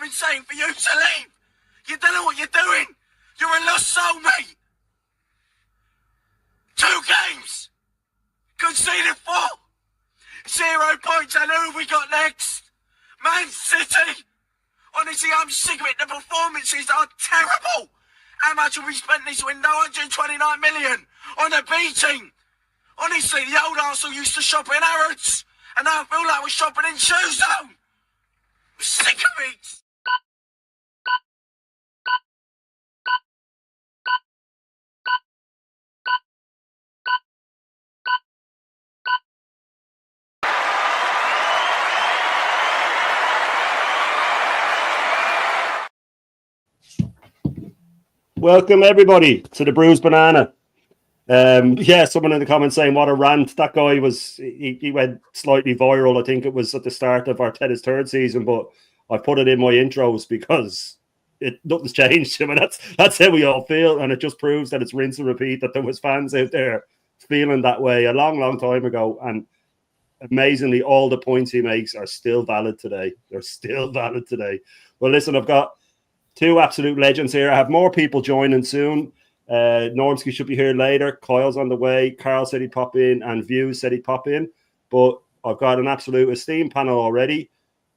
been saying for you to leave. You don't know what you're doing. You're a lost soul, mate. 2 games. Conceded 4. 0 points. And who have we got next? Man City. Honestly, I'm sick of it. The performances are terrible. How much have we spent this window? 129 million on a B team. Honestly, the old Arsenal used to shop in Harrods, and now I feel like we're shopping in Shoe Zone. I'm sick of it. Welcome everybody to the Bruised Banana. Someone in the comments saying what a rant. That guy was, he went slightly viral. I think it was at the start of Arteta's 3rd season, but I put it in my intros because nothing's changed. I mean, that's how we all feel, and it just proves that it's rinse and repeat, that there was fans out there feeling that way a long time ago, and amazingly all the points he makes are still valid today. They're still valid today. Well, listen, I've got 2 absolute legends here. I have more people joining soon. Normski should be here later. Kyle's on the way. Carl said he'd pop in, and Views said he'd pop in. But I've got an absolute esteemed panel already.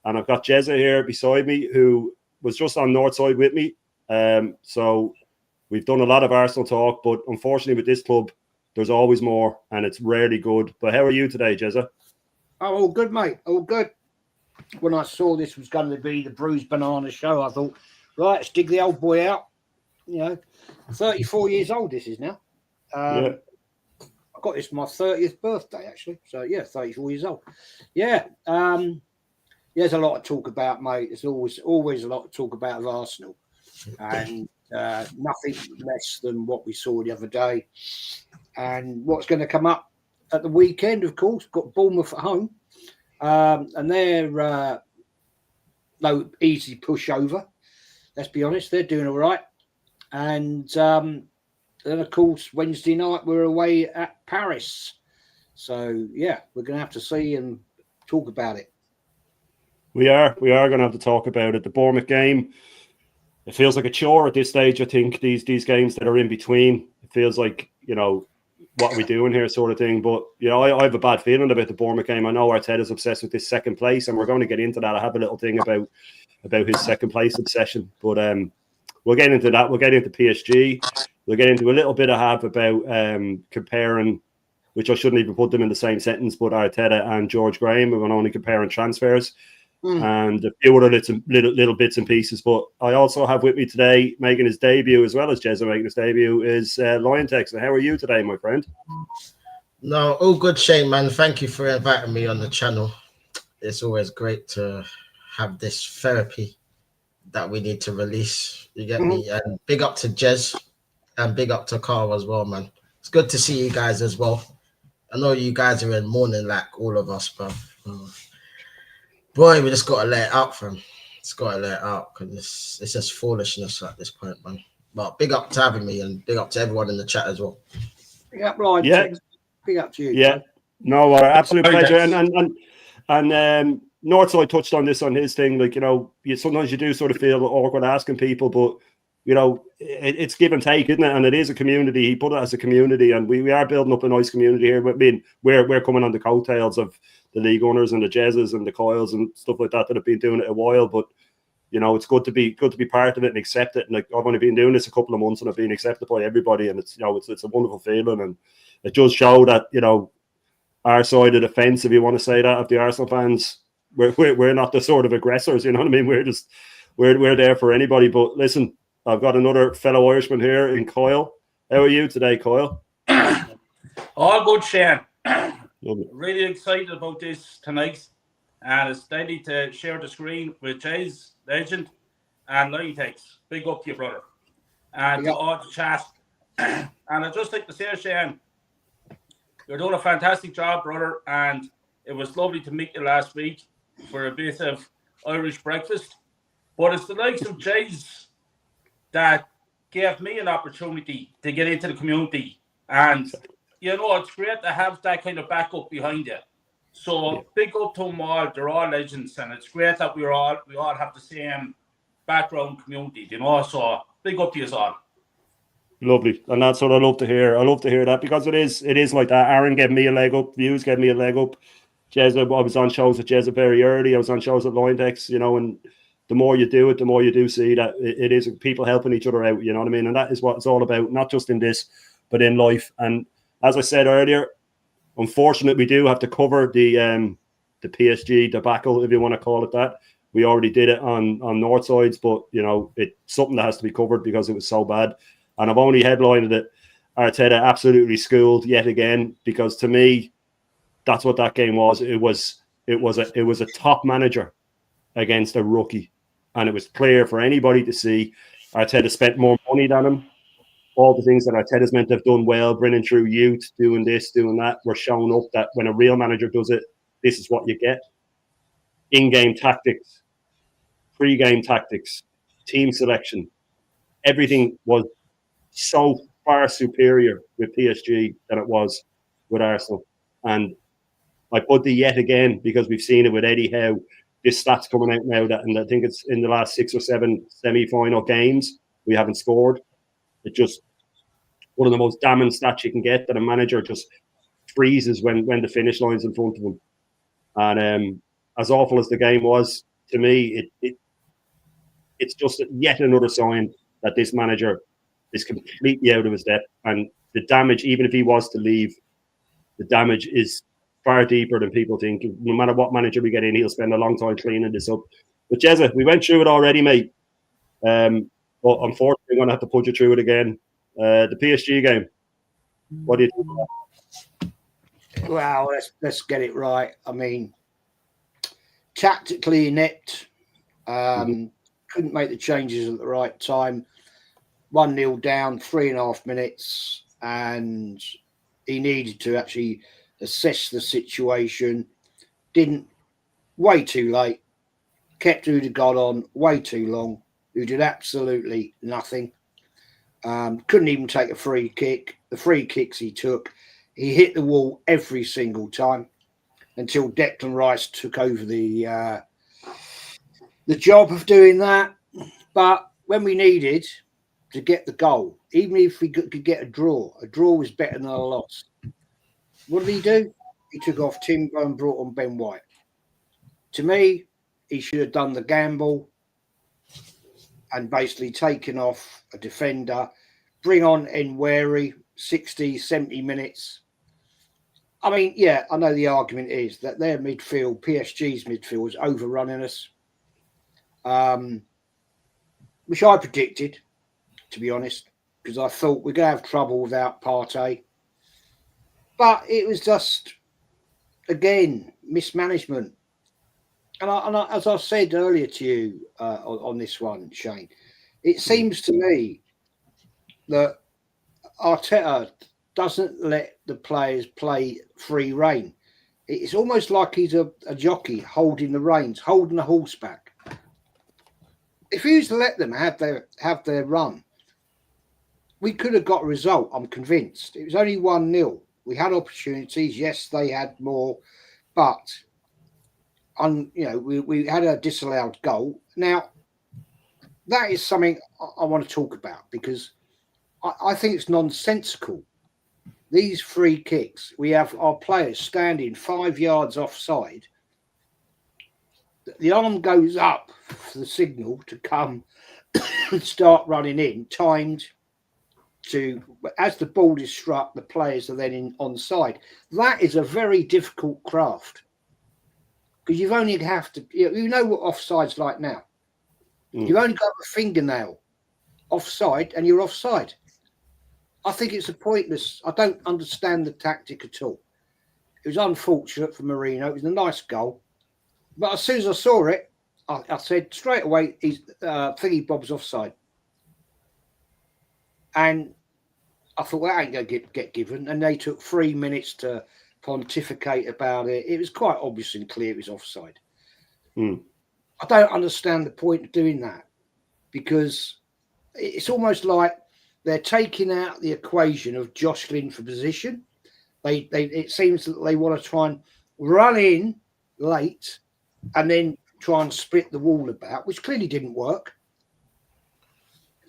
And I've got Jezza here beside me, who was just on Northside with me. So we've done a lot of Arsenal talk, but unfortunately with this club, there's always more, and it's rarely good. But how are you today, Jezza? Oh, all good, mate. All good. When I saw this was going to be the Bruised Banana show, I thought, right, let's dig the old boy out. 34 years old this is now. I got this for my 30th birthday, actually. So, 34 years old. There's a lot to talk about, mate. There's always a lot to talk about with Arsenal. And nothing less than what we saw the other day. And what's going to come up at the weekend, of course. Got Bournemouth at home. And they're no easy pushover. Let's be honest, they're doing all right. And then, of course, Wednesday night, we're away at Paris. So, we're going to have to see and talk about it. We are going to have to talk about it. The Bournemouth game, it feels like a chore at this stage, I think, these games that are in between. It feels like, what are we doing here sort of thing. But, I have a bad feeling about the Bournemouth game. I know Arteta's obsessed with this 2nd place, and we're going to get into that. I have a little thing about his 2nd place obsession. But we'll get into that. We'll get into PSG. We'll get into a little bit I have about comparing, which I shouldn't even put them in the same sentence, but Arteta and George Graham, we're only comparing transfers. And a few other little bits and pieces. But I also have with me today, making his debut, as well as Jezza making his debut, is Lion Tex. How are you today, my friend? No, all good, Shane, man. Thank you for inviting me on the channel. It's always great to have this therapy that we need to release. You get me? And big up to Jez and big up to Carl as well, man. It's good to see you guys as well. I know you guys are in mourning like all of us, but boy, we just got to let it out, fam. Just got to let it out because it's just foolishness at this point, man. But big up to having me and big up to everyone in the chat as well. Big up, Ryan. Yeah. Big up to you. Yeah. No, absolute pleasure. And Northside touched on this on his thing. Like, sometimes you do sort of feel awkward asking people, but, it's give and take, isn't it? And it is a community. He put it as a community, and we are building up a nice community here. I mean, we're coming on the coattails of the league owners and the Jezzas and the Coils and stuff like that have been doing it a while. But, it's good to be part of it and accept it. And like, I've only been doing this a couple of months and I've been accepted by everybody. And it's, it's a wonderful feeling. And it does show that, our side of the fence, if you want to say that, of the Arsenal fans, we're not the sort of aggressors, you know what I mean? We're there for anybody. But listen, I've got another fellow Irishman here in Kyle. How are you today, Kyle? All good, Shane. Really excited about this tonight. And it's deadly to share the screen with Jay's legend and Lion Tex. Big up to you, brother. And to all the chat. And I'd just like to say, Shane, you're doing a fantastic job, brother. And it was lovely to meet you last week for a bit of Irish breakfast. But it's the likes of Jay's that gave me an opportunity to get into the community. And, it's great to have that kind of backup behind you. So big up to them all. They're all legends. And it's great that we all have the same background community, you know. So big up to you all. Lovely, and that's what I love to hear. I love to hear that because it is like that. Aaron gave me a leg up. Views gave me a leg up. Jez, I was on shows with Jez very early. I was on shows at Loindex, you know, and the more you do it, the more you do see that it is people helping each other out, you know what I mean? And that is what it's all about, not just in this, but in life. And as I said earlier, unfortunately, we do have to cover the PSG debacle, if you want to call it that. We already did it on Northsides, but, you know, it's something that has to be covered because it was so bad. And I've only headlined it. Arteta absolutely schooled yet again, because to me, that's what that game was. It was a top manager against a rookie, and it was clear for anybody to see. Arteta spent more money than him. All the things that Arteta's meant to have done well, bringing through youth, doing this, doing that, were shown up. That when a real manager does it, this is what you get. In-game tactics, pre-game tactics, team selection, everything was so far superior with PSG than it was with Arsenal. And I put the yet again, because we've seen it with Eddie Howe. This stat's coming out now that, and I think it's in the last 6 or 7 semi-final games, we haven't scored. It's just one of the most damning stats you can get, that a manager just freezes when the finish line's in front of him. And as awful as the game was, to me, it's just yet another sign that this manager is completely out of his depth. And the damage, even if he was to leave, the damage is far deeper than people think. No matter what manager we get in, he'll spend a long time cleaning this up. But Jezza, we went through it already, mate. But unfortunately, I'm going to have to put you through it again. The PSG game. What do you think of that? Well, let's get it right. I mean, tactically inept. Couldn't make the changes at the right time. 1-0 down, 3.5 minutes, and he needed to actually assess the situation. Didn't, way too late. Kept Odegaard on way too long, who did absolutely nothing. Couldn't even take a free kick. The free kicks he took, he hit the wall every single time until Declan Rice took over the job of doing that. But when we needed to get the goal, even if we could get a draw was better than a loss. What did he do? He took off Timber and brought on Ben White. To me, he should have done the gamble and basically taken off a defender, bring on Nweri, 60, 70 minutes. I mean, yeah, I know the argument is that their midfield, PSG's midfield, was overrunning us, which I predicted, to be honest, because I thought we're going to have trouble without Partey. But it was just, again, mismanagement. And I, as I said earlier to you on this one, Shane, it seems to me that Arteta doesn't let the players play free rein. It's almost like he's a jockey holding the reins, holding the horse back. If he was to let them have their run, we could have got a result, I'm convinced. It was only 1-0. We had opportunities. Yes, they had more, but we had a disallowed goal. Now, that is something I want to talk about, because I think it's nonsensical. These free kicks, we have our players standing 5 yards offside. The arm goes up for the signal to come and start running in, timed to, as the ball is struck, the players are then onside. That is a very difficult craft, because you've only have to, you know what offside's like now. You've only got a fingernail offside and you're offside. I think it's a pointless. I don't understand the tactic at all. It was unfortunate for Marino. It was a nice goal. But as soon as I saw it, I said straight away, he's Thingy Bob's offside. And I thought, that ain't going to get given. And they took 3 minutes to pontificate about it. It was quite obvious and clear it was offside. I don't understand the point of doing that, because it's almost like they're taking out the equation of jostling for position. It seems that they want to try and run in late and then try and split the wall about, which clearly didn't work.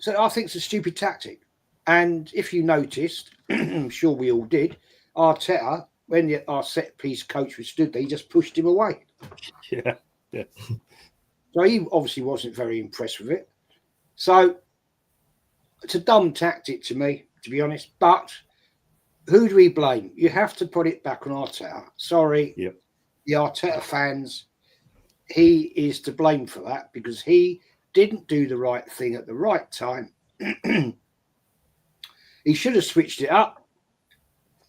So I think it's a stupid tactic. And if you noticed, I'm sure we all did, Arteta, when our set piece coach was stood there, he just pushed him away. Yeah. So he obviously wasn't very impressed with it. So it's a dumb tactic to me, to be honest. But who do we blame? You have to put it back on Arteta. Sorry, Yep. The Arteta fans, he is to blame for that because he didn't do the right thing at the right time. He should have switched it up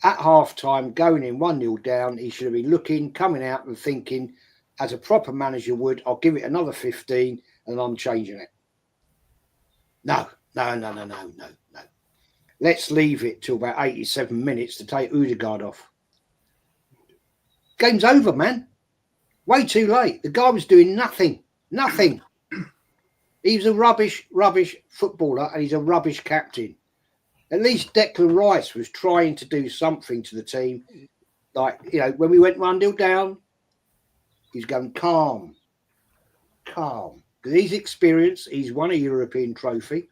at half time, going in 1-0 down. He should have been looking, coming out and thinking, as a proper manager would, I'll give it another 15 and I'm changing it. No. Let's leave it till about 87 minutes to take Odegaard off. Game's over, man. Way too late. The guy was doing nothing. He's a rubbish footballer and he's a rubbish captain. At least Declan Rice was trying to do something to the team. Like, when we went 1-0 down, he's going calm. Because he's experienced. He's won a European trophy.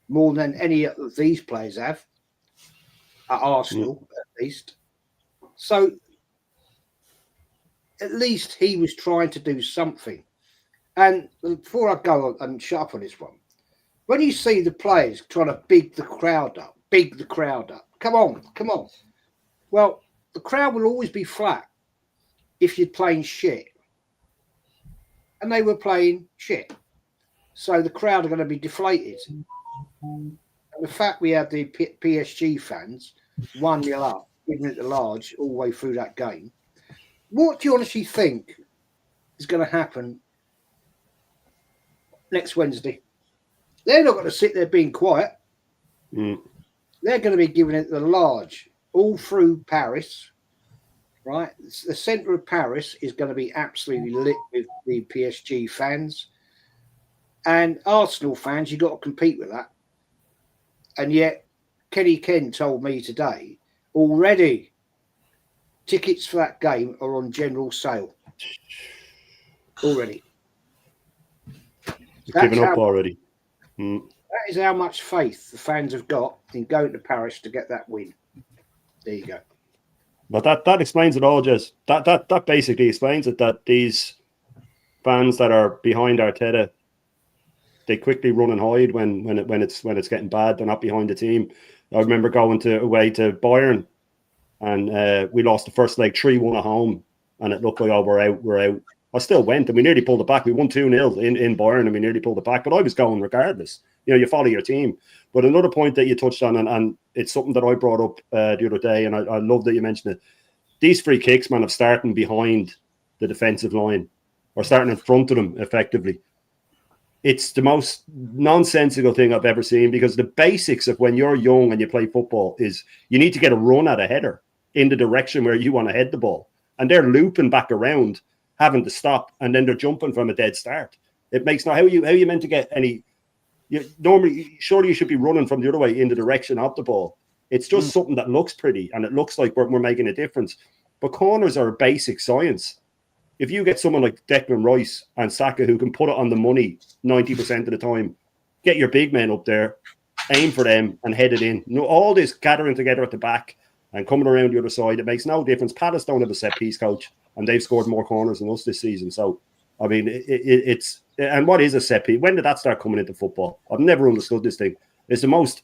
More than any of these players have. At Arsenal, at least. So, at least he was trying to do something. And before I go and shut up on this one, when you see the players trying to big the crowd up, come on. Well, the crowd will always be flat if you're playing shit. And they were playing shit. So the crowd are going to be deflated. And the fact we had the PSG fans 1-0 up, giving it the large all the way through that game, what do you honestly think is going to happen next Wednesday? They're not going to sit there being quiet. They're going to be giving it the large all through Paris, right? The centre of Paris is going to be absolutely lit with the PSG fans. And Arsenal fans, you've got to compete with that. And yet, Kenny Ken told me today, already tickets for that game are on general sale. Already. Giving up already. That is how much faith the fans have got in going to Paris to get that win. There you go. But that explains it all, Jez. That basically explains it, that these fans that are behind Arteta, they quickly run and hide when it's getting bad. They're not behind the team. I remember going away to Bayern, and we lost the first leg 3-1 at home, and it looked like, oh, we're out. I still went, and we nearly pulled it back. We won 2-0 in Bayern, and we nearly pulled it back. But I was going regardless. You follow your team. But another point that you touched on, and it's something that I brought up the other day, and I love that you mentioned it. These free kicks, man, of starting behind the defensive line or starting in front of them effectively. It's the most nonsensical thing I've ever seen, because the basics of when you're young and you play football is you need to get a run at a header in the direction where you want to head the ball. And they're looping back around, having to stop, and then they're jumping from a dead start. It makes no, how are you meant to get any? Normally, surely you should be running from the other way in the direction of the ball. It's just something that looks pretty, and it looks like we're making a difference. But corners are a basic science. If you get someone like Declan Rice and Saka who can put it on the money 90% of the time, get your big men up there, aim for them and head it in. All this gathering together at the back and coming around the other side, it makes no difference. Palace don't have a set piece coach, and they've scored more corners than us this season. So, I mean, it's and what is a set piece? When did that start coming into football? I've never understood this thing. It's the most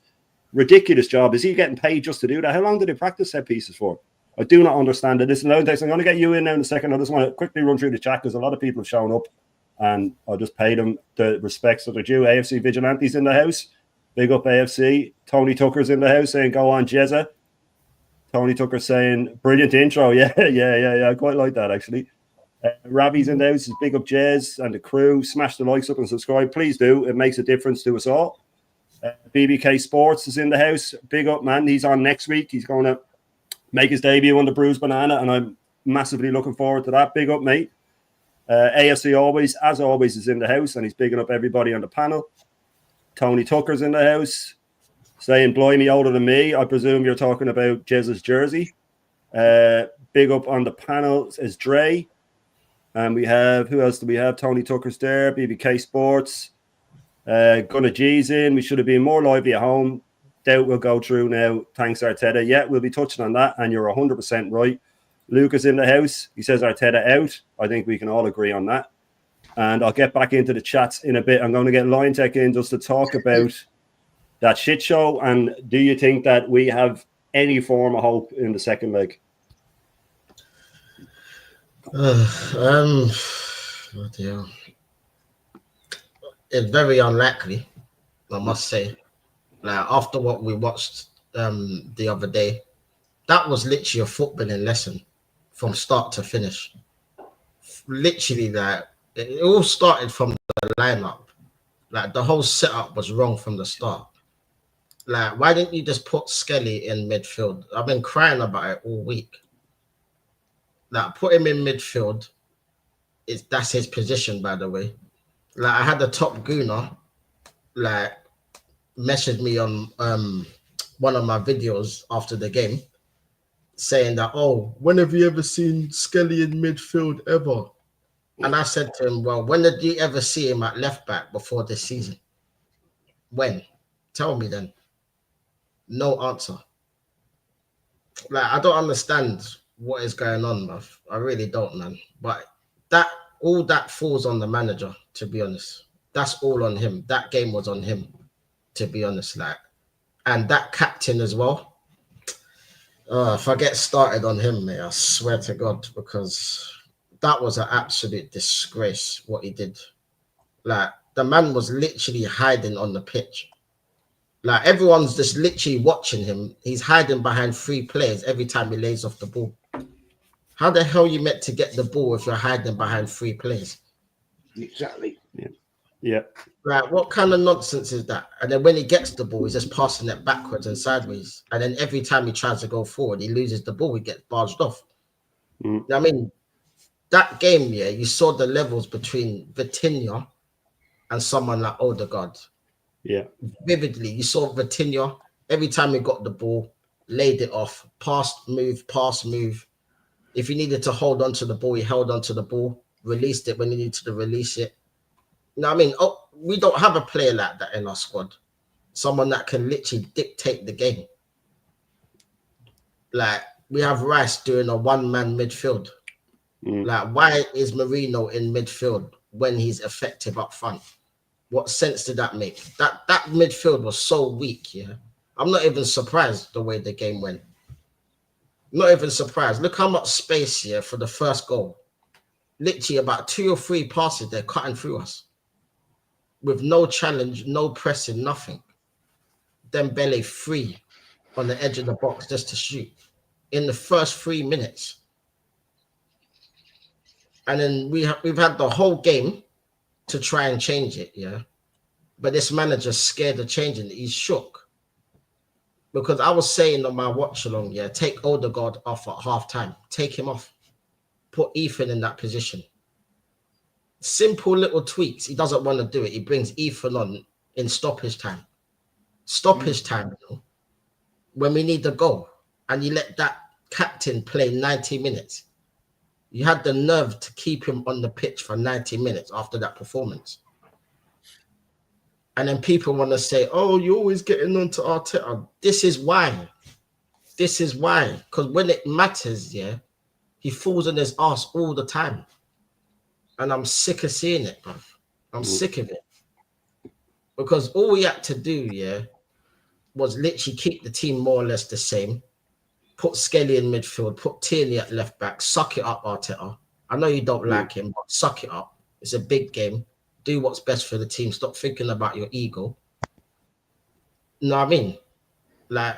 ridiculous job. Is he getting paid just to do that? How long did he practice set pieces for? I do not understand it. Listen, I'm going to get you in now in a second. I just want to quickly run through the chat because a lot of people have shown up, and I'll just pay them the respects that they're due. AFC Vigilantes in the house. Big up AFC. Tony Tucker's in the house saying, go on, Jezza. Tony Tucker saying, brilliant intro. Yeah. I quite like that, actually. Ravi's in the house. Big up Jez and the crew. Smash the likes up and subscribe. Please do. It makes a difference to us all. BBK Sports is in the house. Big up, man. He's on next week. He's going to make his debut on the Bruised Banana, and I'm massively looking forward to that. Big up, mate. AFC always, as always, is in the house, and he's bigging up everybody on the panel. Tony Tucker's in the house, saying, blimey, older than me. I presume you're talking about Jez's jersey. Big up on the panel is Dre. And we have, who else do we have? Tony Tucker's there, BBK Sports. Gonna G's in. We should have been more lively at home. Doubt we'll go through now. Thanks, Arteta. Yeah, we'll be touching on that, and you're 100% right. Luke is in the house. He says Arteta out. I think we can all agree on that. And I'll get back into the chats in a bit. I'm going to get Line Tech in just to talk about that shit show. And do you think that we have any form of hope in the second leg? It's very unlikely, I must say. Like after what we watched the other day, that was literally a footballing lesson from start to finish. Literally, like it all started from the lineup. Like the whole setup was wrong from the start. Like, why didn't you just put Skelly in midfield? I've been crying about it all week. Like, put him in midfield. That's his position, by the way. Like, I had the top gooner, like, message me on one of my videos after the game, saying that, oh, when have you ever seen Skelly in midfield ever? And I said to him, well, when did you ever see him at left back before this season? When? Tell me then. No answer. Like, I don't understand what is going on, man. I really don't, man. But all that falls on the manager, to be honest. That's all on him. That game was on him, to be honest. Like, and that captain as well. If I get started on him, mate, I swear to God, because that was an absolute disgrace what he did. Like, the man was literally hiding on the pitch. Like, everyone's just literally watching him. He's hiding behind 3 players every time he lays off the ball. How the hell are you meant to get the ball if you're hiding behind 3 players? Exactly. Yeah. Like, what kind of nonsense is that? And then when he gets the ball, he's just passing it backwards and sideways. And then every time he tries to go forward, he loses the ball. He gets barged off. I mean, that game, yeah, you saw the levels between Vitinha and someone like Odegaard. Yeah. Vividly, you saw Vitinha every time he got the ball, laid it off, pass, move. If he needed to hold on to the ball, he held on to the ball, released it when he needed to release it. You know what I mean? Oh, we don't have a player like that in our squad. Someone that can literally dictate the game. Like, we have Rice doing a one-man midfield. Like, why is Marino in midfield when he's effective up front? What sense did that make? That midfield was so weak, yeah. I'm not even surprised the way the game went. Not even surprised. Look how much space here for the first goal. Literally about 2 or 3 passes, they're cutting through us. With no challenge, no pressing, nothing. Dembele free on the edge of the box just to shoot in the first 3 minutes. And then we've had the whole game to try and change it, yeah. But this manager's scared of changing it. He's shook. Because I was saying on my watch along, yeah, take Odegaard off at halftime. Take him off. Put Ethan in that position. Simple little tweaks. He doesn't want to do it. He brings Ethan on in stoppage time. Stoppage time, you know, when we need the goal. And you let that captain play 90 minutes. You had the nerve to keep him on the pitch for 90 minutes after that performance. And then people want to say, oh, you're always getting on to Arteta. This is why. This is why. Because when it matters, yeah, he falls on his ass all the time. And I'm sick of seeing it, bro. I'm sick of it. Because all we had to do, yeah, was literally keep the team more or less the same. Put Skelly in midfield, put Tierney at left back, suck it up, Arteta. I know you don't like him, but suck it up. It's a big game. Do what's best for the team. Stop thinking about your ego. You know what I mean? Like,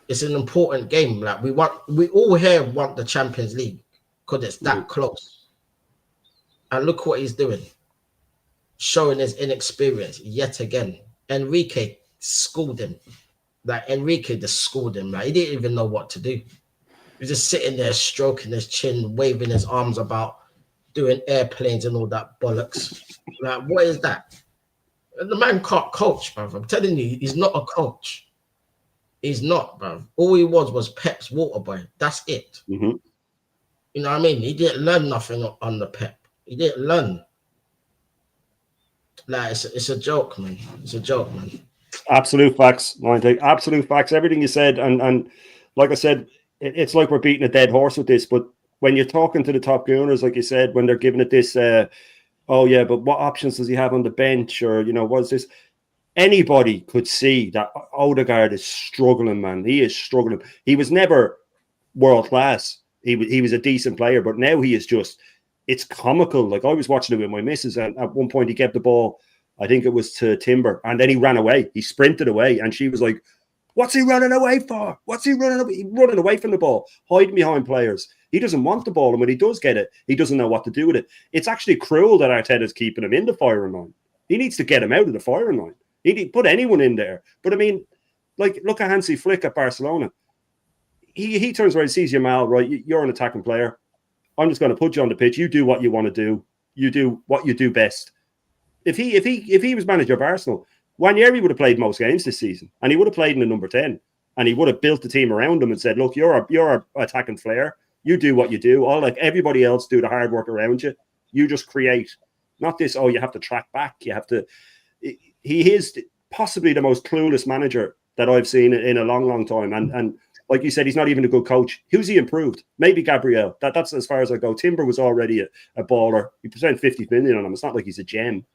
it's an important game. Like, we all here want the Champions League because it's that close. And look what he's doing. Showing his inexperience yet again. Enrique schooled him. Like, Enrique just schooled him. Like, he didn't even know what to do. He was just sitting there stroking his chin, waving his arms about, doing airplanes and all that bollocks. Like, what is that? The man can't coach, bruv. I'm telling you, he's not a coach. He's not, bruv. All he was Pep's water boy. That's it. You know what I mean? He didn't learn nothing on the Pep. He didn't learn. Like it's a joke, man. It's a joke, man. Absolute facts, Lion. Absolute facts. Everything you said, and like I said, it's like we're beating a dead horse with this. But when you're talking to the top gooners, like you said, when they're giving it this, oh yeah, but what options does he have on the bench, or what's this? Anybody could see that Odegaard is struggling, man. He is struggling. He was never world class. He was a decent player, but now he is just. It's comical. Like I was watching it with my missus, and at one point he gave the ball. I think it was to Timber, and then he ran away. He sprinted away, and she was like, "What's he running away for? What's he running away? He's running away from the ball, hiding behind players. He doesn't want the ball, and when he does get it, he doesn't know what to do with it. It's actually cruel that Arteta's keeping him in the firing line. He needs to get him out of the firing line. He need put anyone in there. But I mean, like, look at Hansi Flick at Barcelona. He turns around and sees Yamal, right? You're an attacking player. I'm just going to put you on the pitch. You do what you want to do. You do what you do best. If he was manager of Arsenal, Wanyeri would have played most games this season, and he would have played in the number 10, and he would have built the team around him and said, "Look, you're a attacking flair. You do what you do. I'll let everybody else do the hard work around you. You just create, not this. Oh, you have to track back. You have to." He is possibly the most clueless manager that I've seen in a long, long time, and like you said, he's not even a good coach. Who's he improved? Maybe Gabriel. That's as far as I go. Timber was already a baller. He spent 50 million on him. It's not like he's a gem.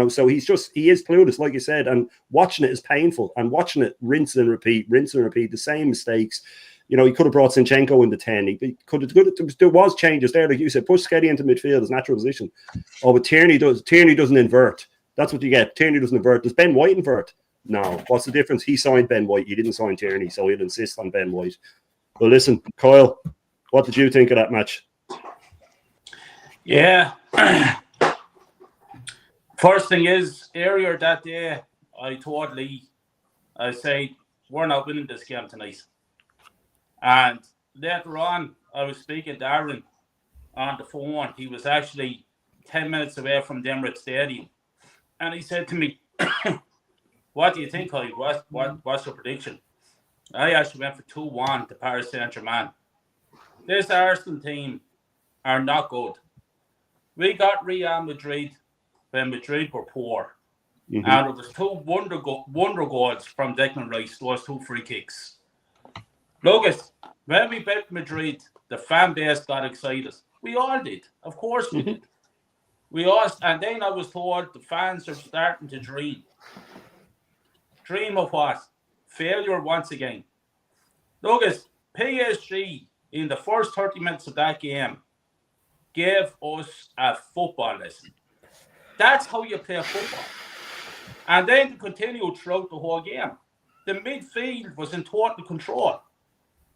So he is clueless, like you said, and watching it is painful, and watching it rinse and repeat, the same mistakes. He could have brought Zinchenko in the 10. There was changes there, like you said, push Sketty into midfield, his natural position. Oh, but Tierney doesn't invert. That's what you get. Tierney doesn't invert. Does Ben White invert? No. What's the difference? He signed Ben White. He didn't sign Tierney, so he'll insist on Ben White. Well, listen, Kyle, what did you think of that match? Yeah. First thing is, earlier that day, I told Lee, I said, we're not winning this game tonight. And later on, I was speaking to Aaron on the phone. He was actually 10 minutes away from the Emirates Stadium. And he said to me, what do you think, Kyle? What's your prediction? I actually went for 2-1 to Paris Saint-Germain. This Arsenal team are not good. We got Real Madrid when Madrid were poor. Mm-hmm. And it was two wonder goals from Declan Rice, those 2 free kicks. Lucas, when we beat Madrid, the fan base got excited. We all did. Of course we did. And then I was told the fans are starting to dream. Dream of what? Failure once again. Lucas, PSG in the first 30 minutes of that game gave us a football lesson. That's how you play football. And then to continue throughout the whole game. The midfield was in total control.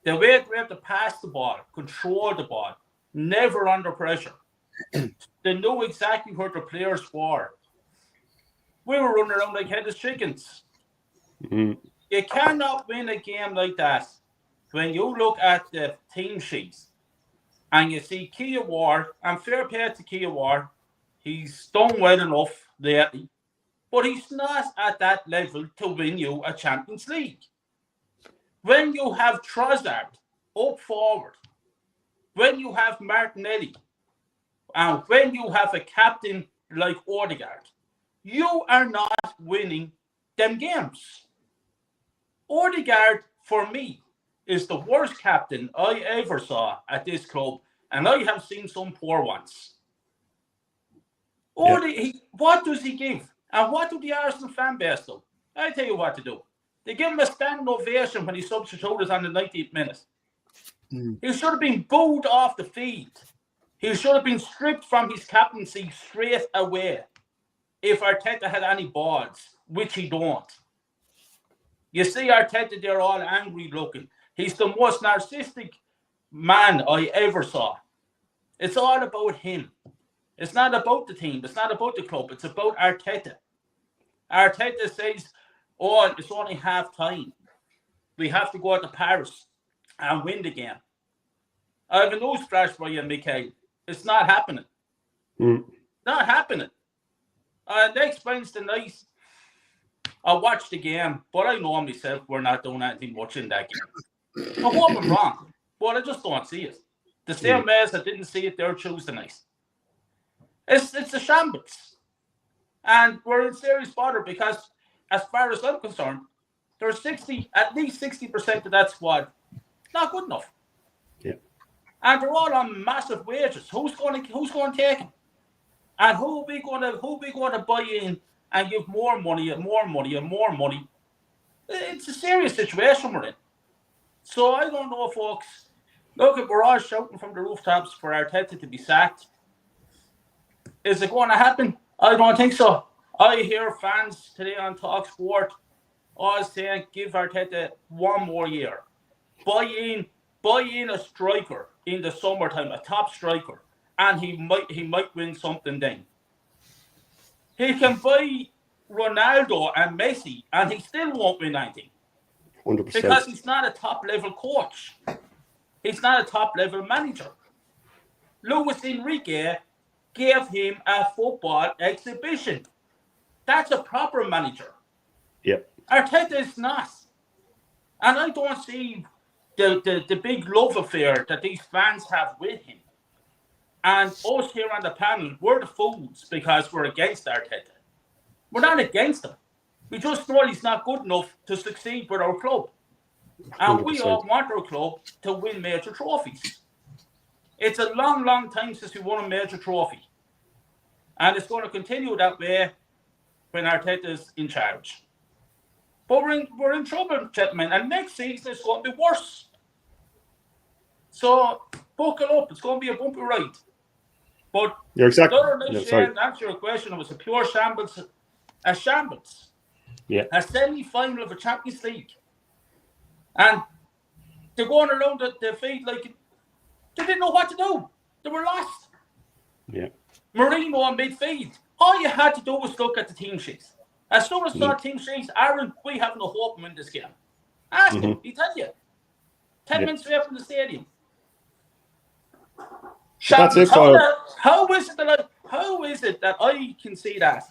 They were able to pass the ball, control the ball, never under pressure. They knew exactly where the players were. We were running around like headless chickens. Mm-hmm. You cannot win a game like that when you look at the team sheets and you see Kia Ward, and fair play to Kia Ward, he's done well enough lately, but he's not at that level to win you a Champions League. When you have Trossard up forward, when you have Martinelli, and when you have a captain like Odegaard, you are not winning them games. Odegaard, for me, is the worst captain I ever saw at this club, and I have seen some poor ones. What does he give? And what do the Arsenal fan base do? I'll tell you what to do. They give him a standing ovation when he substituted on the 90th minute. He should have been booed off the field. He should have been stripped from his captaincy straight away if Arteta had any balls, which he don't. You see Arteta, they're all angry looking. He's the most narcissistic man I ever saw. It's all about him. It's not about the team. It's not about the club. It's about Arteta. Arteta says, oh, it's only half time. We have to go to Paris and win the game. I have a newsflash for you, Mikhail. It's not happening. Not happening. Next Wednesday night, I'll watch the game, but I know myself we're not doing anything much in that game. I hope I'm wrong, but I just don't see it. The same way as I didn't see it there Tuesday night. It's a shambles. And we're in serious bother because, as far as I'm concerned, there's at least 60% of that squad not good enough. Yeah. And they're all on massive wages. Who's going to take them? And who are we going to buy in and give more money and more money and more money? It's a serious situation we're in. So I don't know, folks. Look, we're all shouting from the rooftops for Arteta to be sacked. Is it going to happen? I don't think so. I hear fans today on TalkSport all saying, give Arteta one more year. Buy in a striker in the summertime, a top striker, and he might win something then. He can buy Ronaldo and Messi, and he still won't win anything. 100%. Because he's not a top-level coach. He's not a top-level manager. Luis Enrique gave him a football exhibition. That's a proper manager. Yep. Arteta is not. And I don't see the big love affair that these fans have with him. And us here on the panel, we're the fools because we're against Arteta. We're not against him. We just know he's not good enough to succeed with our club. And 100%. we all want our club to win major trophies. It's a long, long time since we won a major trophy. And it's going to continue that way when Arteta's in charge. But we're in trouble, gentlemen, and next season it's going to be worse. So buckle up. It's going to be a bumpy ride. But You're exactly. To answer your question, it was a pure shambles. A shambles. Yeah. A semi-final of a Champions League. And they're going around the field like they didn't know what to do. They were lost. Yeah. Marino on midfield. All you had to do was look at the team sheets. As soon as I saw team sheets, Aaron, we have no hope in this game. Ask him, he tell you. 10 minutes away from the stadium. That's it, how is it that I can see that,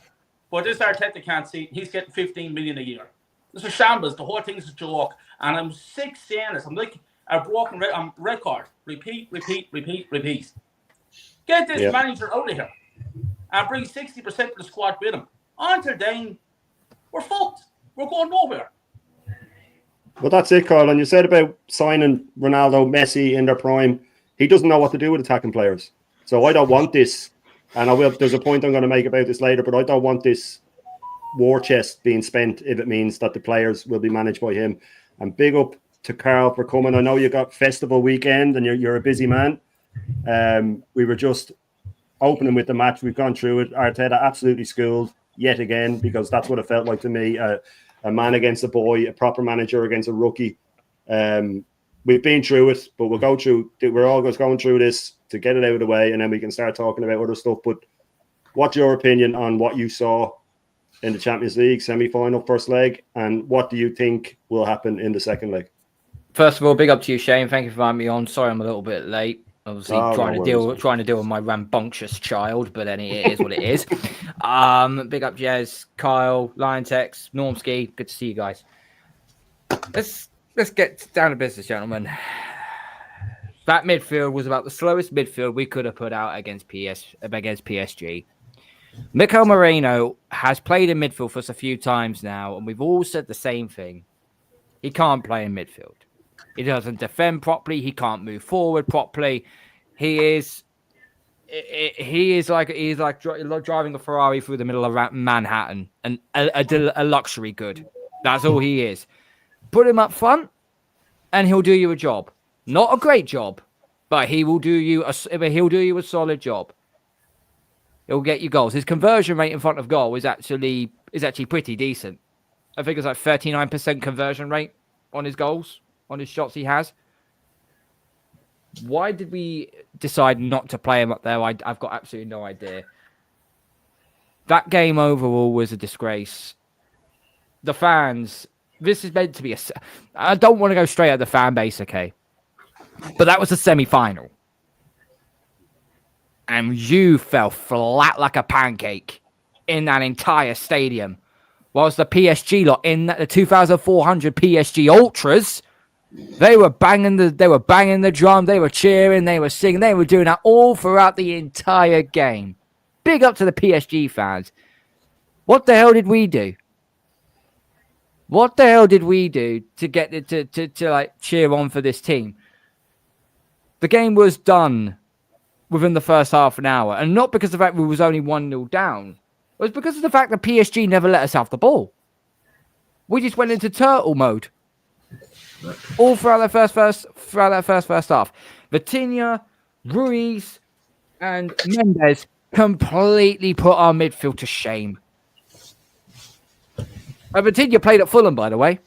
but this Arteta can't see? He's getting 15 million a year. This is shambles. The whole thing's a joke, and I'm sick saying this. I'm like a broken record. Repeat. Get this manager out of here, and bring 60% of the squad with him. Until then, we're fucked. We're going nowhere. Well, that's it, Carl. And you said about signing Ronaldo, Messi in their prime. He doesn't know what to do with attacking players. So I don't want this. And I will. There's a point I'm going to make about this later, but I don't want this war chest being spent if it means that the players will be managed by him. And big up to Carl for coming. I know you got festival weekend and you're a busy man. We were just opening with the match. We've gone through it. Arteta absolutely schooled yet again, because that's what it felt like to me. A man against a boy, a proper manager against a rookie. We've been through it, but we'll go through. We're all just going through this to get it out of the way, and then we can start talking about other stuff. But what's your opinion on what you saw in the Champions League semi-final first leg, and what do you think will happen in the second leg? First of all, big up to you, Shane. Thank you for having me on. Sorry, I'm a little bit late. Obviously, trying to deal with my rambunctious child, but then it is what it is. Big up, Jez, Kyle, Liontex, Normski. Good to see you guys. Let's get down to business, gentlemen. That midfield was about the slowest midfield we could have put out against PSG. Mikel Merino has played in midfield for us a few times now, and we've all said the same thing. He can't play in midfield. He doesn't defend properly. He can't move forward properly. He is like driving a Ferrari through the middle of Manhattan, and a luxury good. That's all he is. Put him up front, and he'll do you a job. Not a great job, but he will do you a solid job. He'll get you goals. His conversion rate in front of goal is actually pretty decent. I think it's like 39% conversion rate on his goals, on his shots he has. Why did we decide not to play him up there? I've got absolutely no idea. That game overall was a disgrace. The fans, this is meant to be I don't want to go straight at the fan base, okay? But that was a semi-final. And you fell flat like a pancake in that entire stadium. Whilst the PSG lot, in the 2,400 PSG Ultras, they were banging the drum, they were cheering, they were singing, they were doing that all throughout the entire game. Big up to the PSG fans. What the hell did we do? What the hell did we do to get it to like cheer on for this team? The game was done within the first half an hour, and not because of the fact we was only 1-0 down. It was because of the fact that PSG never let us have the ball. We just went into turtle mode all throughout that first half. Vitinha, Ruiz, and Mendes completely put our midfield to shame. Vitinha played at Fulham, by the way.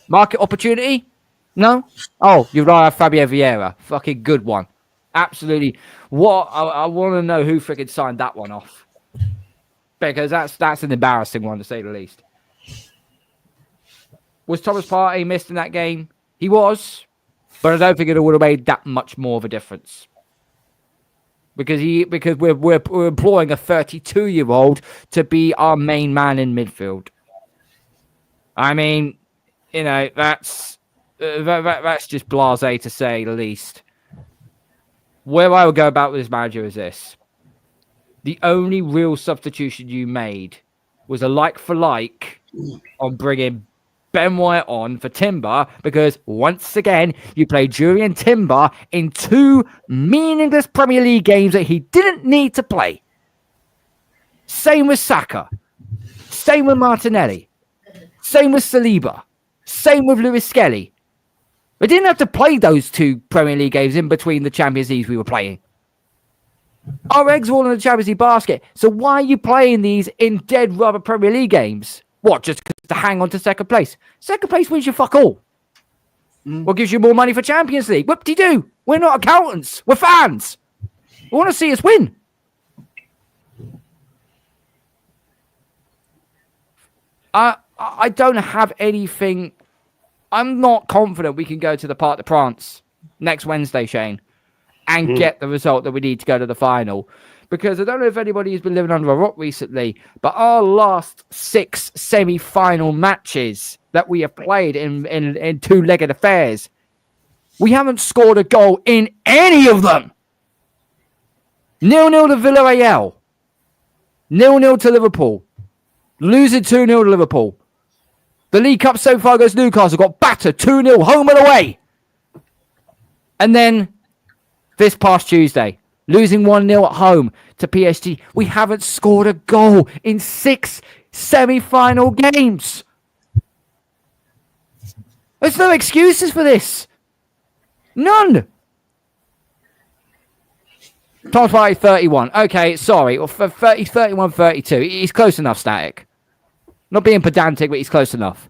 Market opportunity? No? Oh, you'd rather have Fabio Vieira. Fucking good one. Absolutely. What I want to know who freaking signed that one off. Because that's an embarrassing one, to say the least. Was Thomas Partey missed in that game? He was. But I don't think it would have made that much more of a difference. Because we're employing a 32-year-old to be our main man in midfield. I mean, you know, that's just blasé to say the least. Where I would go about with this manager is this. The only real substitution you made was a like for like on bringing Ben White on for Timber, because once again, you played Julian Timber in 2 meaningless Premier League games that he didn't need to play. Same with Saka. Same with Martinelli. Same with Saliba. Same with Lewis Skelly. We didn't have to play those 2 Premier League games in between the Champions Leagues we were playing. Our eggs are all in the Champions League basket. So why are you playing these in dead rubber Premier League games? What, just to hang on to second place? Second place wins you fuck all. What gives you more money for Champions League? Whoop-de-doo. We're not accountants. We're fans. We want to see us win. I don't have anything. I'm not confident we can go to the Parc des Princes next Wednesday, Shane, and get the result that we need to go to the final. Because I don't know if anybody has been living under a rock recently, but our last 6 semi-final matches that we have played in two-legged affairs, we haven't scored a goal in any of them. 0-0 to Villarreal. 0-0 to Liverpool. Losing 2-0 to Liverpool. The League Cup so far against Newcastle got battered 2-0 home and away. And then this past Tuesday, losing 1-0 at home to PSG. We haven't scored a goal in 6 semi-final games. There's no excuses for this. None. Thomas Partey 31. Okay, sorry. Well, for 30, 31, 32. He's close enough, Static. Not being pedantic, but he's close enough.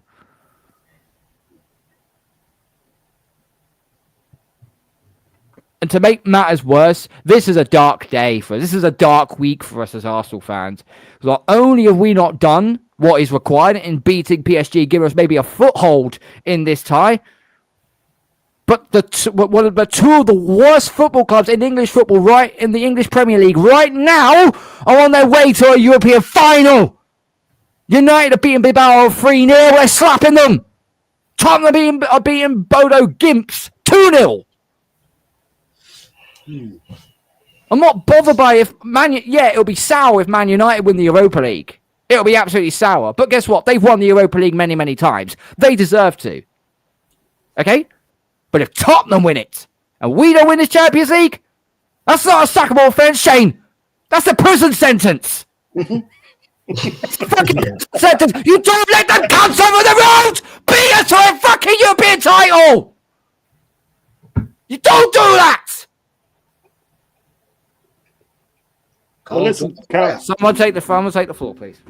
And to make matters worse, this is a dark day for us. This is a dark week for us as Arsenal fans. Not only have we not done what is required in beating PSG, giving us maybe a foothold in this tie, but one of the 2 of the worst football clubs in English football, right in the English Premier League, right now, are on their way to a European final. United are beating Bilbao 3-0. We're slapping them. Tottenham are beating Bodo Gimps 2-0. I'm not bothered by if it'll be sour if Man United win the Europa League. It'll be absolutely sour. But guess what? They've won the Europa League many, many times. They deserve to. Okay? But if Tottenham win it, and we don't win this Champions League, that's not a sackable offence, Shane. That's a prison sentence. It's a fucking sentence. You don't let them cunts over the road beat us to a fucking European title. You don't do that. Well, listen, someone take the floor, please.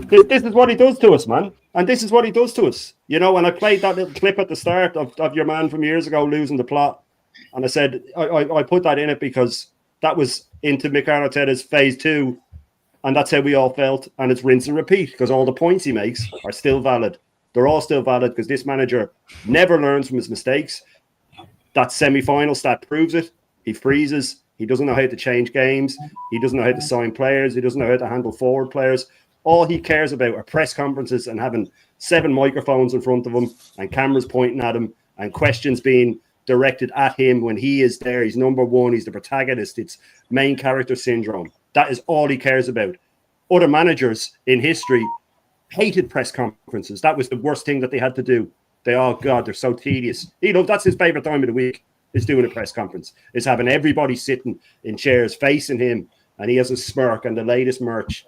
This is what he does to us, man. And this is what he does to us. You know, when I played that little clip at the start of your man from years ago losing the plot, and I said, I put that in it because that was into Mikel Arteta's phase 2, and that's how we all felt, and it's rinse and repeat, because all the points he makes are still valid. They're all still valid, because this manager never learns from his mistakes. That semi-final stat proves it. He freezes. He doesn't know how to change games. He doesn't know how to sign players. He doesn't know how to handle forward players. All he cares about are press conferences and having 7 microphones in front of him and cameras pointing at him and questions being directed at him when he is there. He's number 1. He's the protagonist. It's main character syndrome. That is all he cares about. other managers in history hated press conferences. That was the worst thing that they had to do. They're so tedious. That's his favorite time of the week, is doing a press conference, is having everybody sitting in chairs facing him, and he has a smirk and the latest merch,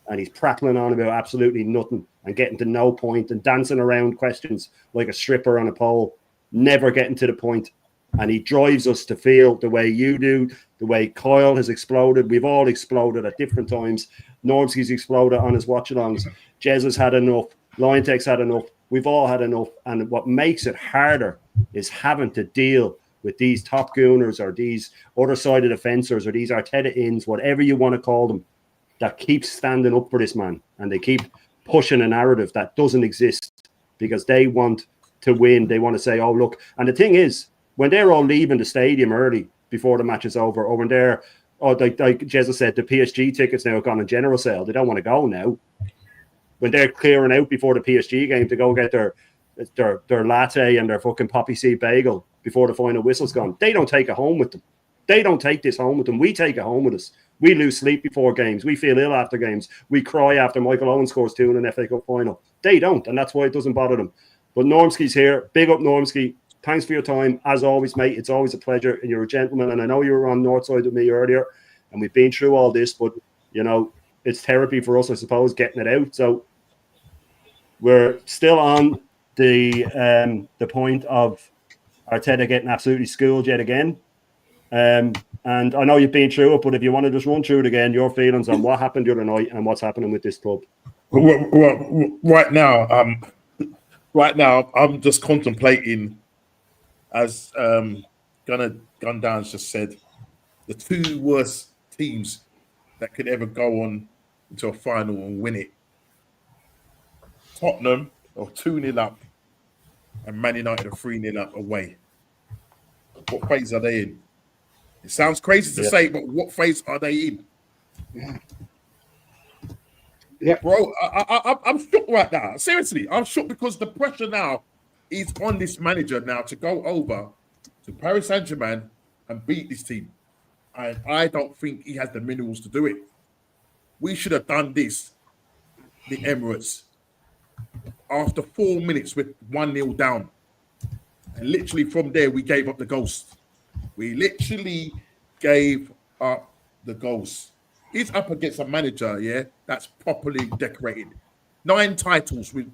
and he's prattling on about absolutely nothing and getting to no point and dancing around questions like a stripper on a pole, never getting to the point. And he drives us to feel the way you do, the way Kyle has exploded. We've all exploded at different times. Normski's exploded on his watch-alongs. Jez has had enough. Liontek's had enough. We've all had enough. And what makes it harder is having to deal with these top gooners or these other side of the fencers or these Arteta-ins, whatever you want to call them, that keep standing up for this man. And they keep pushing a narrative that doesn't exist because they want to win. They want to say, oh, look. And the thing is, when they're all leaving the stadium early before the match is over, or when they're, like Jezza said, the PSG tickets now have gone on general sale. They don't want to go now. When they're clearing out before the PSG game to go get their latte and their fucking poppy seed bagel before the final whistle's gone, they don't take it home with them. They don't take this home with them. We take it home with us. We lose sleep before games. We feel ill after games. We cry after Michael Owen scores 2 in an FA Cup final. They don't, and that's why it doesn't bother them. But Normski's here. Big up, Normski. Thanks for your time. As always, mate, it's always a pleasure. And you're a gentleman. And I know you were on Northside with me earlier, and we've been through all this, but, it's therapy for us, I suppose, getting it out. So we're still on the point of Arteta getting absolutely schooled yet again. And I know you've been through it, but if you want to just run through it again, your feelings on what happened the other night and what's happening with this club. Well, right now, I'm just contemplating, as Gundown's just said, the 2 worst teams that could ever go on into a final and win it. Tottenham are 2-0 up, and Man United are 3-0 up away. What phase are they in? It sounds crazy to say, but what phase are they in? Yeah, bro, I'm shocked right now. Seriously, I'm shocked because the pressure now is on this manager now to go over to Paris Saint-Germain and beat this team. And I don't think he has the minerals to do it. We should have done this, the Emirates, after 4 minutes with 1-0 down. And literally from there, we gave up the ghost. We literally gave up the ghost. He's up against a manager, that's properly decorated. 9 titles with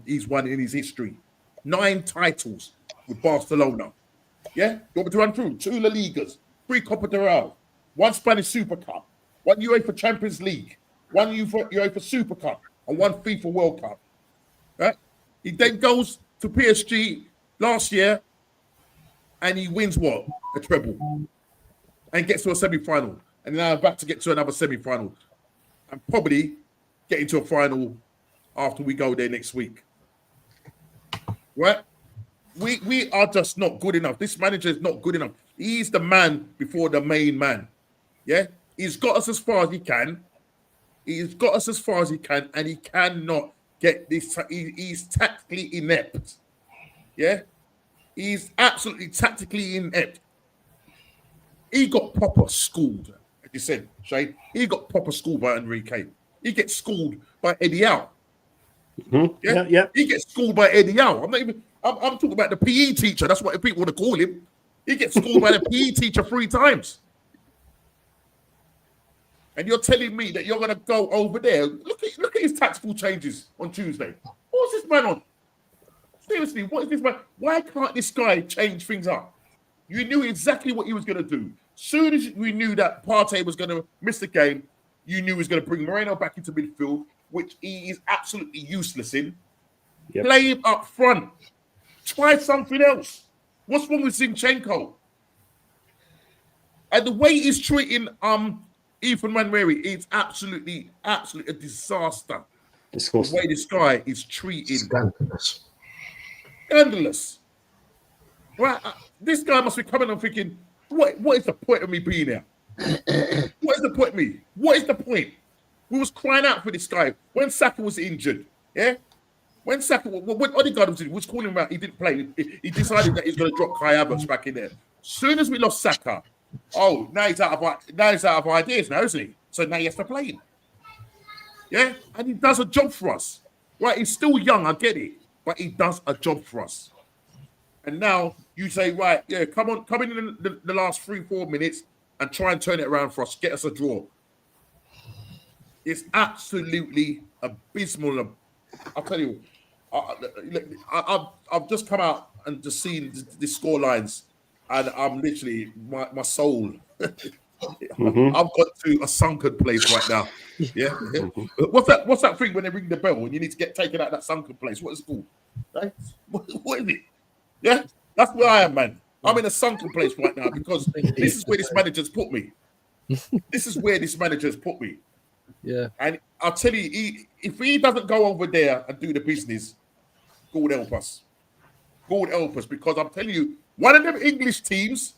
he's won in his history. 9 titles with Barcelona. Yeah? You want me to run through? 2 La Ligas, 3 Copa del Rey, 1 Spanish Super Cup, 1 UEFA Champions League, 1 UEFA Super Cup, and 1 FIFA World Cup. Right? He then goes to PSG last year and he wins what? A treble. And gets to a semi-final. And now about to get to another semi-final. And probably get into a final after we go there next week. Right? We are just not good enough. This manager is not good enough. He's the man before the main man. Yeah? He's got us as far as he can. And he cannot get this. He's tactically inept. Yeah? He's absolutely tactically inept. He got proper schooled, as you said, Shay. He got proper schooled by Enrique. He gets schooled by Eddie Howe. Mm-hmm. Yeah. He gets schooled by Eddie Howe. I'm talking about the PE teacher. That's what people want to call him. He gets schooled by the PE teacher 3 times. And you're telling me that you're going to go over there. Look at his tactical changes on Tuesday. What's this man on? Seriously, what is this man? Why can't this guy change things up? You knew exactly what he was going to do. Soon as we knew that Partey was going to miss the game, you knew he was going to bring Moreno back into midfield, which he is absolutely useless in. Yep. Play him up front. Try something else. What's wrong with Zinchenko? And the way he's treating Ethan Manweri is absolutely a disaster. Disgusting. The way this guy is treated. Scandalous. Right? This guy must be coming and thinking, what is the point of me being here? What is the point of me? What is the point? We was crying out for this guy when Saka was injured. Yeah? When Odegaard was calling him out, he didn't play. He decided that he's going to drop Kai Havertz back in there. Soon as we lost Saka, now he's out of ideas now, isn't he? So now he has to play him. Yeah, and he does a job for us. Right, he's still young, I get it, but he does a job for us. And now you say, right, yeah, come in the last 3-4 minutes and try and turn it around for us, get us a draw. It's absolutely abysmal. I'll tell you, I've just come out and just seen the score lines, and I'm literally my soul. Mm-hmm. I've got to a sunken place right now. Yeah. What's that thing when they ring the bell and you need to get taken out of that sunken place? What is it called? Right? What is it? Yeah, that's where I am, man. I'm in a sunken place right now because this is where this manager's put me. This is where this manager's put me. Yeah. And I'll tell you, if he doesn't go over there and do the business, God help us. God help us, because I'm telling you, one of them English teams,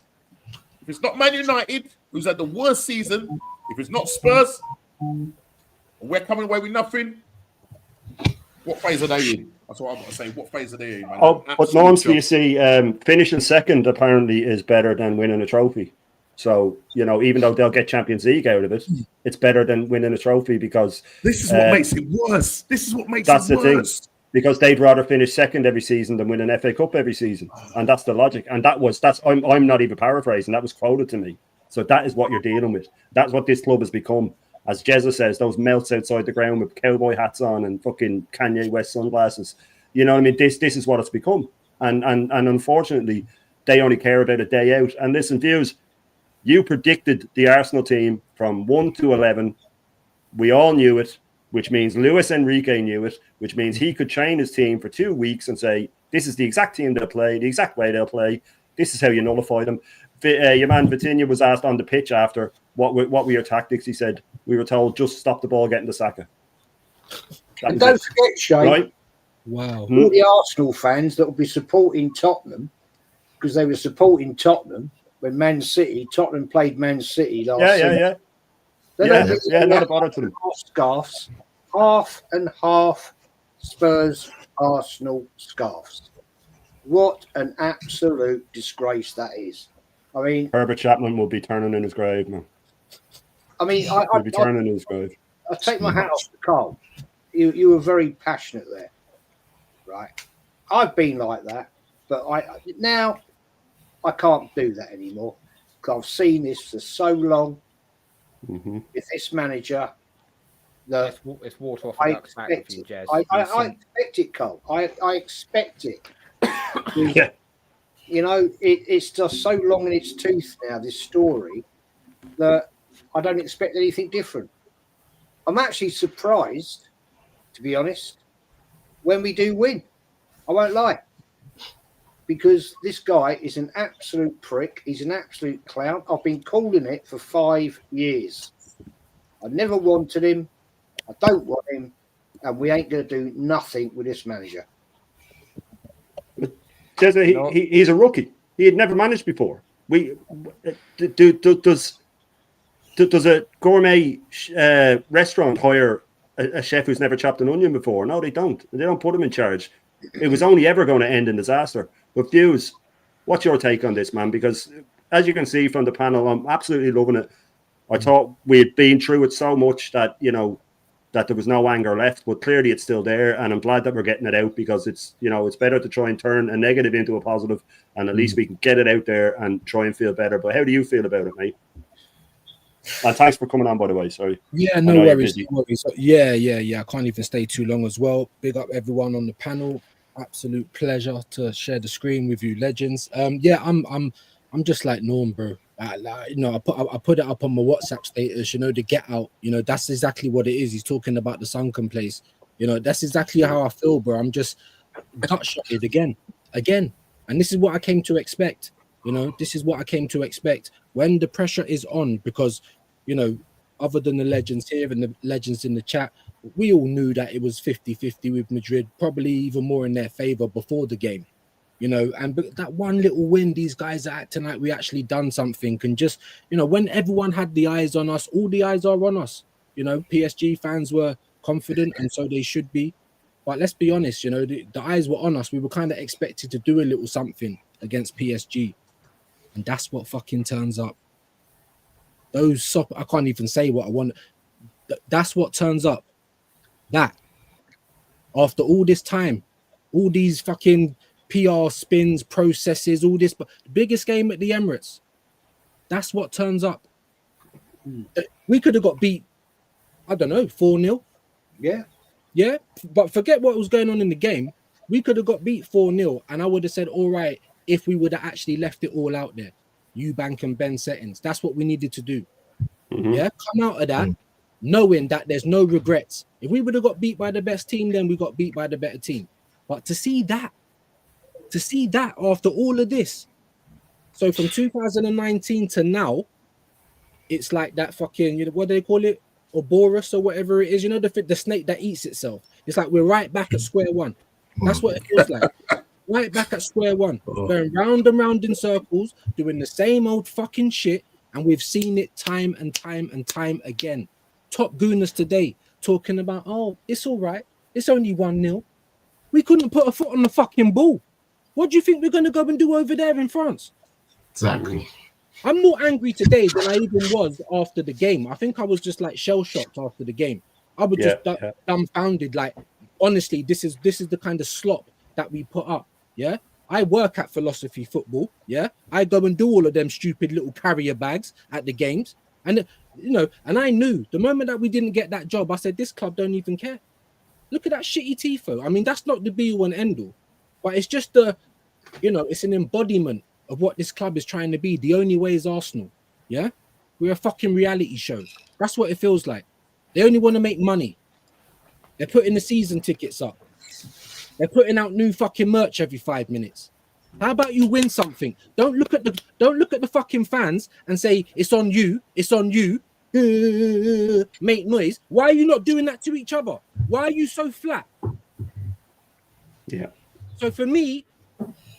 if it's not Man United, who's had the worst season, if it's not Spurs, and we're coming away with nothing, what phase are they in? That's what I've got to say. What phase are they in, man? Oh, but norms, do you see, finishing second apparently is better than winning a trophy. So, even though they'll get Champions League out of it, it's better than winning a trophy because... This is what makes it worse. This is what makes it worse. That's the thing. Because they'd rather finish second every season than win an FA Cup every season. And that's the logic. And I'm not even paraphrasing. That was quoted to me. So that is what you're dealing with. That's what this club has become. As Jezza says, those melts outside the ground with cowboy hats on and fucking Kanye West sunglasses. You know what I mean? This is what it's become. And unfortunately, they only care about a day out. And listen, Views, you predicted the Arsenal team from 1 to 11. We all knew it, which means Luis Enrique knew it, which means he could train his team for 2 weeks and say, this is the exact team they'll play, the exact way they'll play. This is how you nullify them. Your man Vitinha was asked on the pitch after, what were your tactics? He said, we were told, just stop the ball getting to Saka. And don't forget, Shane, right? Wow. All the Arsenal fans that will be supporting Tottenham, because they were supporting Tottenham when Tottenham played Man City last season. Not a bother to them. Scarves, half and half Spurs Arsenal scarves. What an absolute disgrace that is. I mean, Herbert Chapman will be turning in his grave, man. I mean, He'll be turning in his grave. I take my hat off to Carl. You were very passionate there, right? I've been like that, but now I can't do that anymore because I've seen this for so long. Mm-hmm. With this manager, it's water off I a duck's back for you, Jez. I expect it, Carl. I expect it. Yeah. It's just so long in its tooth now, this story, that I don't expect anything different. I'm actually surprised, to be honest, when we do win. I won't lie. Because this guy is an absolute prick. He's an absolute clown. I've been calling it for 5 years. I never wanted him. I don't want him. And we ain't going to do nothing with this manager. He's a rookie. He had never managed before. Does a gourmet restaurant hire a chef who's never chopped an onion before? No, they don't. They don't put him in charge. It was only ever going to end in disaster. But Views, what's your take on this, man? Because as you can see from the panel, I'm absolutely loving it. I thought we had been through it so much that, that there was no anger left, but clearly it's still there. And I'm glad that we're getting it out because it's better to try and turn a negative into a positive, and at least we can get it out there and try and feel better. But how do you feel about it, mate? And thanks for coming on, by the way. Sorry. Yeah, no worries. Yeah. I can't even stay too long as well. Big up everyone on the panel. Absolute pleasure to share the screen with you, legends. I'm just like Norm, bro. I put it up on my WhatsApp status. The get out. That's exactly what it is. He's talking about the sunken place. That's exactly how I feel, bro. I'm just gut shotted again, and this is what I came to expect. This is what I came to expect when the pressure is on, because other than the legends here and the legends in the chat, we all knew that it was 50-50 with Madrid, probably even more in their favor before the game, and that one little win, these guys are acting like we actually done something. And just, when everyone had the eyes on us, all the eyes are on us. PSG fans were confident, and so they should be. But let's be honest, the eyes were on us. We were kind of expected to do a little something against PSG. And that's what fucking turns up. I can't even say what I want. That's what turns up. That after all this time, all these fucking PR spins, processes, all this, but the biggest game at the Emirates. That's what turns up. We could have got beat, I don't know, 4-0. Yeah. Yeah, but forget what was going on in the game. We could have got beat 4-0, and I would have said, all right, if we would have actually left it all out there. Eubank and Ben settings. That's what we needed to do. Yeah, come out of that knowing that there's no regrets. If we would have got beat by the best team, then we got beat by the better team. But to see that after all of this, so from 2019 to now, it's like that fucking, what do they call it? Ouroboros or whatever it is, the snake that eats itself. It's like we're right back at square one. That's what it feels like. Right back at square one. Going round and round in circles, doing the same old fucking shit, and we've seen it time and time and time again. Top Gooners today talking about, oh, it's all right. It's only 1-0. We couldn't put a foot on the fucking ball. What do you think we're going to go and do over there in France? Exactly. I'm more angry today than I even was after the game. I think I was just like shell-shocked after the game. I was just dumbfounded. Like, honestly, this is the kind of slop that we put up. Yeah, I work at Philosophy Football. Yeah, I go and do all of them stupid little carrier bags at the games, and and I knew the moment that we didn't get that job, I said this club don't even care. Look at that shitty tifo. I mean, that's not the be all and end all, but it's just it's an embodiment of what this club is trying to be. The only way is Arsenal. Yeah, we're a fucking reality show. That's what it feels like. They only want to make money. They're putting the season tickets up. They're putting out new fucking merch every 5 minutes. How about you win something? Don't look at the fucking fans and say it's on you. Make noise. Why are you not doing that to each other? Why are you so flat? Yeah. So for me,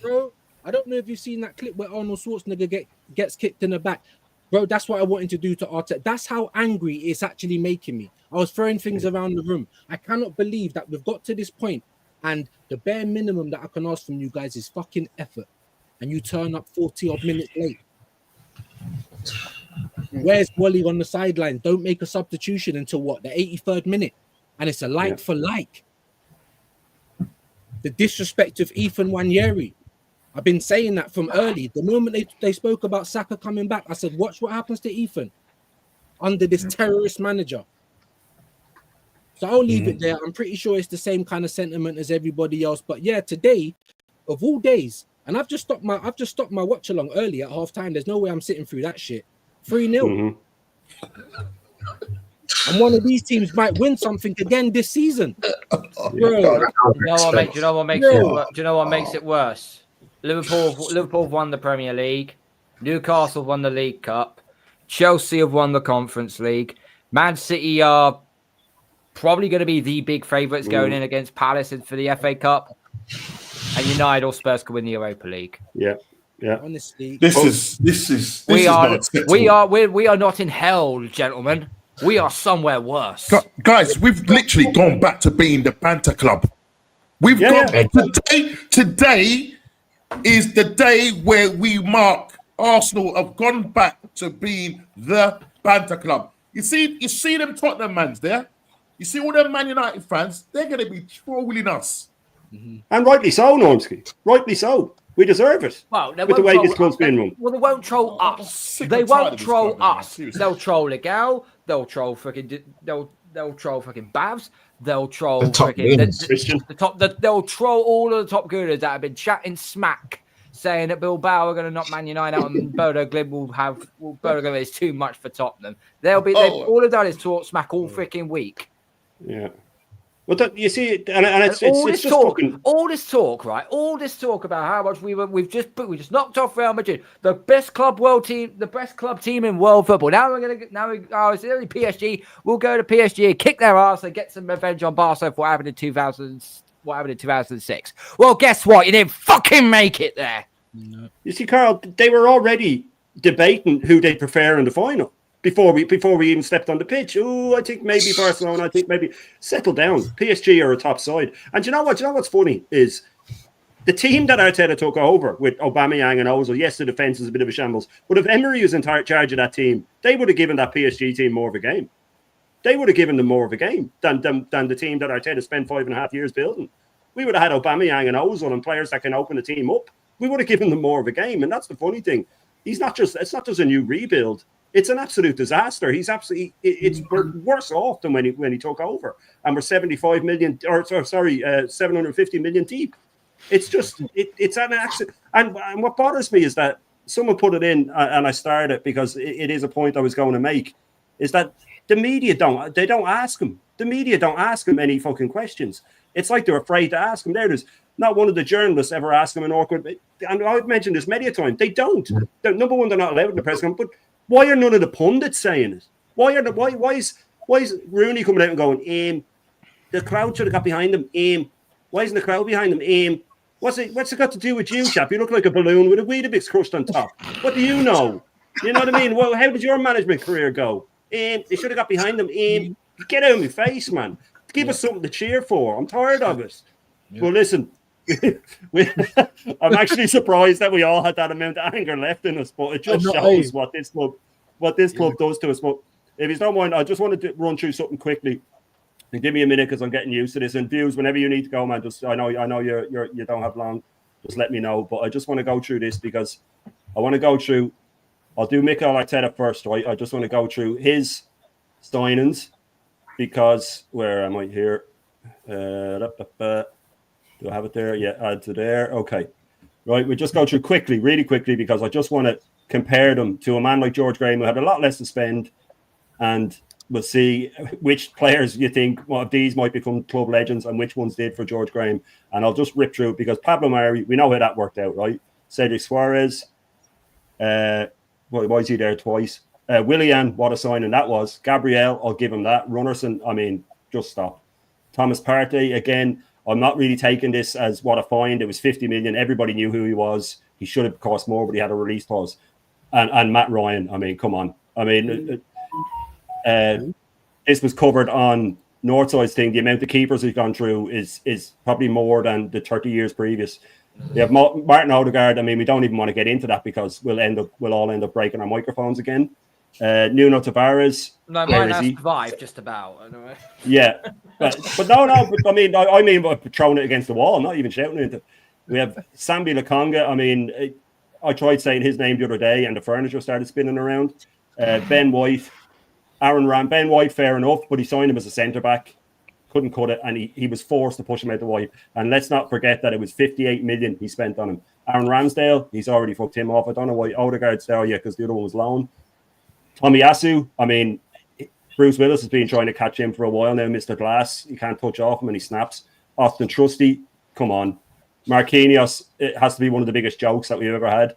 bro, I don't know if you've seen that clip where Arnold Schwarzenegger gets kicked in the back. Bro, that's what I wanted to do to Arteta. That's how angry it's actually making me. I was throwing things around the room. I cannot believe that we've got to this point, and the bare minimum that I can ask from you guys is fucking effort. And you turn up 40 odd minutes late. Where's Wally on the sideline? Don't make a substitution until what? The 83rd minute. And it's a like for like. The disrespect of Ethan Nwaneri. I've been saying that from early. The moment they spoke about Saka coming back, I said, watch what happens to Ethan under this terrorist manager. So I'll leave it there. I'm pretty sure it's the same kind of sentiment as everybody else. But yeah, today, of all days, and I've just stopped my watch along early at halftime. There's no way I'm sitting through that shit. 3-0. And one of these teams might win something again this season. Bro. Do you know what makes it worse? Liverpool have won the Premier League. Newcastle have won the League Cup. Chelsea have won the Conference League. Man City are probably going to be the big favourites going in against Palace for the FA Cup. And United or Spurs could win the Europa League. Yeah. Honestly, this is we are not in hell, gentlemen. We are somewhere worse. Guys, we've literally gone back to being the banter club. We've today is the day where we mark Arsenal have gone back to being the banter club. You see them Tottenham fans there? You see all them Man United fans? They're going to be trolling us. And rightly so, Normski. Rightly so. We deserve it. Well, with the way this club's being run. Well, they won't troll us. They won't troll us. They'll troll Ligal. They'll troll fucking. They'll troll fucking Bavs. They'll troll they'll troll all of the top gooners that have been chatting smack, saying that Bilbao are going to knock Man United out and Bodo Glimt Bodo Glimt is too much for Tottenham. All they've done is talk smack all freaking week. Yeah. Well, you see, and it's just fucking... all this talk, right? All this talk about how much we just knocked off Real Madrid, the best club team in world football. Now it's only PSG. We'll go to PSG and kick their ass and get some revenge on Barca for what happened in 2006. Well, guess what? You didn't fucking make it there. No. You see, Carl, they were already debating who they prefer in the final. Before we even stepped on the pitch. Oh, I think maybe Barcelona. I think maybe settle down. PSG are a top side. And you know what? You know what's funny is the team that Arteta took over with Aubameyang and Ozil. Yes, the defense is a bit of a shambles. But if Emery was in charge of that team, they would have given that PSG team more of a game. They would have given them more of a game than the team that Arteta spent 5.5 years building. We would have had Aubameyang and Ozil and players that can open the team up. We would have given them more of a game, and that's the funny thing. It's not just a new rebuild. It's an absolute disaster. He's absolutely. We're worse off than when he took over, and we're 750 million deep. It's just it's an accident. And what bothers me is that someone put it in, and I started it because it is a point I was going to make. Is that the media don't ask him. The media don't ask him any fucking questions. It's like they're afraid to ask him. There's not one of the journalists ever asked him an awkward. And I've mentioned this many a time. They don't. Number one, they're not allowed in the press conference. But why are none of the pundits saying it? Why is Rooney coming out and going, the crowd should have got behind him. Why isn't the crowd behind him? What's it got to do with you, chap? You look like a balloon with a Weetabix crushed on top. What do you know? You know what I mean? Well, how did your management career go? They should have got behind him. Get out of my face, man. Give us something to cheer for. I'm tired of it. Yeah. Well, listen, I'm actually surprised that we all had that amount of anger left in us, but it just shows what this club does to us. But if you don't mind, I just wanted to run through something quickly. And give me a minute because I'm getting used to this. And views, whenever you need to go, man, I know you don't have long. Just let me know. But I just want to go through this because I want to go through. I'll do Mikel Arteta first, right? I just want to go through his signings because where am I here? Do I have it there? Yeah, add to there. Okay, right. We just go through really quickly, because I just want to compare them to a man like George Graham who had a lot less to spend, and we'll see which players you think of these might become club legends and which ones did for George Graham. And I'll just rip through it because Pablo Mari, we know how that worked out, right? Cedric Suarez, why is he there twice? Willian, what a signing that was. Gabriel, I'll give him that. Runnerson, I mean, just stop. Thomas Partey, again, I'm not really taking this as what a find. It was 50 million. Everybody knew who he was. He should have cost more, but he had a release clause. And Matt Ryan, I mean, come on. I mean, this was covered on Northside's thing. The amount of keepers we've gone through is probably more than the 30 years previous. We have Martin Odegaard. I mean, we don't even want to get into that because we'll all end up breaking our microphones again. Nuno Tavares. No, mine has survived just about. Anyway. Yeah, but no. But I mean, by throwing it against the wall, not even shouting it. We have Sambi Lokonga. I mean, I tried saying his name the other day, and the furniture started spinning around. Ben White. Aaron Ram, Ben White, fair enough, but he signed him as a centre back, couldn't cut it, and he was forced to push him out the wide. And let's not forget that it was 58 million he spent on him. Aaron Ramsdale, he's already fucked him off. I don't know why Odegaard's there yet because the other one was loan. Tommy Asu, I mean, Bruce Willis has been trying to catch him for a while now. Mr. Glass, you can't touch off him and he snaps. Austin Trusty, come on. Marquinhos, it has to be one of the biggest jokes that we've ever had.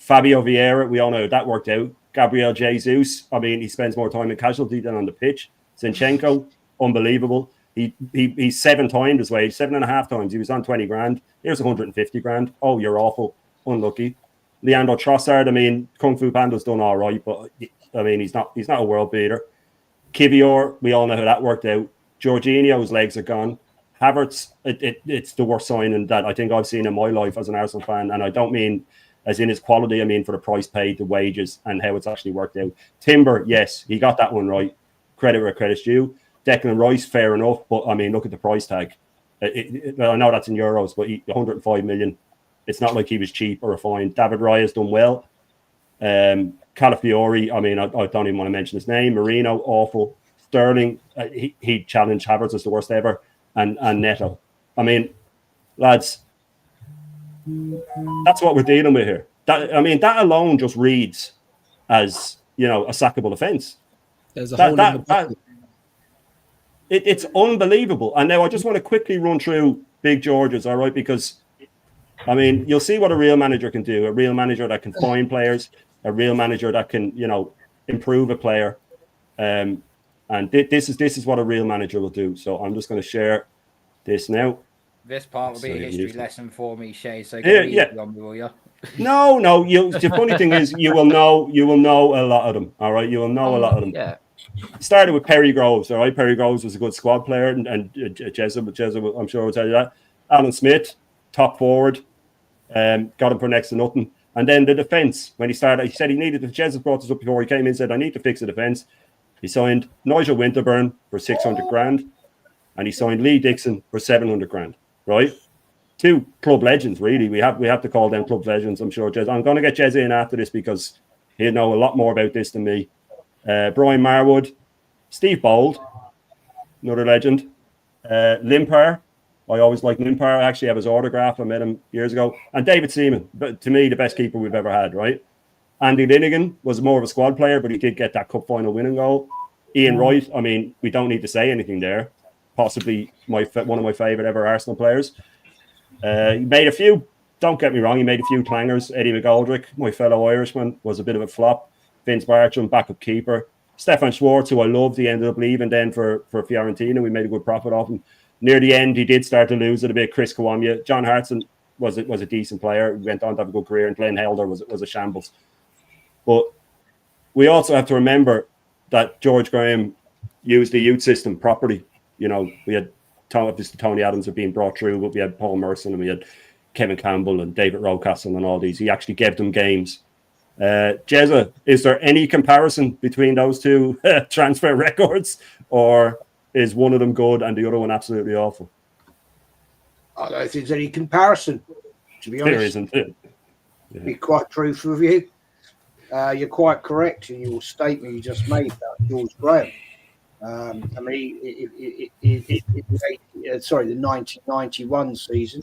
Fabio Vieira, we all know that worked out. Gabriel Jesus, I mean, he spends more time in casualty than on the pitch. Zinchenko, unbelievable. He's 7 times his wage, 7.5 times. He was on 20 grand. Here's 150 grand. Oh, you're awful. Unlucky. Leandro Trossard, I mean, Kung Fu Panda's done all right, but I mean, he's not a world beater. Kivior, we all know how that worked out. Jorginho's legs are gone. Havertz, it's the worst signing that I think I've seen in my life as an Arsenal fan, and I don't mean as in his quality, I mean for the price paid, the wages, and how it's actually worked out. Timber, yes, he got that one right. Credit where credit's due. Declan Rice, fair enough, but I mean, look at the price tag. I know that's in euros, but 105 million. It's not like he was cheap or refined. David Raya's done well. Calafiori, I mean, I don't even want to mention his name. Marino, awful. Sterling, he challenged Havertz as the worst ever. And Neto. I mean, lads, that's what we're dealing with here. That alone just reads as, a sackable offence. There's a it's unbelievable. And now I just want to quickly run through Big George's, all right? Because, I mean, you'll see what a real manager can do. A real manager that can find players. A real manager that can, improve a player. And this is what a real manager will do. So I'm just going to share this now. This part will be a history lesson for me, Shay. So on me, will you? No. The funny thing is, you will know a lot of them. All right, you will know a lot of them. Yeah. Started with Perry Groves. All right, Perry Groves was a good squad player, and Jezza, I'm sure will tell you that. Alan Smith, top forward, got him for next to nothing. And then the defense, when he started, he said he needed the Jezza brought us up before he came in. Said I need to fix the defense. He signed Nigel Winterburn for 600 grand, and he signed Lee Dixon for 700 grand. Right, 2 club legends. Really, we have to call them club legends. I'm sure. I'm going to get Jez in after this because he'll know a lot more about this than me. Brian Marwood, Steve Bold, another legend. Limpar. I always liked Limpar. I actually have his autograph. I met him years ago. And David Seaman, but to me, the best keeper we've ever had, right? Andy Linnigan was more of a squad player, but he did get that cup final winning goal. Ian Wright, I mean, we don't need to say anything there. Possibly one of my favourite ever Arsenal players. He made a few, don't get me wrong, he made a few clangers. Eddie McGoldrick, my fellow Irishman, was a bit of a flop. Vince Bartram, backup keeper. Stefan Schwartz, who I loved, he ended up leaving then for Fiorentina. We made a good profit off him. Near the end, he did start to lose it a bit. Chris Kawamia. John Hartson was a decent player. He went on to have a good career, and Glenn Helder was a shambles. But we also have to remember that George Graham used the youth system properly. You know, we had Tony Adams had been brought through, but we had Paul Merson and we had Kevin Campbell and David Rocastle and all these. He actually gave them games. Jezza, is there any comparison between those two transfer records, or is one of them good and the other one absolutely awful? I don't think there's any comparison, to be honest. There isn't it? Yeah. Be quite truthful with you. You're quite correct in your statement you just made about George Graham. I mean, the 1991 season,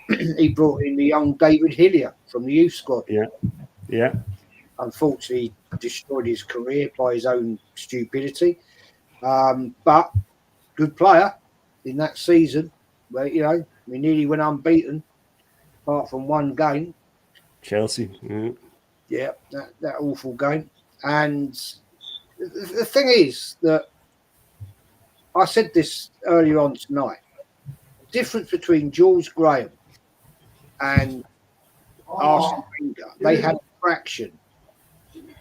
he brought in the young David Hillier from the youth squad. Yeah. Unfortunately, destroyed his career by his own stupidity. But good player in that season, where we nearly went unbeaten, apart from one game. Chelsea. Yeah, that awful game. And the thing is that I said this earlier on tonight. The difference between George Graham and Arsene Wenger, they had attraction.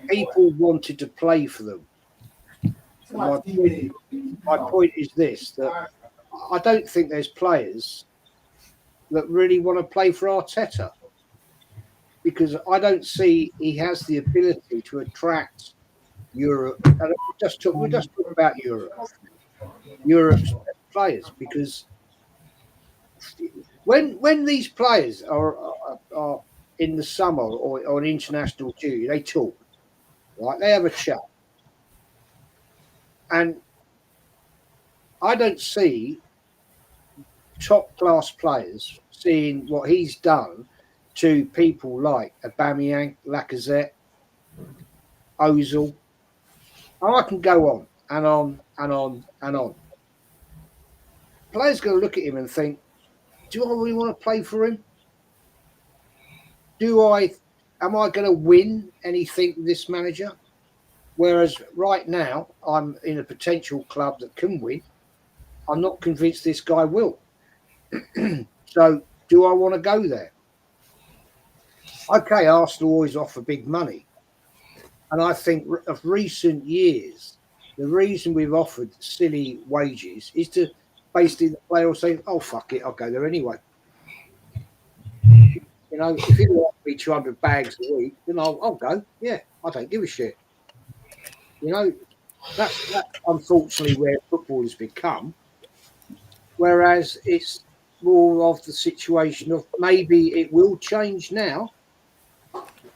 People wanted to play for them. My point is this, that I don't think there's players that really want to play for Arteta, because I don't see he has the ability to attract Europe. And we're just talking about Europe's players, because when these players are in the summer or on international duty, they talk, right? They have a chat. And I don't see top class players seeing what he's done to people like Aubameyang, Lacazette, Ozil. And I can go on and on and on and on. Players going to look at him and think, do I really want to play for him? Am I going to win anything with this manager? Whereas right now, I'm in a potential club that can win. I'm not convinced this guy will. So, do I want to go there? Okay, Arsenal always offer big money. And I think of recent years, the reason we've offered silly wages is to basically the player will say, oh, fuck it, I'll go there anyway. If you want me 200 bags a week, then I'll go. Yeah, I don't give a shit. That's unfortunately where football has become. Whereas it's more of the situation of maybe it will change now.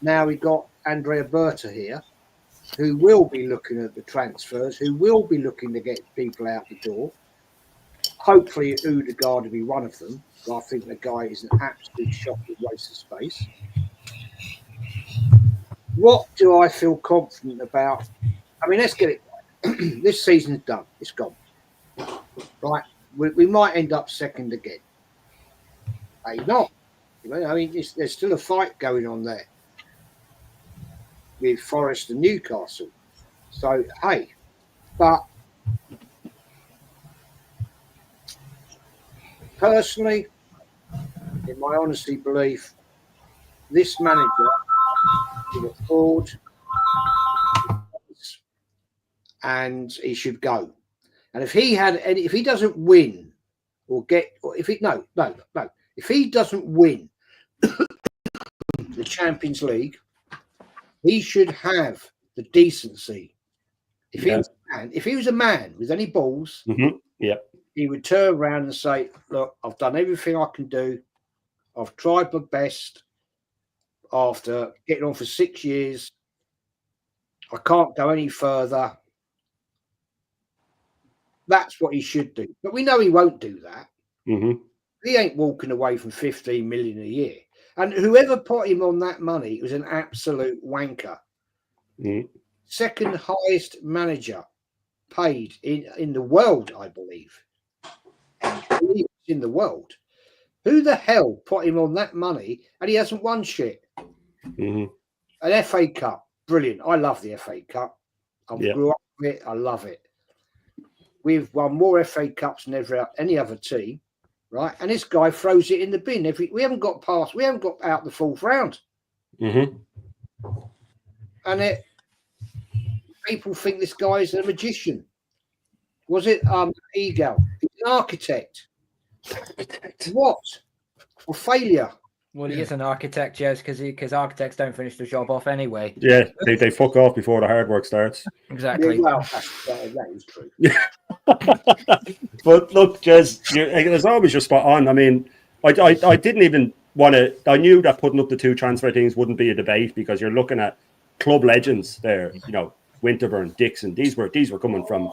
Now we've got Andrea Berta here, who will be looking at the transfers, who will be looking to get people out the door. Hopefully, Odegaard will be one of them. But I think the guy is an absolute shocking waste of space. What do I feel confident about? I mean, let's get it. This season's done. It's gone. Right? We might end up second again. Maybe not. I mean, there's still a fight going on there with Forest and Newcastle. So, hey, but personally, in my honesty belief, this manager is a fraud and he should go. And if he doesn't win if he doesn't win the Champions League, he should have the decency. If he And if he was a man with any balls, yeah, he would turn around and say, "Look, I've done everything I can do. I've tried my best. After getting on for 6 years, I can't go any further." That's what he should do. But we know he won't do that. He ain't walking away from 15 million a year. And whoever put him on that money was an absolute wanker. Second highest manager paid in the world, I believe. In the world. Who the hell put him on that money and he hasn't won shit? An FA Cup, brilliant. I love the FA Cup. I grew up with it. I love it. We've won more FA Cups than any other team, right? And this guy throws it in the bin. We haven't got out the fourth round. And people think this guy is a magician. Was it Eagle? He's an architect. What? For failure. Well, he is an architect, yes, because architects don't finish the job off anyway. Yeah, they fuck off before the hard work starts. Exactly. Yeah, well, that is true. But look, Jez, as always, you're spot on. I mean, I didn't even want to. I knew that putting up the two transfer things wouldn't be a debate because you're looking at club legends there. You know, Winterburn, Dixon. These were coming from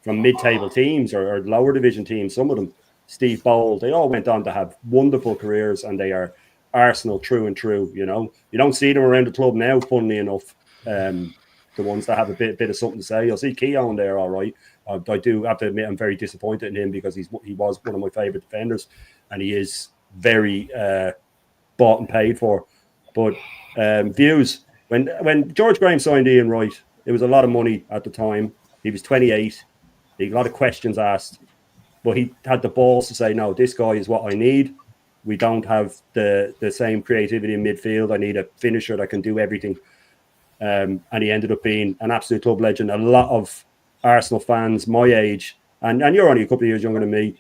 mid-table teams or lower division teams. Some of them, Steve Bold. They all went on to have wonderful careers, and they are Arsenal true and true. You know, you don't see them around the club now. Funnily enough, the ones that have a bit of something to say. You'll see Keown there, all right. I do have to admit I'm very disappointed in him because he was one of my favourite defenders, and he is very bought and paid for. But views when George Graham signed Ian Wright, it was a lot of money at the time. He was 28. He had a lot of questions asked, but he had the balls to say, "No, this guy is what I need. We don't have the same creativity in midfield. I need a finisher that can do everything." And he ended up being an absolute club legend. A lot of Arsenal fans my age, and you're only a couple of years younger than me,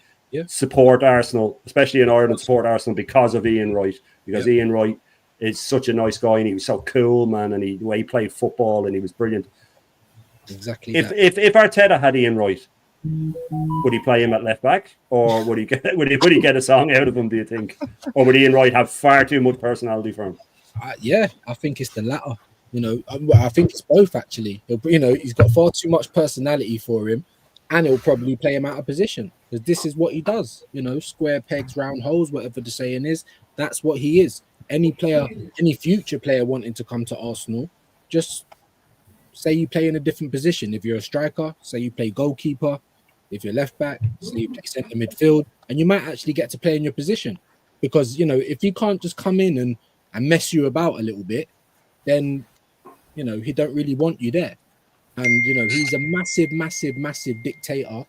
support Arsenal, especially in Ireland, support Arsenal because of Ian Wright. Because Ian Wright is such a nice guy, and he was so cool, man, and the way he played football, and he was brilliant. Exactly. If Arteta had Ian Wright, would he play him at left back, or would he get a song out of him? Do you think, or would Ian Wright have far too much personality for him? Yeah, I think it's the latter. You know, I think it's both actually. You know, he's got far too much personality for him, and he'll probably play him out of position because this is what he does. You know, square pegs, round holes, whatever the saying is. That's what he is. Any player, any future player wanting to come to Arsenal, just say you play in a different position. If you're a striker, say you play goalkeeper. If you're left back, say you play centre midfield, and you might actually get to play in your position. Because, you know, if he can't just come in and mess you about a little bit, then, you know, he don't really want you there. And, you know, he's a massive dictator,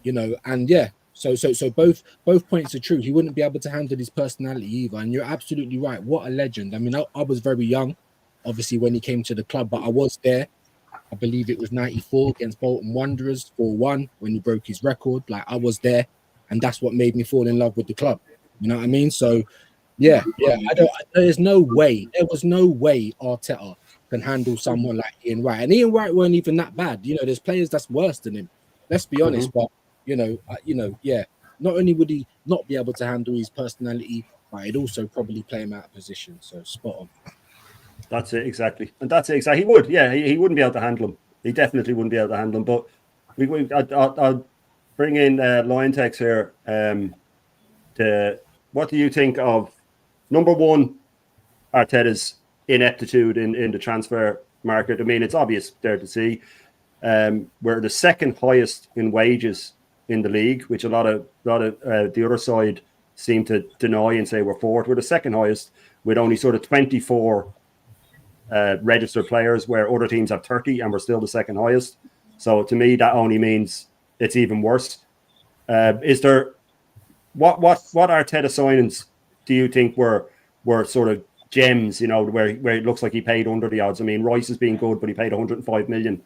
you know, and so both points are true. He wouldn't be able to handle his personality either. And you're absolutely right. What a legend. I mean, I was very young, obviously, when he came to the club, but I was there. I believe it was 94 against Bolton Wanderers, 4-1, when he broke his record. Like, I was there, and that's what made me fall in love with the club. You know what I mean? So, there was no way Arteta can handle someone like Ian Wright. And Ian Wright weren't even that bad. You know, there's players that's worse than him. Let's be honest. But, not only would he not be able to handle his personality, but he'd also probably play him out of position. So, spot on. That's it, exactly. And that's it, exactly. He would, he wouldn't be able to handle him. He definitely wouldn't be able to handle him. But I'll bring in Lion Tex here. What do you think of, number one, Arteta's ineptitude in the transfer market? I mean, it's obvious there to see. We're the second highest in wages in the league, which a lot of the other side seem to deny and say we're fourth. We're the second highest with only sort of 24 registered players, where other teams have 30, and we're still the second highest. So to me, that only means it's even worse. Is there what Arteta signings do you think were sort of gems? You know, where it looks like he paid under the odds. I mean, Rice has been good, but he paid 105 million.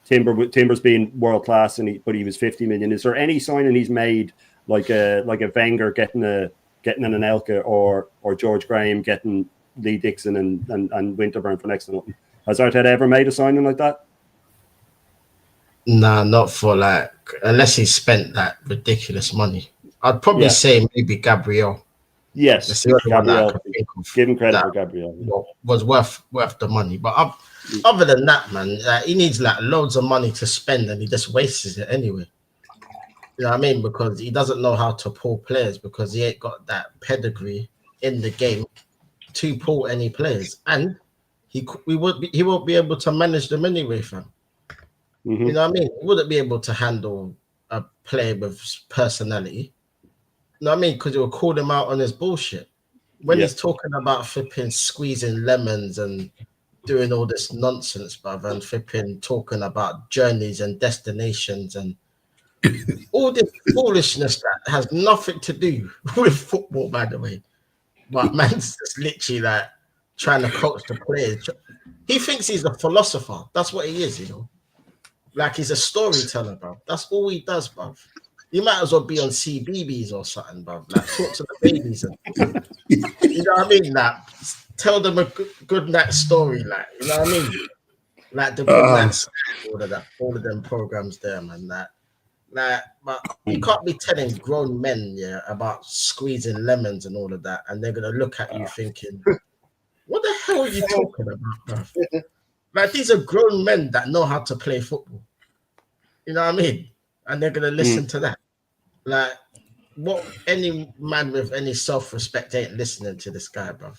Timber's been world class, but he was 50 million. Is there any signing he's made like a Wenger getting an Anelka or George Graham getting Lee Dixon and Winterburn for next to nothing? Has Arteta ever made a signing like that? Nah, not for like unless he spent that ridiculous money. I'd probably say maybe Gabriel. Yes, That's the only one that I Gabriel. can think of. Give him credit that for Gabriel. was worth the money. But other than that, man, he needs like loads of money to spend, and he just wastes it anyway. You know what I mean? Because he doesn't know how to pull players because he ain't got that pedigree in the game to pull any players, and he won't be able to manage them anyway, fam. You know what I mean? He wouldn't be able to handle a player with personality. You know what I mean? Because he'll call him out on his bullshit. When he's talking about flipping squeezing lemons and doing all this nonsense, brother, and flipping talking about journeys and destinations and all this foolishness that has nothing to do with football, by the way. But man's just literally like trying to coach the players. He thinks he's a philosopher. That's what he is, you know. Like he's a storyteller, bro. That's all he does, bro. You might as well be on CBBS or something, bro. Like talk to the babies and you know what I mean? Like tell them a good night story, like you know what I mean? Like the good night, all of them programs there, man. Like, but you can't be telling grown men, about squeezing lemons and all of that, and they're gonna look at you thinking, "What the hell are you talking about, bro?" Like these are grown men that know how to play football. You know what I mean? And they're gonna listen to that. Like, what any man with any self-respect ain't listening to this guy, bro.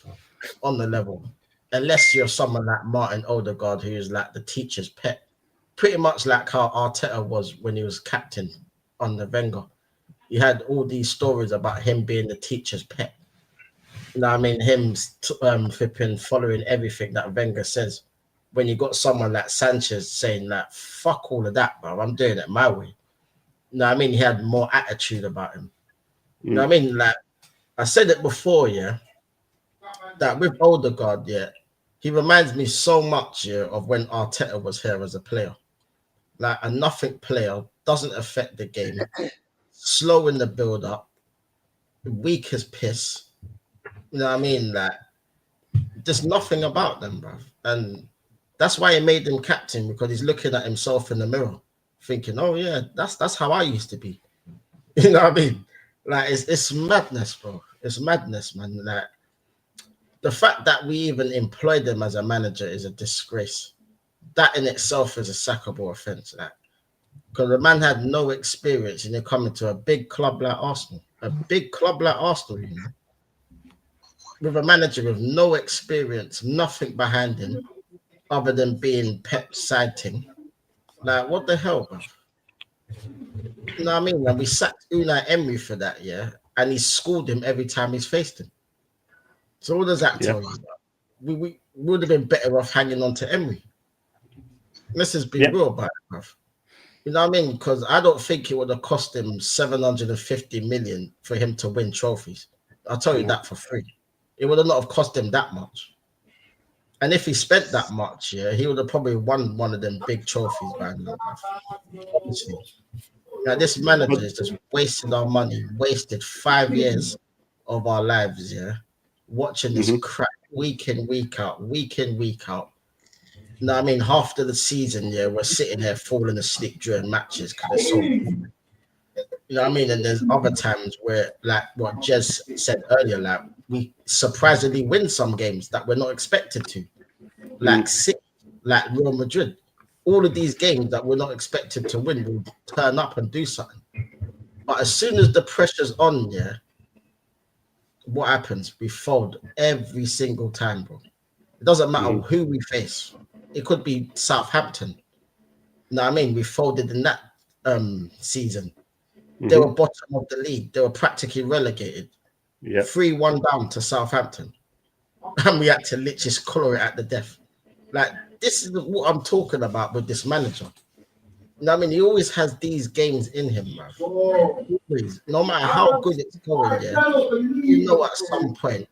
On the level, unless you're someone like Martin Odegaard, who is like the teacher's pet, pretty much like how Arteta was when he was captain under Wenger. You had all these stories about him being the teacher's pet. You know what I mean? Him flipping, following everything that Wenger says. When you got someone like Sanchez saying that, fuck all of that, bro, I'm doing it my way. You know what I mean? He had more attitude about him. You know what I mean? Like, I said it before, that with Odegaard, he reminds me so much, of when Arteta was here as a player. Like, a nothing player, doesn't affect the game, slow in the build-up, weak as piss. You know what I mean? Like, there's nothing about them, bro. And that's why he made him captain, because he's looking at himself in the mirror, thinking, "Oh yeah, that's how I used to be." You know what I mean? Like it's madness, bro. It's madness, man. Like the fact that we even employed him as a manager is a disgrace. That in itself is a sackable offense. Like, because the man had no experience and you're coming to a big club like Arsenal, you know, with a manager with no experience, nothing behind him, other than being Pep's side thing. Like, what the hell, bro? You know what I mean? And we sacked Unai Emery for that, and he schooled him every time he's faced him. So what does that tell you? We would have been better off hanging on to Emery. Let's just be real about it, bro. You know what I mean? Because I don't think it would have cost him 750 million for him to win trophies. I'll tell you that for free. It would not have cost him that much. And if he spent that much, he would have probably won one of them big trophies by now. Obviously. Now, this manager is just wasting our money, wasted 5 years of our lives, watching this crap week in, week out. No, I mean, half of the season, we're sitting there falling asleep during matches because it's so. You know what I mean? And there's other times where, like what Jez said earlier, like we surprisingly win some games that we're not expected to, like City, like Real Madrid. All of these games that we're not expected to win will turn up and do something. But as soon as the pressure's on, what happens? We fold every single time, bro. It doesn't matter who we face. It could be Southampton. You know what I mean? We folded in that season. They were bottom of the league. They were practically relegated. 3-1 down to Southampton. And we had to literally color it at the death. Like, this is what I'm talking about with this manager. You know what I mean? He always has these games in him, man. Always. No matter how good it's going, you know at some point,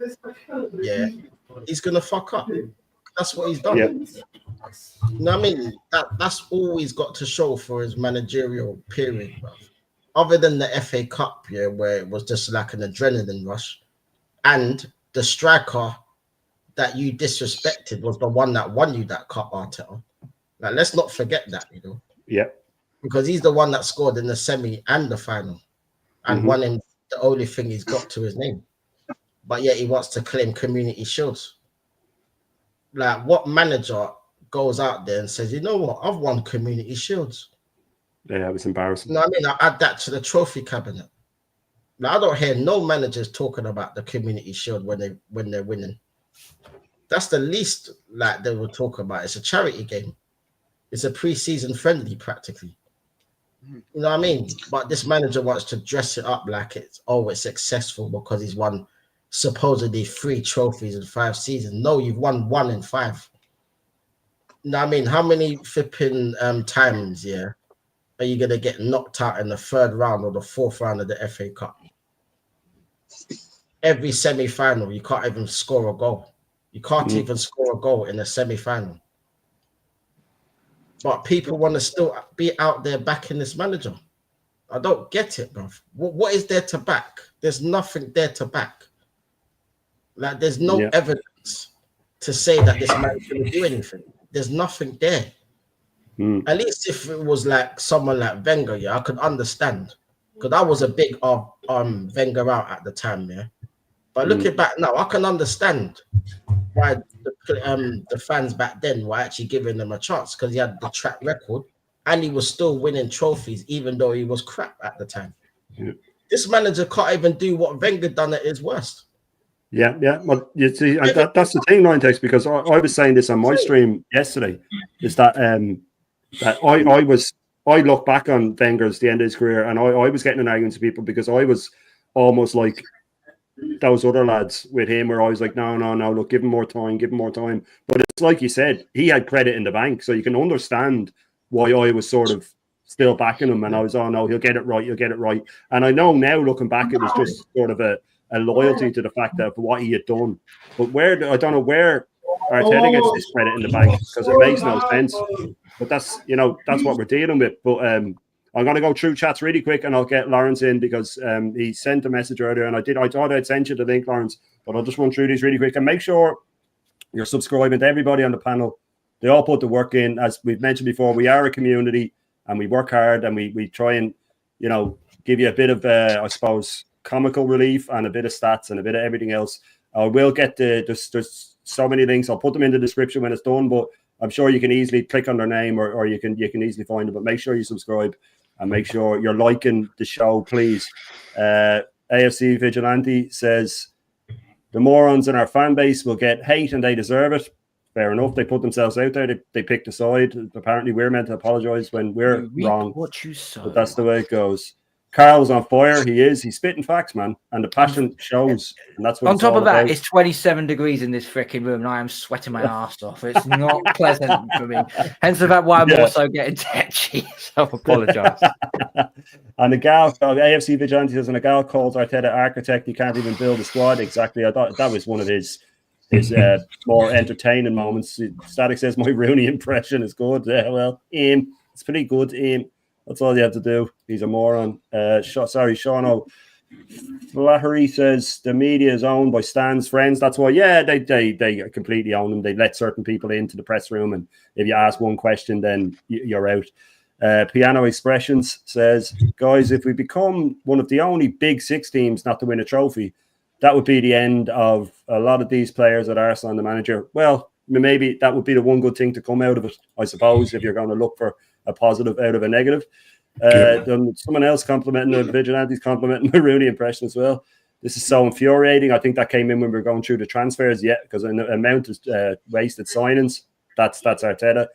he's going to fuck up. That's what he's done. You know what I mean? That's always got to show for his managerial period, bro. Other than the FA Cup, where it was just like an adrenaline rush, and the striker that you disrespected was the one that won you that cup, Arteta. Like, let's not forget that, you know. because he's the one that scored in the semi and the final, and won him the only thing he's got to his name. But yet he wants to claim community shields. Like, what manager goes out there and says, you know what, I've won community shields? Yeah, it was embarrassing. No, I mean, I add that to the trophy cabinet. Like, I don't hear no managers talking about the community shield when they're winning. That's the least like they will talk about. It's a charity game. It's a pre-season friendly, practically. You know what I mean? But this manager wants to dress it up like it's successful because he's won supposedly 3 trophies in 5 seasons. No, you've won 1 in 5. You know what I mean? How many flipping times, are you gonna get knocked out in the 3rd round or the 4th round of the FA Cup? Every semi-final, you can't even score a goal. You can't even score a goal in a semi-final. But people want to still be out there backing this manager. I don't get it, bro. What is there to back? There's nothing there to back. Like, there's no evidence to say that this man's going to do anything. There's nothing there. At least if it was like someone like Wenger, I could understand. Because I was a big Wenger out at the time, But looking back now, I can understand why the fans back then were actually giving them a chance, because he had the track record and he was still winning trophies, even though he was crap at the time. This manager can't even do what Wenger done at his worst. Yeah. Well, you see, that's the thing, Nine Text, because I was saying this on my stream yesterday, is that that I look back on Wenger's the end of his career, and I was getting in arguments with people because I was almost like those other lads with him, where I was like, no, look, give him more time. But it's like you said, he had credit in the bank, so you can understand why I was sort of still backing him, and I was, oh no, he'll get it right. And I know now, looking back, it was just sort of a loyalty to the fact of what he had done. But I don't know where Arteta gets this credit in the bank, because it makes no sense. But that's what we're dealing with. But I'm going to go through chats really quick, and I'll get Lawrence in, because he sent a message earlier, and I thought I'd send you the link, Lawrence, but I'll just run through these really quick. And make sure you're subscribing to everybody on the panel. They all put the work in. As we've mentioned before, we are a community, and we work hard, and we try and, give you a bit of, I suppose, comical relief and a bit of stats and a bit of everything else. I will get there's so many links. I'll put them in the description when it's done, but I'm sure you can easily click on their name, or you can easily find them. But make sure you subscribe and make sure you're liking the show, please. AFC Vigilante says, the morons in our fan base will get hate and they deserve it. Fair enough. They put themselves out there. They picked a side. Apparently, we're meant to apologise when we're wrong. But that's the way it goes. Carl's on fire. He is. He's spitting facts, man. And the passion shows. And that's what on top of that, about. it's 27 degrees in this freaking room, and I am sweating my ass off. It's not pleasant for me. Hence the fact why I'm also getting tetchy. So I apologise. And the gal, AFC Vigilante says, and a gal calls Arteta architect. He can't even build a squad. Exactly. I thought that was one of his more entertaining moments. Static says, my Rooney impression is good. Yeah, well, it's pretty good. That's all you have to do. He's a moron. Sean O'Flaherty says the media is owned by Stan's friends. That's why, they completely own them. They let certain people into the press room, and if you ask one question, then you're out. Piano Expressions says, guys, if we become one of the only Big Six teams not to win a trophy, that would be the end of a lot of these players at Arsenal and the manager. Well, maybe that would be the one good thing to come out of it, I suppose, if you're going to look for a positive out of a negative. Someone else complimenting the Vigilantes, complimenting my Rooney impression as well. This is so infuriating. I think that came in when we were going through the transfers, because an amount of wasted signings. That's Arteta.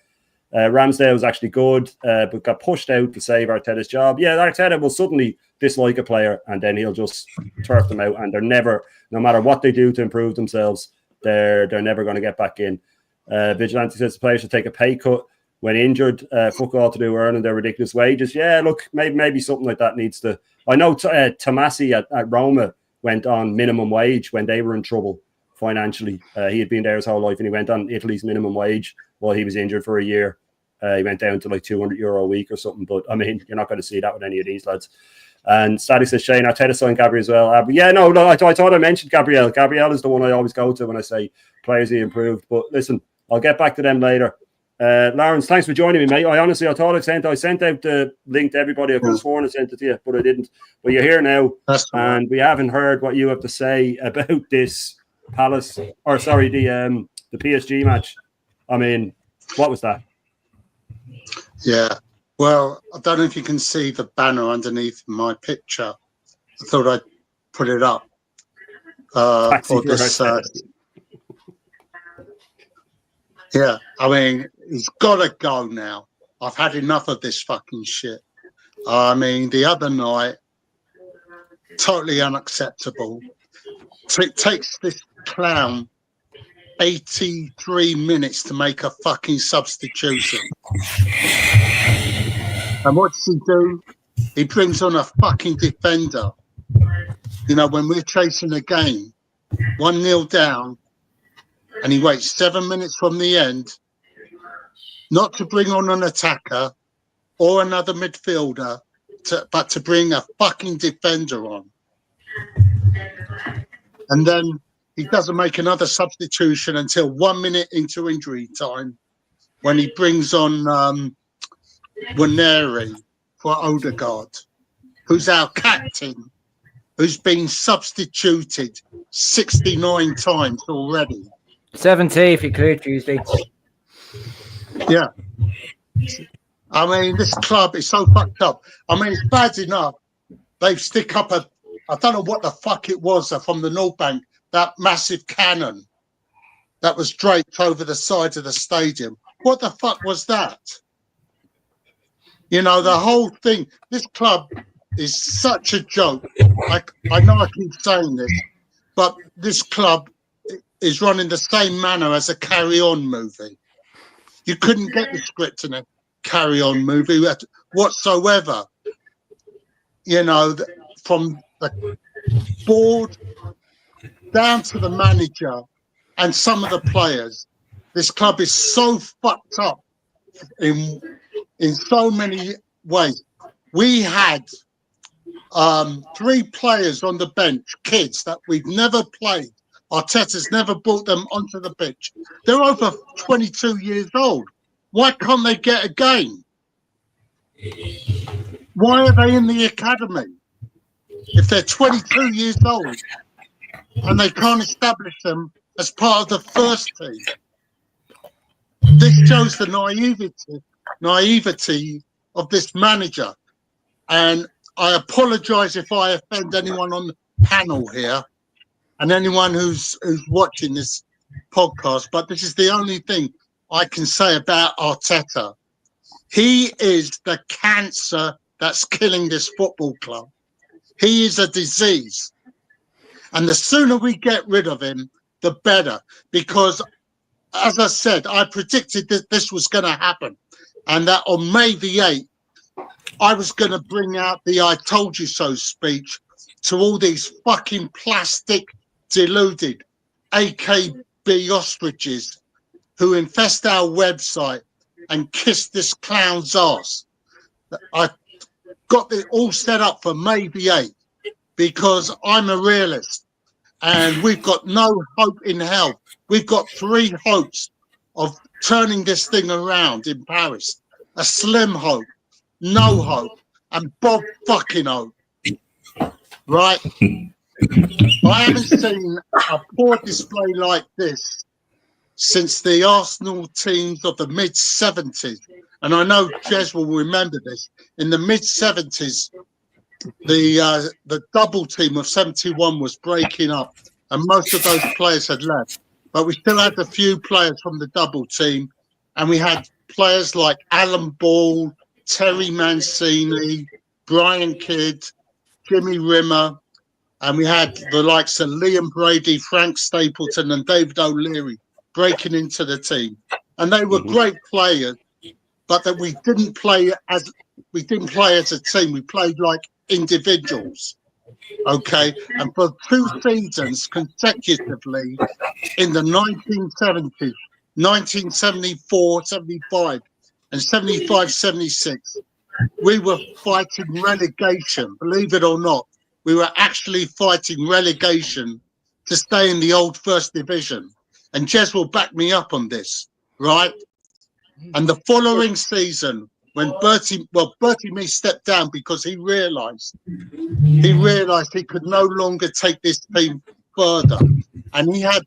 Ramsdale was actually good, but got pushed out to save Arteta's job. Yeah, Arteta will suddenly dislike a player, and then he'll just turf them out, and they're never, no matter what they do to improve themselves, they're never going to get back in. Vigilante says the players should take a pay cut when injured. Fuck all to do earning their ridiculous wages. Yeah, look, maybe something like that needs to. I know Tomasi at Roma went on minimum wage when they were in trouble financially. He had been there his whole life, and he went on Italy's minimum wage while he was injured for a year. He went down to like €200 a week or something. But I mean, you're not going to see that with any of these lads. And Static says Shane Arteta signed Gabriel as well. I thought I mentioned Gabriel. Gabriel is the one I always go to when I say players he improved. But listen, I'll get back to them later. Lawrence, thanks for joining me, mate. I thought I sent out the link to everybody. I could have sworn I sent it to you, but I didn't. But you're here now, and we haven't heard what you have to say about this the PSG match. I mean, what was that? Yeah, well, I don't know if you can see the banner underneath my picture. I thought I'd put it up for this. Yeah, I mean, he's got to go now. I've had enough of this fucking shit. I mean, the other night, totally unacceptable. It takes this clown 83 minutes to make a fucking substitution. And what does he do? He brings on a fucking defender. You know, when we're chasing a game, 1-0 down, and he waits 7 minutes from the end, not to bring on an attacker or another midfielder, but to bring a fucking defender on. And then he doesn't make another substitution until 1 minute into injury time, when he brings on Waneri for Odegaard, who's our captain, who's been substituted 69 times already. 70 if you include Tuesday. Yeah. I mean, this club is so fucked up. I mean, it's bad enough. They stick up I don't know what the fuck it was from the North Bank, that massive cannon that was draped over the side of the stadium. What the fuck was that? You know, the whole thing, this club is such a joke. I know I keep saying this, but this club is run in the same manner as a Carry On movie. You couldn't get the script in a Carry On movie whatsoever. You know, from the board down to the manager and some of the players. This club is so fucked up in so many ways. We had 3 players on the bench, kids that we've never played. Arteta's never brought them onto the pitch. They're over 22 years old. Why can't they get a game? Why are they in the academy? If they're 22 years old and they can't establish them as part of the first team. This shows the naivety of this manager. And I apologise if I offend anyone on the panel here and anyone who's watching this podcast, but this is the only thing I can say about Arteta. He is the cancer that's killing this football club. He is a disease. And the sooner we get rid of him, the better. Because, as I said, I predicted that this was going to happen. And that on May the 8th, I was going to bring out the I told you so speech to all these fucking plastic, deluded AKB ostriches who infest our website and kiss this clown's ass. I got it all set up for May the 8th because I'm a realist and we've got no hope in hell. We've got 3 hopes of turning this thing around in Paris. A slim hope, no hope, and Bob fucking hope. Right? I haven't seen a poor display like this since the Arsenal teams of the mid-70s. And I know Jez will remember this. In the mid-70s, the double team of 71 was breaking up, and most of those players had left. But we still had a few players from the double team, and we had players like Alan Ball, Terry Mancini, Brian Kidd, Jimmy Rimmer, and we had the likes of Liam Brady, Frank Stapleton, and David O'Leary breaking into the team. And they were great players, but that we didn't play as a team. We played like individuals. Okay, and for 2 seasons consecutively in the 1970s, 1974, 75, and 75, 76, we were fighting relegation. Believe it or not, we were actually fighting relegation to stay in the old First Division. And Jez will back me up on this, right? And the following season, when Bertie Mee stepped down because he realised he could no longer take this team further, and he had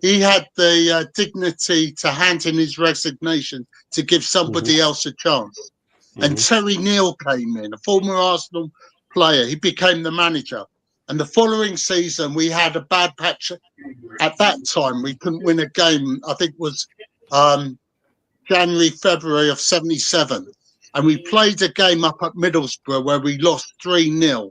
the dignity to hand in his resignation to give somebody else a chance. And Terry Neal came in, a former Arsenal player. He became the manager. And the following season, we had a bad patch. At that time, we couldn't win a game. I think it was January, February of 77. And we played a game up at Middlesbrough where we lost 3-0.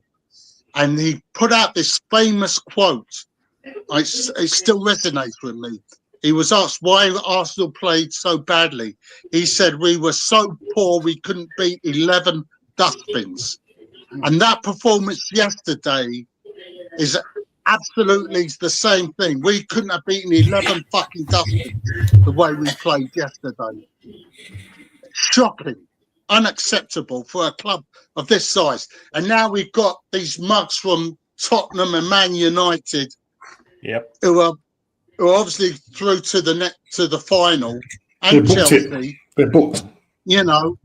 And he put out this famous quote. It still resonates with me. He was asked why Arsenal played so badly. He said, we were so poor we couldn't beat 11 dustbins. And that performance yesterday is absolutely the same thing. We couldn't have beaten 11 fucking dustbins the way we played yesterday. Shocking. Unacceptable for a club of this size. And now we've got these mugs from Tottenham and Man United who are obviously through to the final, and Chelsea. They're booked. You know,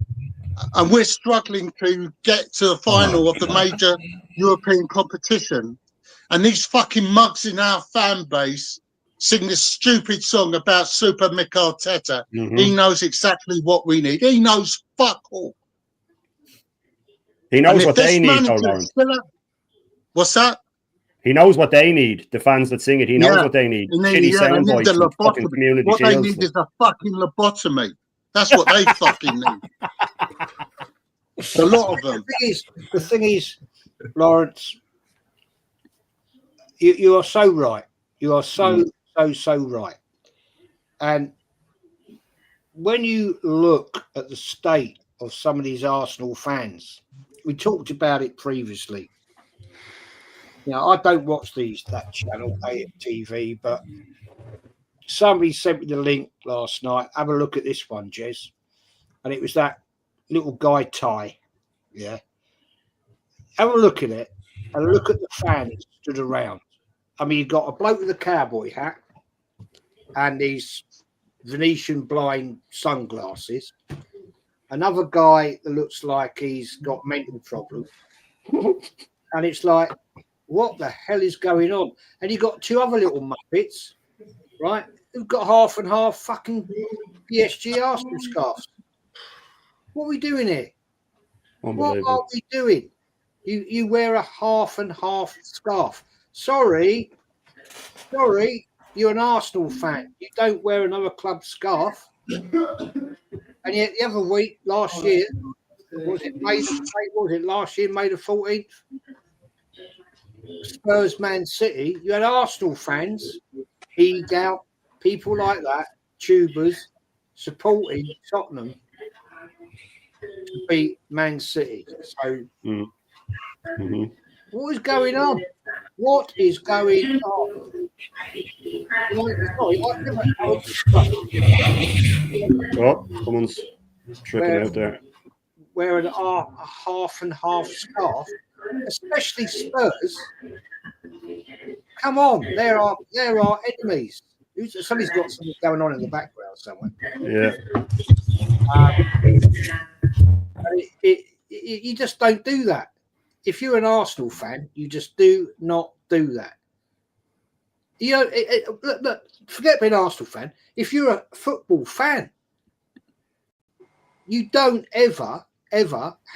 and we're struggling to get to the final of the major European competition. And these fucking mugs in our fan base sing this stupid song about Super Mick Arteta. He knows exactly what we need. He knows fuck all. He knows what they need, What's that? He knows what they need, the fans that sing it. He knows what they need. Shitty sound bites and fucking community what shields. They need is a fucking lobotomy. That's what they fucking need. A lot of them. The thing is, Lawrence, you are so right. You are so right. And when you look at the state of some of these Arsenal fans, we talked about it previously. Now, I don't watch that channel, AFTV, but somebody sent me the link last night. Have a look at this one, Jez. And it was that little guy, Ty. Yeah. Have a look at it and look at the fans stood around. I mean, you've got a bloke with a cowboy hat and these Venetian blind sunglasses. Another guy that looks like he's got mental problems. And it's like, what the hell is going on? And you've got two other little muppets, right, who've got half and half fucking PSG Arsenal scarves. What are we doing here? What are we doing? You wear a half and half scarf. Sorry, you're an Arsenal fan. You don't wear another club scarf. And yet the other week, last year, was it May the 14th? Spurs Man City, you had Arsenal fans, Egout, people like that, tubers, supporting Tottenham to beat Man City. So, what is going on? What is going on? Oh, someone's tripping out there. Wearing a half and half scarf, especially Spurs. Come on, there are enemies. Somebody's got something going on in the background somewhere. Yeah. You just don't do that. If you're an Arsenal fan, you just do not do that. You know, look, forget being an Arsenal fan. If you're a football fan, you don't ever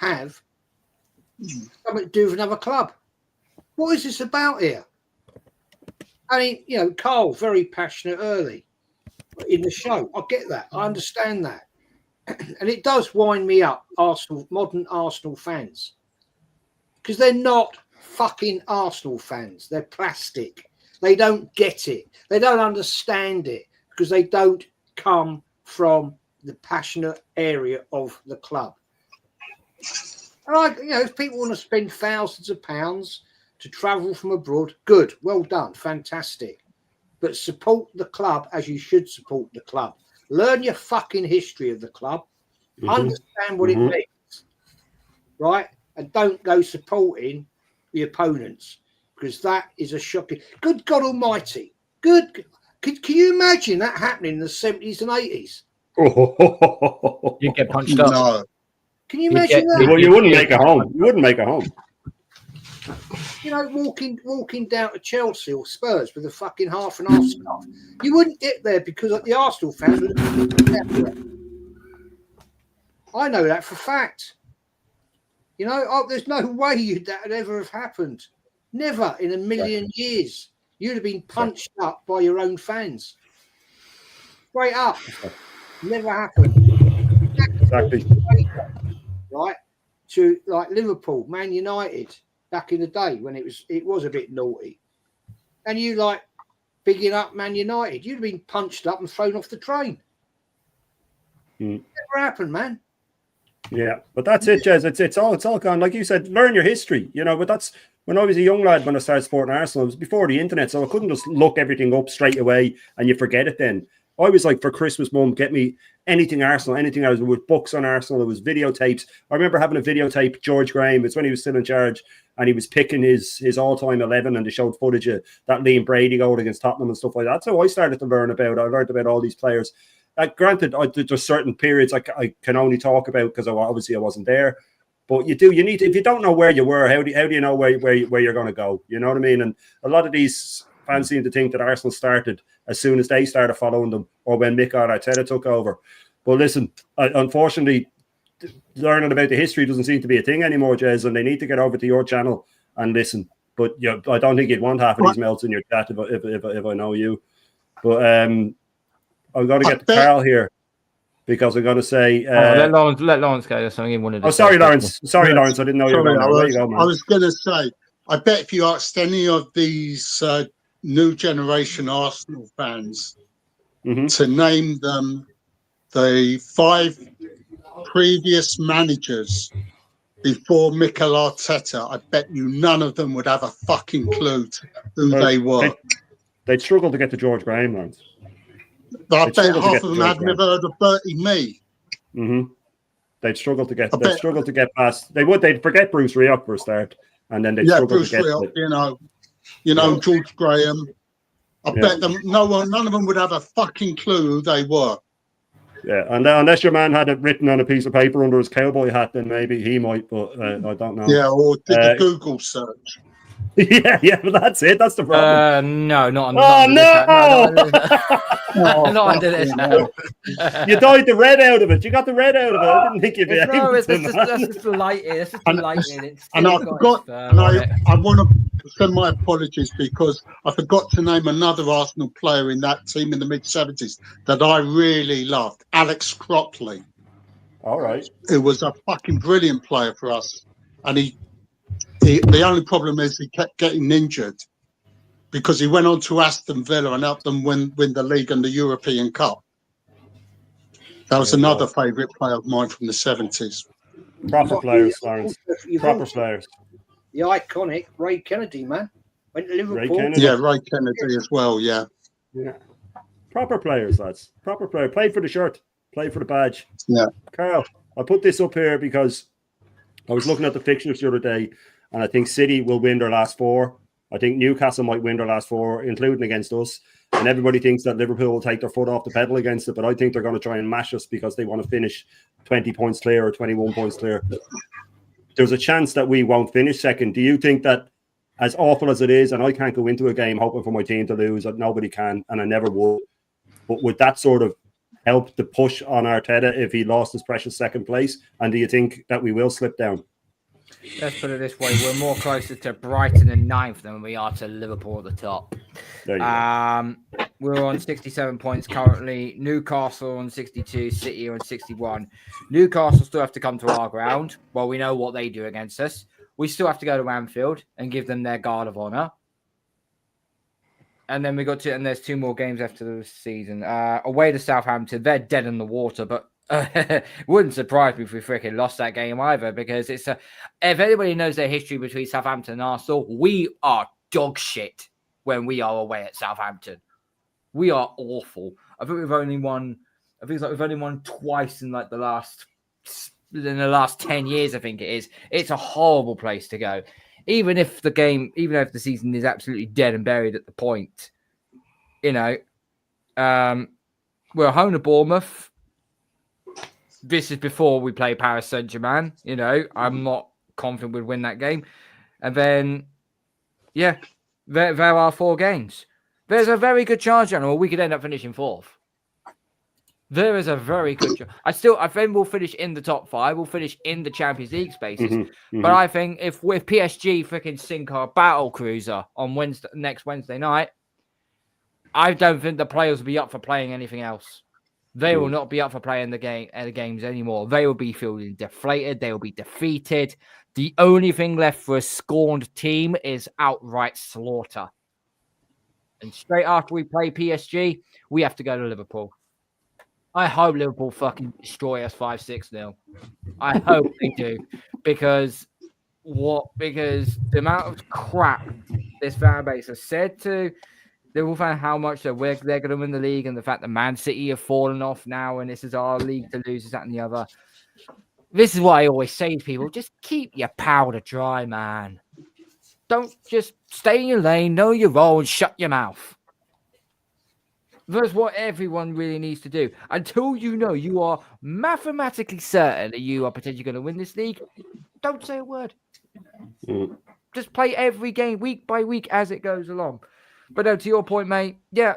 have something to do with another club. What is this about here? I mean, you know, Carl, very passionate early in the show. I get that. I understand that. And it does wind me up, modern Arsenal fans. Because they're not fucking Arsenal fans. They're plastic. They don't get it. They don't understand it because they don't come from the passionate area of the club. And if people want to spend thousands of pounds to travel from abroad, good, well done, fantastic. But support the club as you should support the club. Learn your fucking history of the club. Understand what it means, right? And don't go supporting the opponents because that is a shocking. Good God Almighty! Can you imagine that happening in the 70s and 80s? You get punched up. No. Can you imagine that? Well, you wouldn't make it home. You wouldn't make it home. You know, walking down to Chelsea or Spurs with a fucking half and half scarf. You wouldn't get there because the Arsenal fans would have. I know that for a fact. You know, there's no way that would ever have happened. Never in a million years. You'd have been punched up by your own fans. Straight up. Never happened. Exactly. Right? To like Liverpool, Man United, back in the day when it was a bit naughty. And you like bigging up Man United. You'd have been punched up and thrown off the train. Never happened, man. Yeah, but that's it, Jez. It's all gone. Like you said, learn your history, you know. But that's when I was a young lad when I started supporting Arsenal. It was before the internet, so I couldn't just look everything up straight away and you forget it. Then I was like, for Christmas, Mum, get me anything Arsenal, anything. I was with books on Arsenal. There was videotapes. I remember having a videotape. George Graham. It's when he was still in charge, and he was picking his all-time 11, and they showed footage of that Liam Brady goal against Tottenham and stuff like that. So I started to learn about. I learned about all these players. Granted, there's certain periods I can only talk about because obviously I wasn't there. But you need to, if you don't know where you were, how do you know where you're going to go? You know what I mean? And a lot of these fans seem to think that Arsenal started as soon as they started following them, or when Mikel Arteta took over. But listen, unfortunately, learning about the history doesn't seem to be a thing anymore, Jez, and they need to get over to your channel and listen. But I don't think you'd want half of these melts in your chat if I know you. But I'm going to get to Carl here because I'm going to say. let Lawrence go. That's something he wanted to say. Sorry, Lawrence. Sorry, Lawrence. I didn't know you were going there. I was going to say, I bet if you asked any of these new generation Arsenal fans to name them the 5 previous managers before Mikel Arteta, I bet you none of them would have a fucking clue who they were. They'd struggle to get to George Graham, Lawrence. But I bet half of them had never heard of Bertie Mee. They'd struggle to get. They'd struggle to get past. They'd forget Bruce Rioch for a start, and then they'd struggle Bruce to get. Rioch, you know, George Graham. I bet them. None of them would have a fucking clue who they were. Yeah, and unless your man had it written on a piece of paper under his cowboy hat, then maybe he might. But I don't know. Yeah, or did the Google search. Yeah, but that's it. That's the problem. No, not. Not under this. No. You dyed the red out of it. You got the red out of it. I didn't think you'd be able to. That's just lighting. It's just lighting. And I forgot. I want to send my apologies because I forgot to name another Arsenal player in that team in the mid-70s that I really loved, Alex Cropley. All right. Who was a fucking brilliant player for us, and the only problem is he kept getting injured because he went on to Aston Villa and helped them win the league and the European Cup. That was another favourite player of mine from the 70s. Proper players, Lawrence. Proper players. The iconic Ray Kennedy, man. Went to Liverpool. Ray Kennedy as well, yeah. Proper players, lads. Proper player. Play for the shirt. Play for the badge. Yeah. Carl, I put this up here because I was looking at the fixtures the other day, and I think City will win their last 4. I think Newcastle might win their last 4, including against us. And everybody thinks that Liverpool will take their foot off the pedal against it, but I think they're going to try and mash us because they want to finish 20 points clear or 21 points clear. There's a chance that we won't finish second. Do you think that, as awful as it is, and I can't go into a game hoping for my team to lose, that nobody can, and I never would, but would that sort of help the push on Arteta if he lost his precious second place? And do you think that we will slip down? Let's put it this way: we're more closer to Brighton in 9th than we are to Liverpool at the top. There you go. We're on 67 points currently. Newcastle on 62, City on 61. Newcastle still have to come to our ground. Well, we know what they do against us. We still have to go to Anfield and give them their guard of honour. And then there's 2 more games after the season. Away to Southampton, they're dead in the water, but wouldn't surprise me if we freaking lost that game either, because it's if anybody knows their history between Southampton and Arsenal, we are dog shit when we are away at Southampton. We are awful. I think we've only won twice in the last 10 years. I think it is. It's a horrible place to go. Even if the season is absolutely dead and buried at the point, we're home to Bournemouth. this is before we play Paris Saint-Germain. You know, I'm not confident we'd win that game. And then, yeah, there are 4 games. There's a very good chance, General, we could end up finishing 4th. There is a very good chance. I think we'll finish in the top 5. We'll finish in the Champions League spaces. But I think if PSG freaking sink our battle cruiser on next Wednesday night, I don't think the players will be up for playing anything else. They will not be up for playing the games anymore. They will be feeling deflated. They will be defeated. The only thing left for a scorned team is outright slaughter. And straight after we play PSG, we have to go to Liverpool. I hope Liverpool fucking destroy us 5-6-0. I hope they do. Because the amount of crap this fan base has said to Liverpool fan, how much they're going to win the league, and the fact that Man City have fallen off now, and this is our league to lose, this, that, and the other. This is what I always say to people. Just keep your powder dry, man. Don't just stay in your lane, know your role, and shut your mouth. That's what everyone really needs to do. Until you know you are mathematically certain that you are potentially going to win this league, don't say a word. Just play every game week by week as it goes along. But no, to your point, mate, yeah,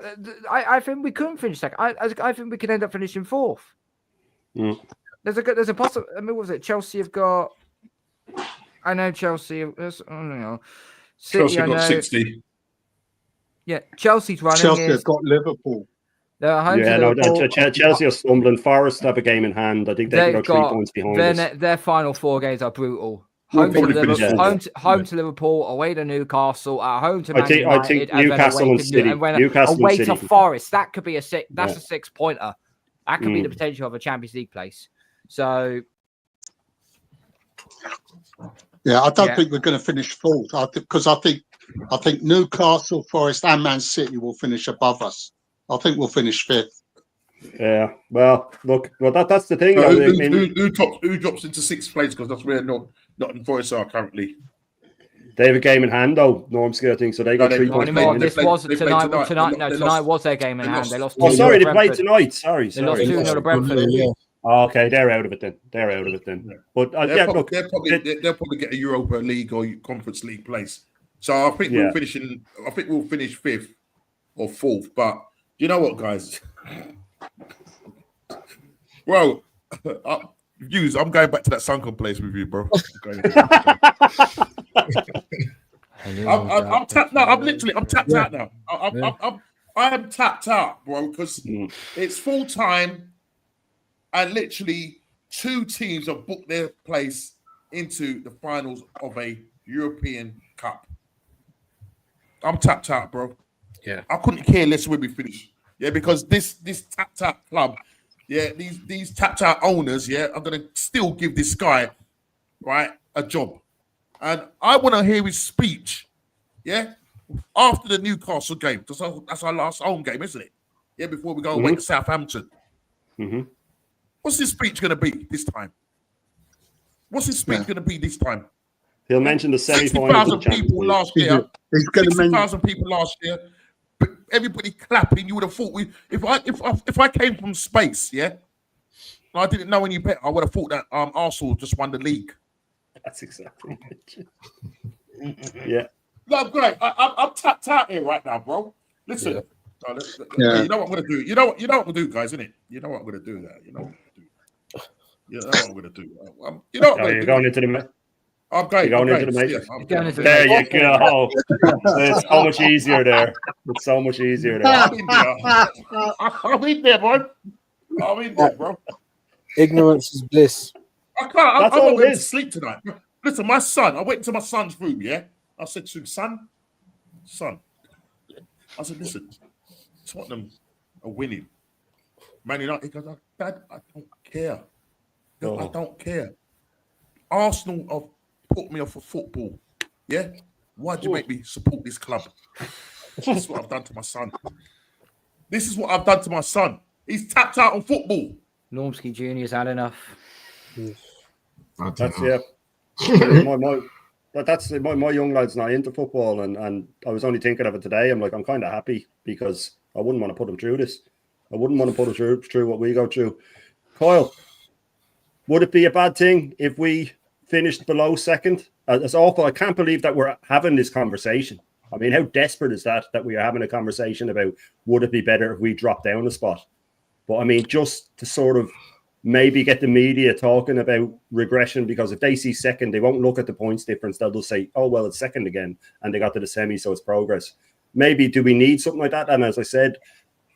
I think we couldn't finish second. I think we could end up finishing 4th. There's a possible. I mean, what was it? Chelsea have got. I know Chelsea. I don't know. Chelsea got 60. Yeah, Chelsea's running. Chelsea have got Liverpool. They're home to Liverpool. Chelsea are stumbling. Forest have a game in hand. I think they've got 3 points behind us. Their final 4 games are brutal. Home to Liverpool, away to Newcastle, at home to Man United, I think Newcastle and City. Away to Forest. That could be a 6. That's a 6-pointer. That could be the potential of a Champions League place. So, yeah, I don't think we're going to finish 4th. Because I think Newcastle, Forest, and Man City will finish above us. I think we'll finish 5th. Yeah. Well, look. Well, that's the thing. Who drops into 6th place? Because that's where Nottingham Forest are currently. They have a game in hand, though. Normski, I think so. They got 3 points. Tonight was their game in hand. They lost. Oh, sorry, they played tonight. Sorry. They lost 2-0 to Brentford. Oh, okay, they're out of it then. Yeah. But they'll probably get a Europa League or Conference League place. So I think we'll finish 5th or 4th. But you know what, guys? Well, views. I'm going back to that sunken place with you, bro. I'm tapped. No, I'm tapped out now. I am tapped out, bro, because it's full time. And literally 2 teams have booked their place into the finals of a European Cup. I'm tapped out, bro. Yeah. I couldn't care less when we finish. Yeah, because this tapped out club, yeah, these tapped out owners, yeah, are going to still give this guy, right, a job. And I want to hear his speech, yeah, after the Newcastle game. That's our last home game, isn't it? Yeah, before we go away to Southampton. What's his speech going to be this time? What's his speech going to be this time? He'll mention the semi-final. 60,000 people last year. 60,000 people last year. Everybody clapping. You would have thought if I came from space, yeah, and I didn't know any better, I would have thought that Arsenal just won the league. That's exactly it. Yeah. No, great. I'm tapped out here right now, bro. Listen. You know what I'm gonna do. You know what we'll do, guys, isn't it? You know what I'm gonna do. You know what I'm gonna do. You know what I'm you're going into the. I'm going. You're going into the mate. There you go. It's so much easier there. It's so much easier there. I'm in there, bro. I'm in there, bro. Ignorance is bliss. I can't. I'm not going to sleep tonight. Listen, my son. I went into my son's room. Yeah, I said to him, son. I said, listen. Tottenham are winning. Man United, he goes, Dad, I don't care. I don't care. Arsenal have put me off for football. Yeah? Why'd you make me support this club? This is what I've done to my son. This is what I've done to my son. He's tapped out on football. Normski Jr.'s had enough. That's my young lad's not into football, and I was only thinking of it today. I'm kind of happy because I wouldn't want to put him through this. I wouldn't want to put him through what we go through. Kyle, would it be a bad thing if we finished below second? It's awful. I can't believe that we're having this conversation. I mean, how desperate is that we are having a conversation about would it be better if we drop down a spot? But I mean, just to sort of maybe get the media talking about regression, because if they see second, they won't look at the points difference. They'll just say, oh, well, it's second again, and they got to the semi, so it's progress. Maybe do we need something like that? And as I said,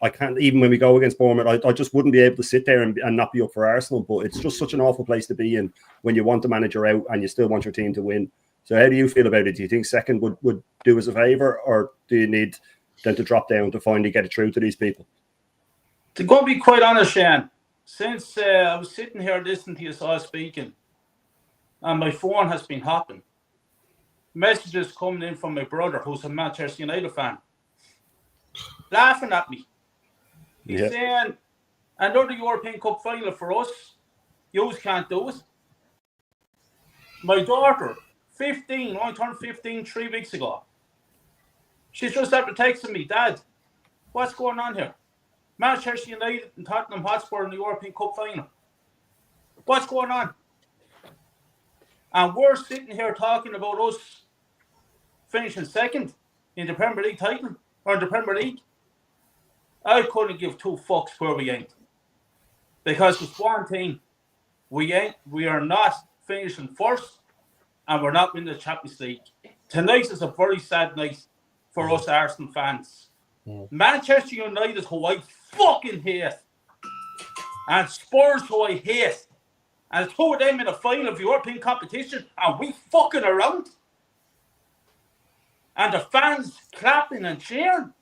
I can't, even when we go against Bournemouth, I just wouldn't be able to sit there and not be up for Arsenal. But it's just such an awful place to be in when you want the manager out and you still want your team to win. So how do you feel about it? Do you think second would do us a favour, or do you need them to drop down to finally get it through to these people? To go and be quite honest, Shane, since I was sitting here listening to you all speaking, and my phone has been hopping, messages coming in from my brother, who's a Manchester United fan, laughing at me. He's saying, another European Cup final for us, you can't do it. My daughter, 15, I turned 15 3 weeks ago. She's just after texting me, Dad, what's going on here? Manchester United and Tottenham Hotspur in the European Cup final. What's going on? And we're sitting here talking about us finishing second in the Premier League title, or the Premier League. I couldn't give two fucks where we ain't. Because it's one thing, we are not finishing first, and we're not winning the Champions League. Tonight is a very sad night for us Arsenal fans. Manchester United, who I fucking hate, and Spurs, who I hate, and two of them in the final of European competition, and we fucking around. And the fans clapping and cheering.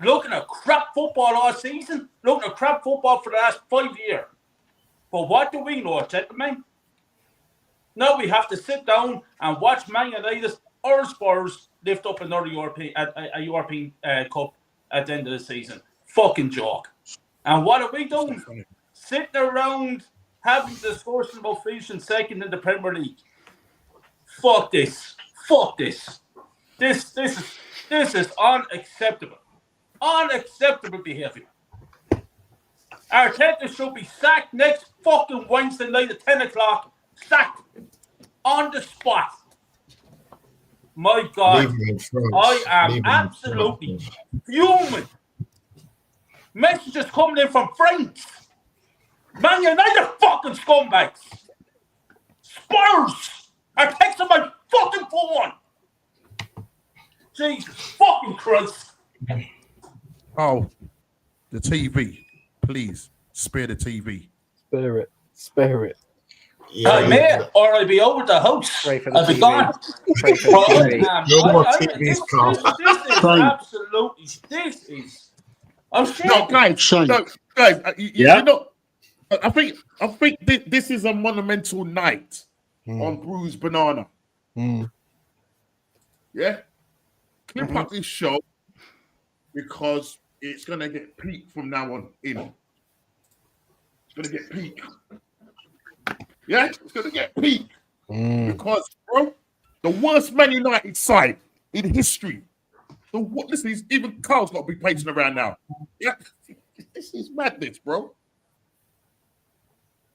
Looking at crap football all season, looking at crap football for the last 5 years. But what do we know, gentlemen? Now we have to sit down and watch Man United or Spurs lift up another European Cup at the end of the season. Fucking joke. And what are we doing? Sitting around having discussion about finishing second in the Premier League. Fuck this. Fuck this. This is unacceptable. Unacceptable behaviour. Arteta should be sacked next fucking Wednesday night at 10 o'clock. Sacked. On the spot. My God. I am absolutely fuming. Messages coming in from friends. Man United fucking scumbags. Spurs are texting my fucking phone. Jesus fucking Christ. Oh, the TV. Please, spare the TV. Spare it. Yeah, I may, or I'll be over the house. I'll be gone. This is. I'm sure. No, guys, you know, I think this is a monumental night on Bruised Banana. Yeah, clip up this show because it's gonna get peak from now on in. It's gonna get peak. Yeah, it's gonna get peak because, bro, the worst Man United side in history. Listen, even Carl's got to be pacing around now. Yeah, this is madness, bro.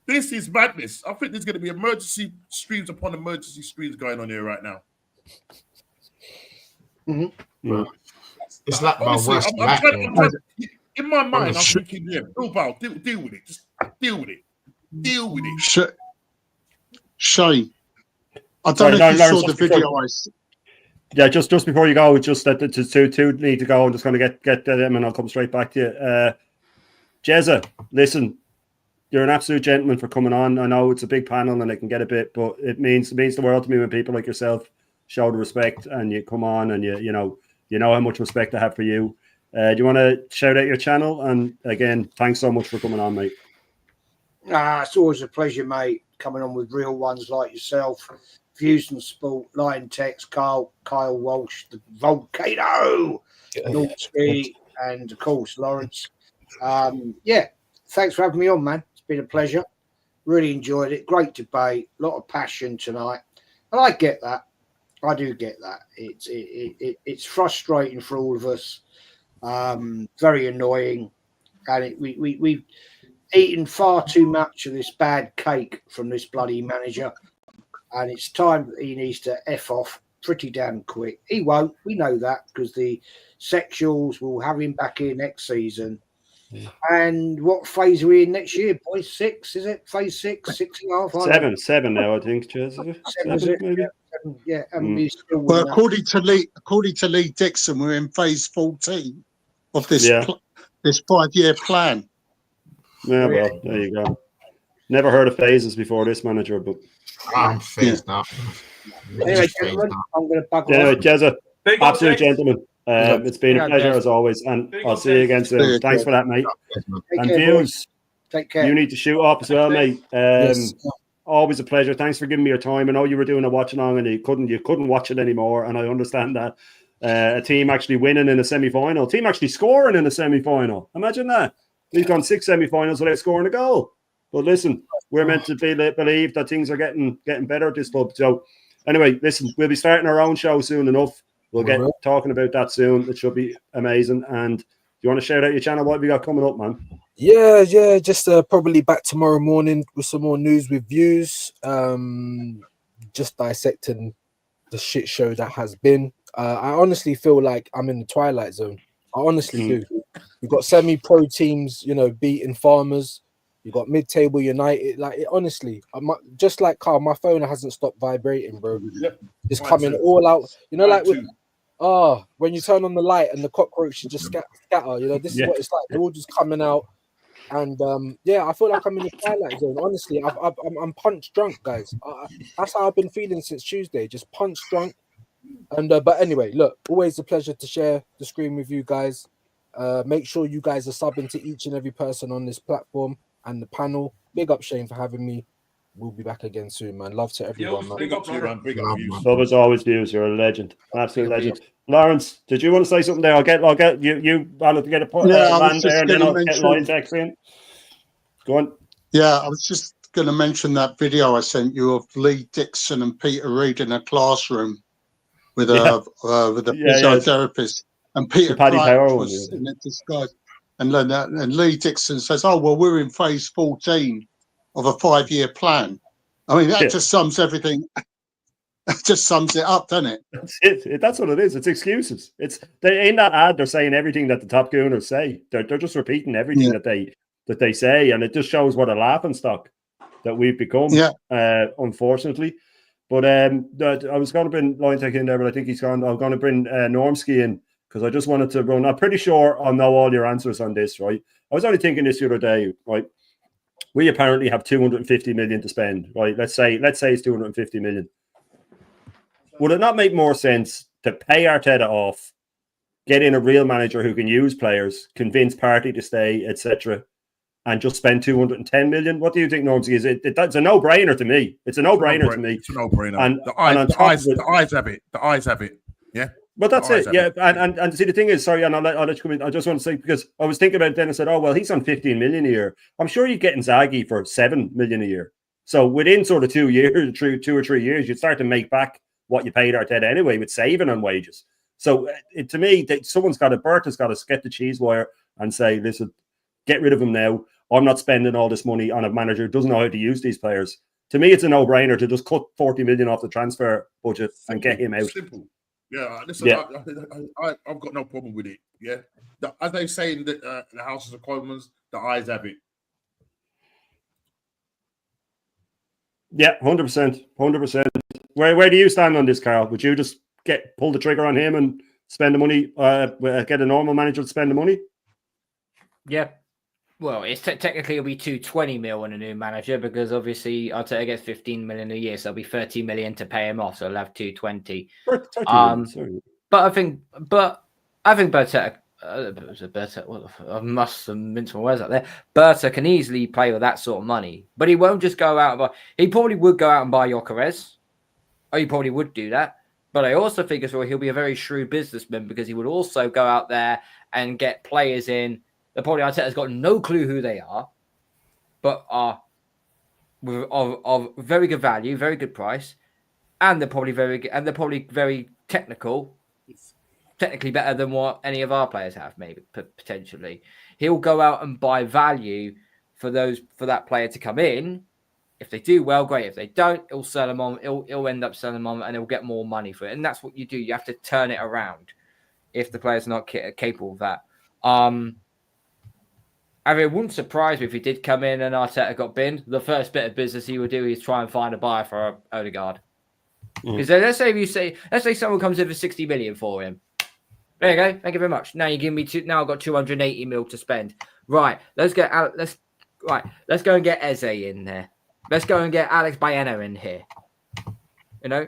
This is madness. I think there's going to be emergency streams upon emergency streams going on here right now. It's like my worst nightmare. In my mind, I'm thinking, yeah, Bilbao, deal with it. Just deal with it. Deal with it. Shane, I don't know if you saw the video. Yeah, just before you go, just that the two need to go. I'm just going to get them, and I'll come straight back to you. Jezza, listen, you're an absolute gentleman for coming on. I know it's a big panel and it can get a bit, but it means the world to me when people like yourself show the respect and you come on and you know how much respect I have for you. Do you want to shout out your channel? And again, thanks so much for coming on, mate. It's always a pleasure, mate, coming on with real ones like yourself. Views and Sport, Lion Tex, Kyle Walsh, the Volcano, Nortsky, and of course Lawrence. Thanks for having me on, man. It's been a pleasure. Really enjoyed it. Great debate, a lot of passion tonight, and I get that. I do get that. It's frustrating for all of us. Very annoying, and eaten far too much of this bad cake from this bloody manager, and it's time that he needs to F off pretty damn quick. He won't. We know that because the sexuals will have him back here next season. And what phase are we in next year, boys? 6, is it? Phase 6, 6.5? Seven now, I think, Jez. Seven, is it? Maybe. Yeah, 7, yeah. And we still Well, win according to Lee Dixon, we're in phase 14 of this this 5-year plan. Yeah, well, there you go. Never heard of phases before this manager, but I'm phased now. Anyway, gentlemen, I'm going to bug anyway, off. Jezza, Big up, absolute Jez. gentleman. It's been a pleasure as always, and Big I'll up, see you Jez. again soon. Thanks for that, mate. Take And care, views, boys. Take care. you need to shoot up as well, mate. Yes. Always a pleasure. Thanks for giving me your time. I know you were doing a watch along and you couldn't watch it anymore, and I understand that. A team actually winning in a semi-final, team actually scoring in a semi-final. Imagine that. We've gone 6 semi-finals without scoring a goal. But listen, we're meant to believe that things are getting better at this club. So anyway, listen, we'll be starting our own show soon enough. We'll get talking about that soon. It should be amazing. And do you want to shout out your channel? What have you got coming up, man? Yeah, just probably back tomorrow morning with some more news with views. Just dissecting the shit show that has been. I honestly feel like I'm in the twilight zone. I honestly do. We've got semi-pro teams, beating Farmers. You got mid-table United. Like, honestly, just like Carl, my phone hasn't stopped vibrating, bro. Yep. It's coming all out. Like with when you turn on the light and the cockroaches just scatter. This is what it's like. They're all just coming out. And I feel like I'm in the twilight zone. Honestly, I'm punch drunk, guys. That's how I've been feeling since Tuesday. Just punch drunk. And but anyway, look, always a pleasure to share the screen with you guys. Make sure you guys are subbing to each and every person on this platform and the panel. Big up Shane for having me. We'll be back again soon, man. Love to everyone, man. Big up to you, man. Big up to you. Love as always, views. You're a legend, absolute legend. Lawrence, did you want to say something there? I'll get you wanted to get a point land there, and then I'll get line text in. Go on. Yeah, I was just going to mention that video I sent you of Lee Dixon and Peter Reid in a classroom with a physiotherapist, and Peter Crouch was in a disguise. And Lee Dixon says, "Oh well, we're in phase 14 of a 5-year plan." I mean, that just sums everything. That just sums it up, doesn't it? That's it. That's what it is. It's excuses. In that ad, they're saying everything that the top gooners say. They're just repeating everything that they say, and it just shows what a laughing stock that we've become. Unfortunately. But I was going to bring Line Tech in there, but I think he's gone. I'm going to bring Normski in because I just wanted to run. I'm pretty sure I'll know all your answers on this, right? I was only thinking this the other day, right? We apparently have 250 million to spend, right? Let's say it's 250 million. Would it not make more sense to pay Arteta off, get in a real manager who can use players, convince Partey to stay, etc., and just spend 210 million? What do you think, Normsky? That's a no-brainer to me. It's a no-brainer to me. It's a no-brainer. And the eyes have it. The eyes have it. Yeah. But that's it. Yeah. And see, the thing is, sorry, and I'll let you come in. I just want to say, because I was thinking about it then, I said, oh, well, he's on 15 million a year. I'm sure you're getting Zaggy for 7 million a year. So within sort of 2 years, 2 or 3 years, you'd start to make back what you paid Arteta anyway with saving on wages. So to me, Berta's got to get the cheese wire and say, listen, get rid of him now. I'm not spending all this money on a manager who doesn't know how to use these players. To me, it's a no-brainer to just cut 40 million off the transfer budget and get him out. Simple. Yeah, listen, I've got no problem with it. Yeah, as they say in the Houses of Commons, the eyes have it. Yeah, 100%. Where do you stand on this, Carl? Would you just pull the trigger on him and spend the money? Get a normal manager to spend the money? Yeah. Well, it's technically it'll be 220 mil on a new manager because obviously Arteta gets 15 million a year, so it'll be 30 million to pay him off. So he'll have 220. But I think Berta. I must have minced my words out there. Berta can easily play with that sort of money, but he won't just go out and buy. He probably would go out and buy Gyökeres. He probably would do that. But I also think as well he'll be a very shrewd businessman because he would also go out there and get players in. The probably Arteta's got no clue who they are, but are of very good value, very good price, and they're probably very technical, technically better than what any of our players have, maybe potentially. He'll go out and buy value for that player to come in. If they do well, great. If they don't, he'll sell them on. He'll end up selling them on, and he'll get more money for it. And that's what you do. You have to turn it around if the player's not capable of that. I mean, it wouldn't surprise me if he did come in and Arteta got binned. The first bit of business he would do is try and find a buyer for Odegaard. Because let's say someone comes in for 60 million for him. There you go. Thank you very much. Now you give me now I've got 280 mil to spend. Right. Let's go and get Eze in there. Let's go and get Alex Baena in here. You know?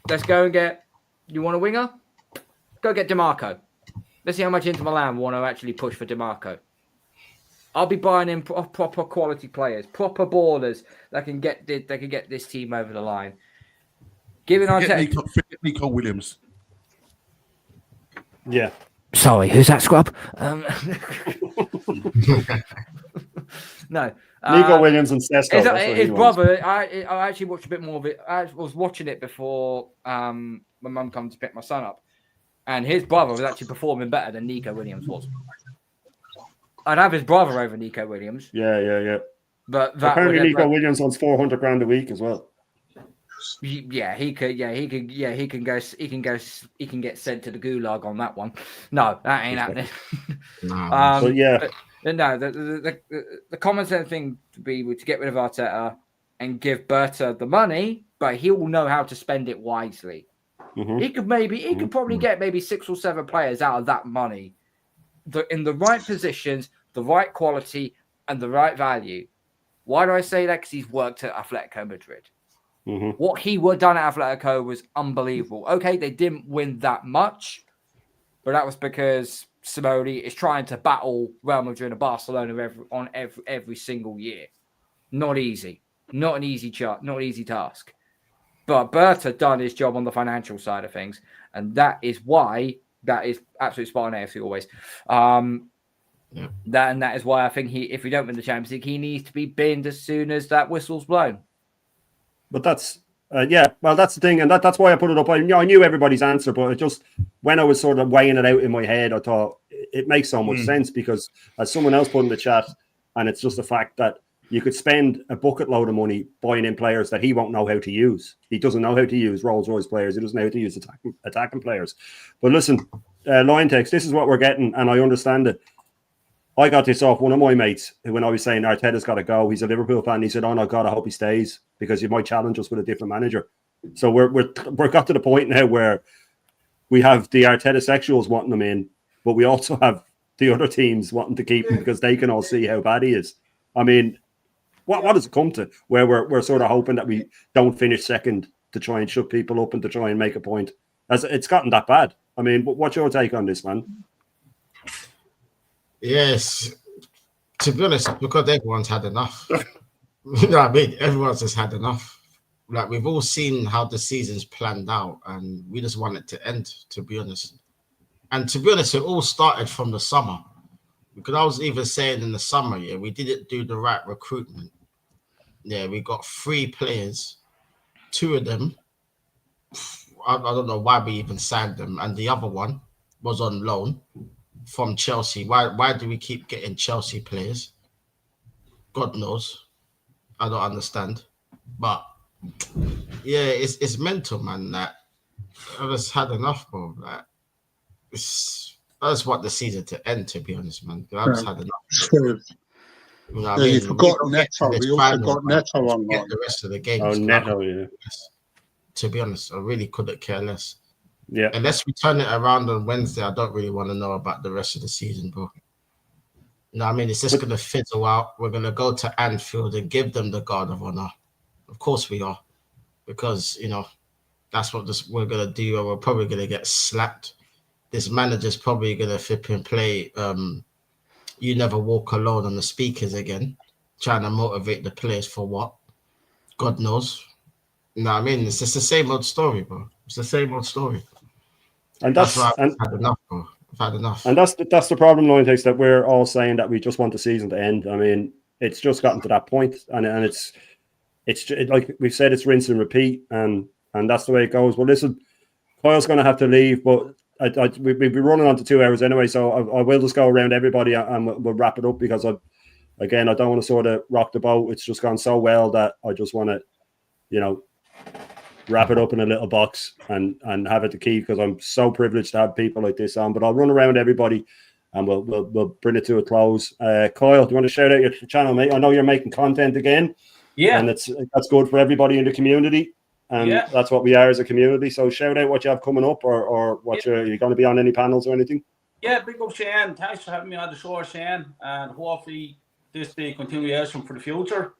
Let's go and get... You want a winger? Go get DeMarco. Let's see how much Inter Milan want to actually push for DeMarco. I'll be buying in proper quality players, proper ballers that can get this team over the line. Giving Arteta... Nico Williams. Yeah. Sorry, who's that scrub? No. Nico Williams and Sesko. His brother, I actually watched a bit more of it. I was watching it before my mum come to pick my son up. And his brother was actually performing better than Nico Williams was. I'd have his brother over Nico Williams. Yeah. But apparently Nico Williams wants 400 grand a week as well. Yeah, he can get sent to the gulag on that one. No, that ain't happening. But yeah. But no, the common sense thing to be to get rid of Arteta and give Berta the money, but he will know how to spend it wisely. Mm-hmm. He could probably get maybe 6 or 7 players out of that money, in the right positions, the right quality, and the right value. Why do I say that? Because he's worked at Atletico Madrid. Mm-hmm. What he would done at Atletico was unbelievable. Okay, they didn't win that much, but that was because Simeone is trying to battle Real Madrid and Barcelona every single year. Not easy. Not an easy task. But Berta done his job on the financial side of things, and that is why that is absolutely spot on AFC always. That is why I think if we don't win the Champions League, he needs to be binned as soon as that whistle's blown. But that's that's the thing, and that's why I put it up. I knew everybody's answer, but it just when I was sort of weighing it out in my head, I thought it makes so much sense because as someone else put in the chat, and it's just the fact that you could spend a bucket load of money buying in players that he won't know how to use. He doesn't know how to use Rolls-Royce players. He doesn't know how to use attacking players. But listen, line text, this is what we're getting, and I understand it. I got this off one of my mates when I was saying Arteta's got to go. He's a Liverpool fan. He said, "Oh, no, God, I hope he stays because he might challenge us with a different manager." So we're got to the point now where we have the Arteta sexuals wanting him in, but we also have the other teams wanting to keep him because they can all see how bad he is. I mean, what does it come to where we're sort of hoping that we don't finish second to try and shut people up and to try and make a point? As it's gotten that bad. I mean, what's your take on this, man? Yes, to be honest, because everyone's had enough. You know what I mean? Everyone's just had enough. Like, we've all seen how the season's planned out, and we just want it to end, to be honest. And to be honest, it all started from the summer. Because I was even saying in the summer, we didn't do the right recruitment. Yeah, we got 3 players. 2 of them, I don't know why we even signed them, and the other one was on loan from Chelsea. Why do we keep getting Chelsea players? God knows. I don't understand. But yeah, it's mental, man. That I just had enough, bro. Like, I just want the season to end, to be honest, man. I just had enough. True. You know You forgot Neto. We also got Neto on the rest of the game. Oh, Neto, yeah. To be honest, I really couldn't care less. Yeah. Unless we turn it around on Wednesday, I don't really want to know about the rest of the season, bro. You know what I mean? It's just going to fizzle out. We're going to go to Anfield and give them the guard of honor. Of course we are. Because, that's what we're going to do. And we're probably going to get slapped. This manager's probably going to flip and play You Never Walk Alone on the speakers again, trying to motivate the players for what? God knows. You know what I mean? It's just the same old story, bro. It's the same old story. And I've had enough, bro. I've had enough. And that's the problem, Line takes, that we're all saying that we just want the season to end. I mean, it's just gotten to that point, and it's like we've said, it's rinse and repeat, and that's the way it goes. Well, listen, Kyle's going to have to leave, but we'll be running on to 2 hours anyway, so I will just go around everybody and we'll wrap it up because again, I don't want to sort of rock the boat. It's just gone so well that I just want to, wrap it up in a little box and have it to keep, because I'm so privileged to have people like this on. But I'll run around everybody and we'll bring it to a close. Kyle, do you want to shout out your channel, mate? I know you're making content again. Yeah. And that's good for everybody in the community. And that's what we are as a community. So shout out what you have coming up, or what you're going to be on any panels or anything. Yeah, big up Shane. Thanks for having me on the show, Shane. And hopefully this be a continuation for the future.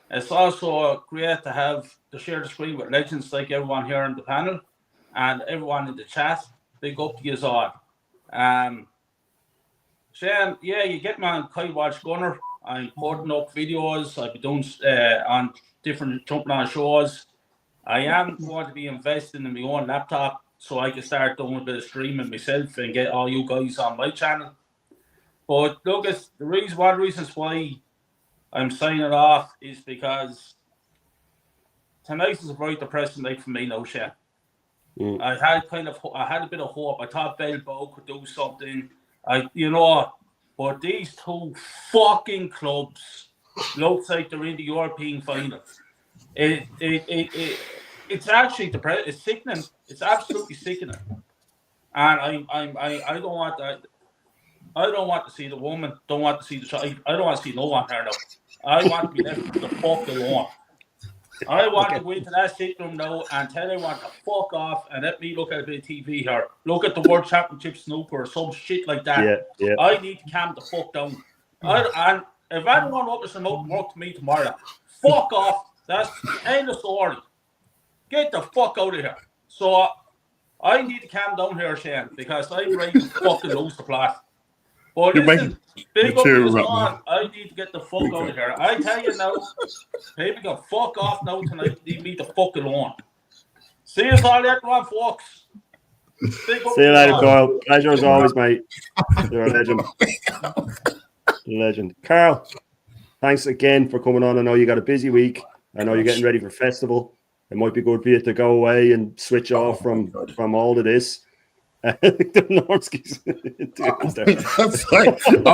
It's also great to share the screen with legends like everyone here on the panel and everyone in the chat. Big up to you all. Shane, you get me on Kyle Watch Gunner. I'm putting up videos. I'll be doing on different jumping on shows. I am going to be investing in my own laptop so I can start doing a bit of streaming myself and get all you guys on my channel. But look, one of the reasons why I'm signing off is because tonight is a very depressing night for me now, Shane. I had a bit of hope. I thought Bilbao could do something. But these two fucking clubs looks like they're in the European final. It's actually depressing. It's sickening. It's absolutely sickening. And I don't want that. I don't want to see the woman. Don't want to see the child. I don't want to see no one here now. I want to be left the fuck alone. I want to go into that sitting room now and tell everyone to fuck off and let me look at a bit of TV here. Look at the World Championship snooker or some shit like that. Yeah. I need to calm the fuck down. And if anyone opens their mouth and work to me tomorrow, fuck off. That's end of story. Get the fuck out of here. So I need to calm down here, Shane, because I'm ready to fucking lose the plot. But listen, big up to this on. I need to get the fuck out of here. I tell you now, people can fuck off now tonight. Leave me the fuck alone. See you all later on, folks. See you later, Kyle. Pleasure as always, mate. You're a legend. Legend. Carl, thanks again for coming on. I know you got a busy week. I know you're getting ready for festival. It might be good for you to go away and switch off from all of this. I'm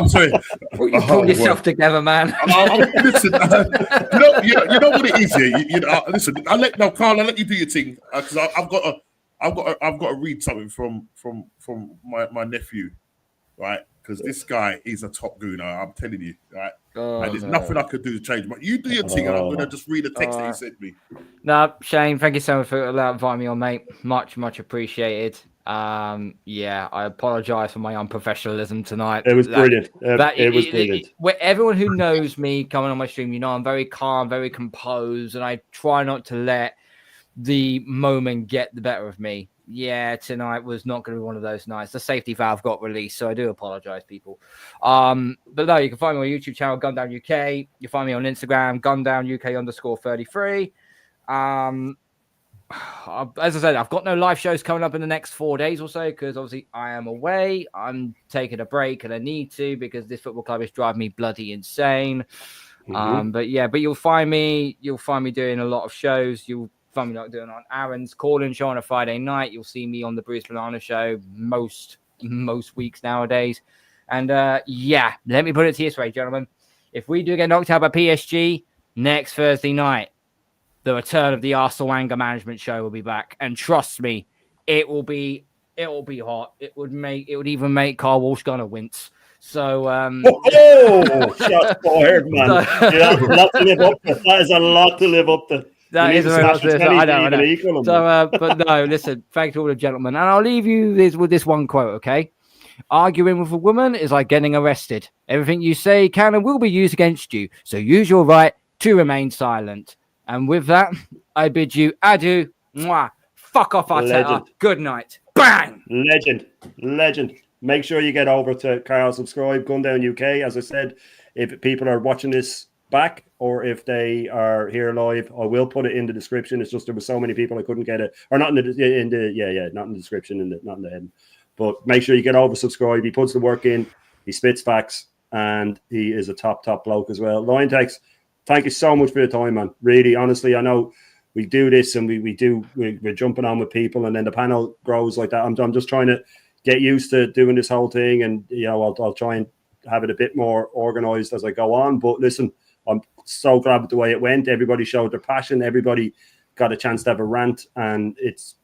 sorry. You pull yourself together, man. Listen, you know what it is here. Listen, Carl. I'll let you do your thing because I've got to read something from my nephew, right? Because this guy is a top gooner. I'm telling you, right? And there's nothing I could do to change. But you do your thing, and I'm gonna just read the text that you sent me. No, Shane, thank you so much for inviting me on, mate. Much appreciated. I apologize for my unprofessionalism tonight. It was brilliant. It was brilliant. Everyone who knows me coming on my stream, I'm very calm, very composed, and I try not to let the moment get the better of me. Yeah, tonight was not going to be one of those nights. The safety valve got released, so I do apologize, people. But no, you can find me on my YouTube channel, Gundown UK. You find me on Instagram, GundownUK_33. As I said, I've got no live shows coming up in the next 4 days or so because obviously I am away. I'm taking a break and I need to because this football club is driving me bloody insane. But you'll find me doing a lot of shows. You'll find me doing on Aaron's call-in show on a Friday night. You'll see me on the Bruised Banana show most weeks nowadays. And let me put it to you this way, gentlemen. If we do get knocked out by PSG next Thursday night, the return of the Arsenal anger management show will be back, and trust me, it will be hot. It would even make Carl Walsh gonna wince. So, shots fired, man! That's a lot to live up to. That is a lot to live up to. That is a lot to live up to. I know. So, but no, listen. Thank you all the gentlemen, and I'll leave you with this one quote. Okay, arguing with a woman is like getting arrested. Everything you say can and will be used against you. So use your right to remain silent. And with that, I bid you adieu. Mwah. Fuck off, Arteta. Good night. Bang! Legend. Make sure you get over to Carl, subscribe, Gundown UK. As I said, if people are watching this back or if they are here live, I will put it in the description. It's just there were so many people I couldn't get it. Or not in the not in the description, not in the head. But make sure you get over, subscribe. He puts the work in. He spits facts. And he is a top bloke as well. Lion Tex, thank you so much for your time, man. Really, honestly, I know we do this and we're jumping on with people and then the panel grows like that. I'm just trying to get used to doing this whole thing and, I'll try and have it a bit more organised as I go on. But listen, I'm so glad with the way it went. Everybody showed their passion. Everybody got a chance to have a rant, and it's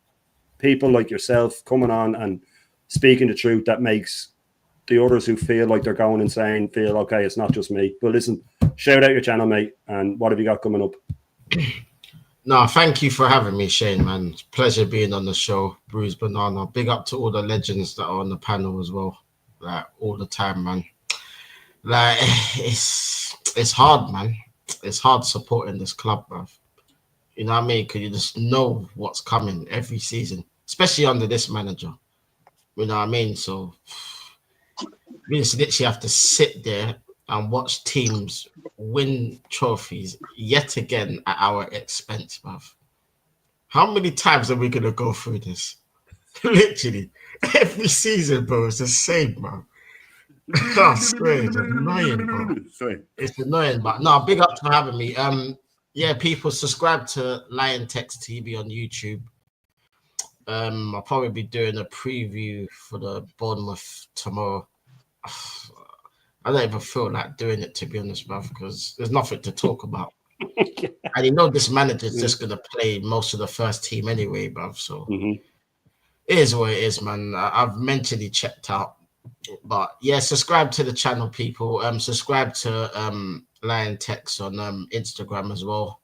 people like yourself coming on and speaking the truth that makes the others who feel like they're going insane feel okay. It's not just me. But listen, shout out your channel, mate. And what have you got coming up? No, thank you for having me, Shane, man. Pleasure being on the show. Bruised Banana. Big up to all the legends that are on the panel as well. Like all the time, man. Like it's hard, man. It's hard supporting this club, bruv. You know what I mean? Because you just know what's coming every season, especially under this manager. You know what I mean? So we just literally have to sit there and watch teams win trophies yet again at our expense, bruv. How many times are we going to go through this? Literally, every season, bro, it's the same, bro. I swear, it's annoying, bro. It's annoying, but no, big up for having me. Yeah, people subscribe to Lion Text TV on YouTube. I'll probably be doing a preview for the Bournemouth tomorrow. I don't even feel like doing it, to be honest, bruv, because there's nothing to talk about. And you know this manager's just going to play most of the first team anyway, bruv. So it is what it is, man. I've mentally checked out. But yeah, subscribe to the channel, people. Subscribe to Lion Text on Instagram as well.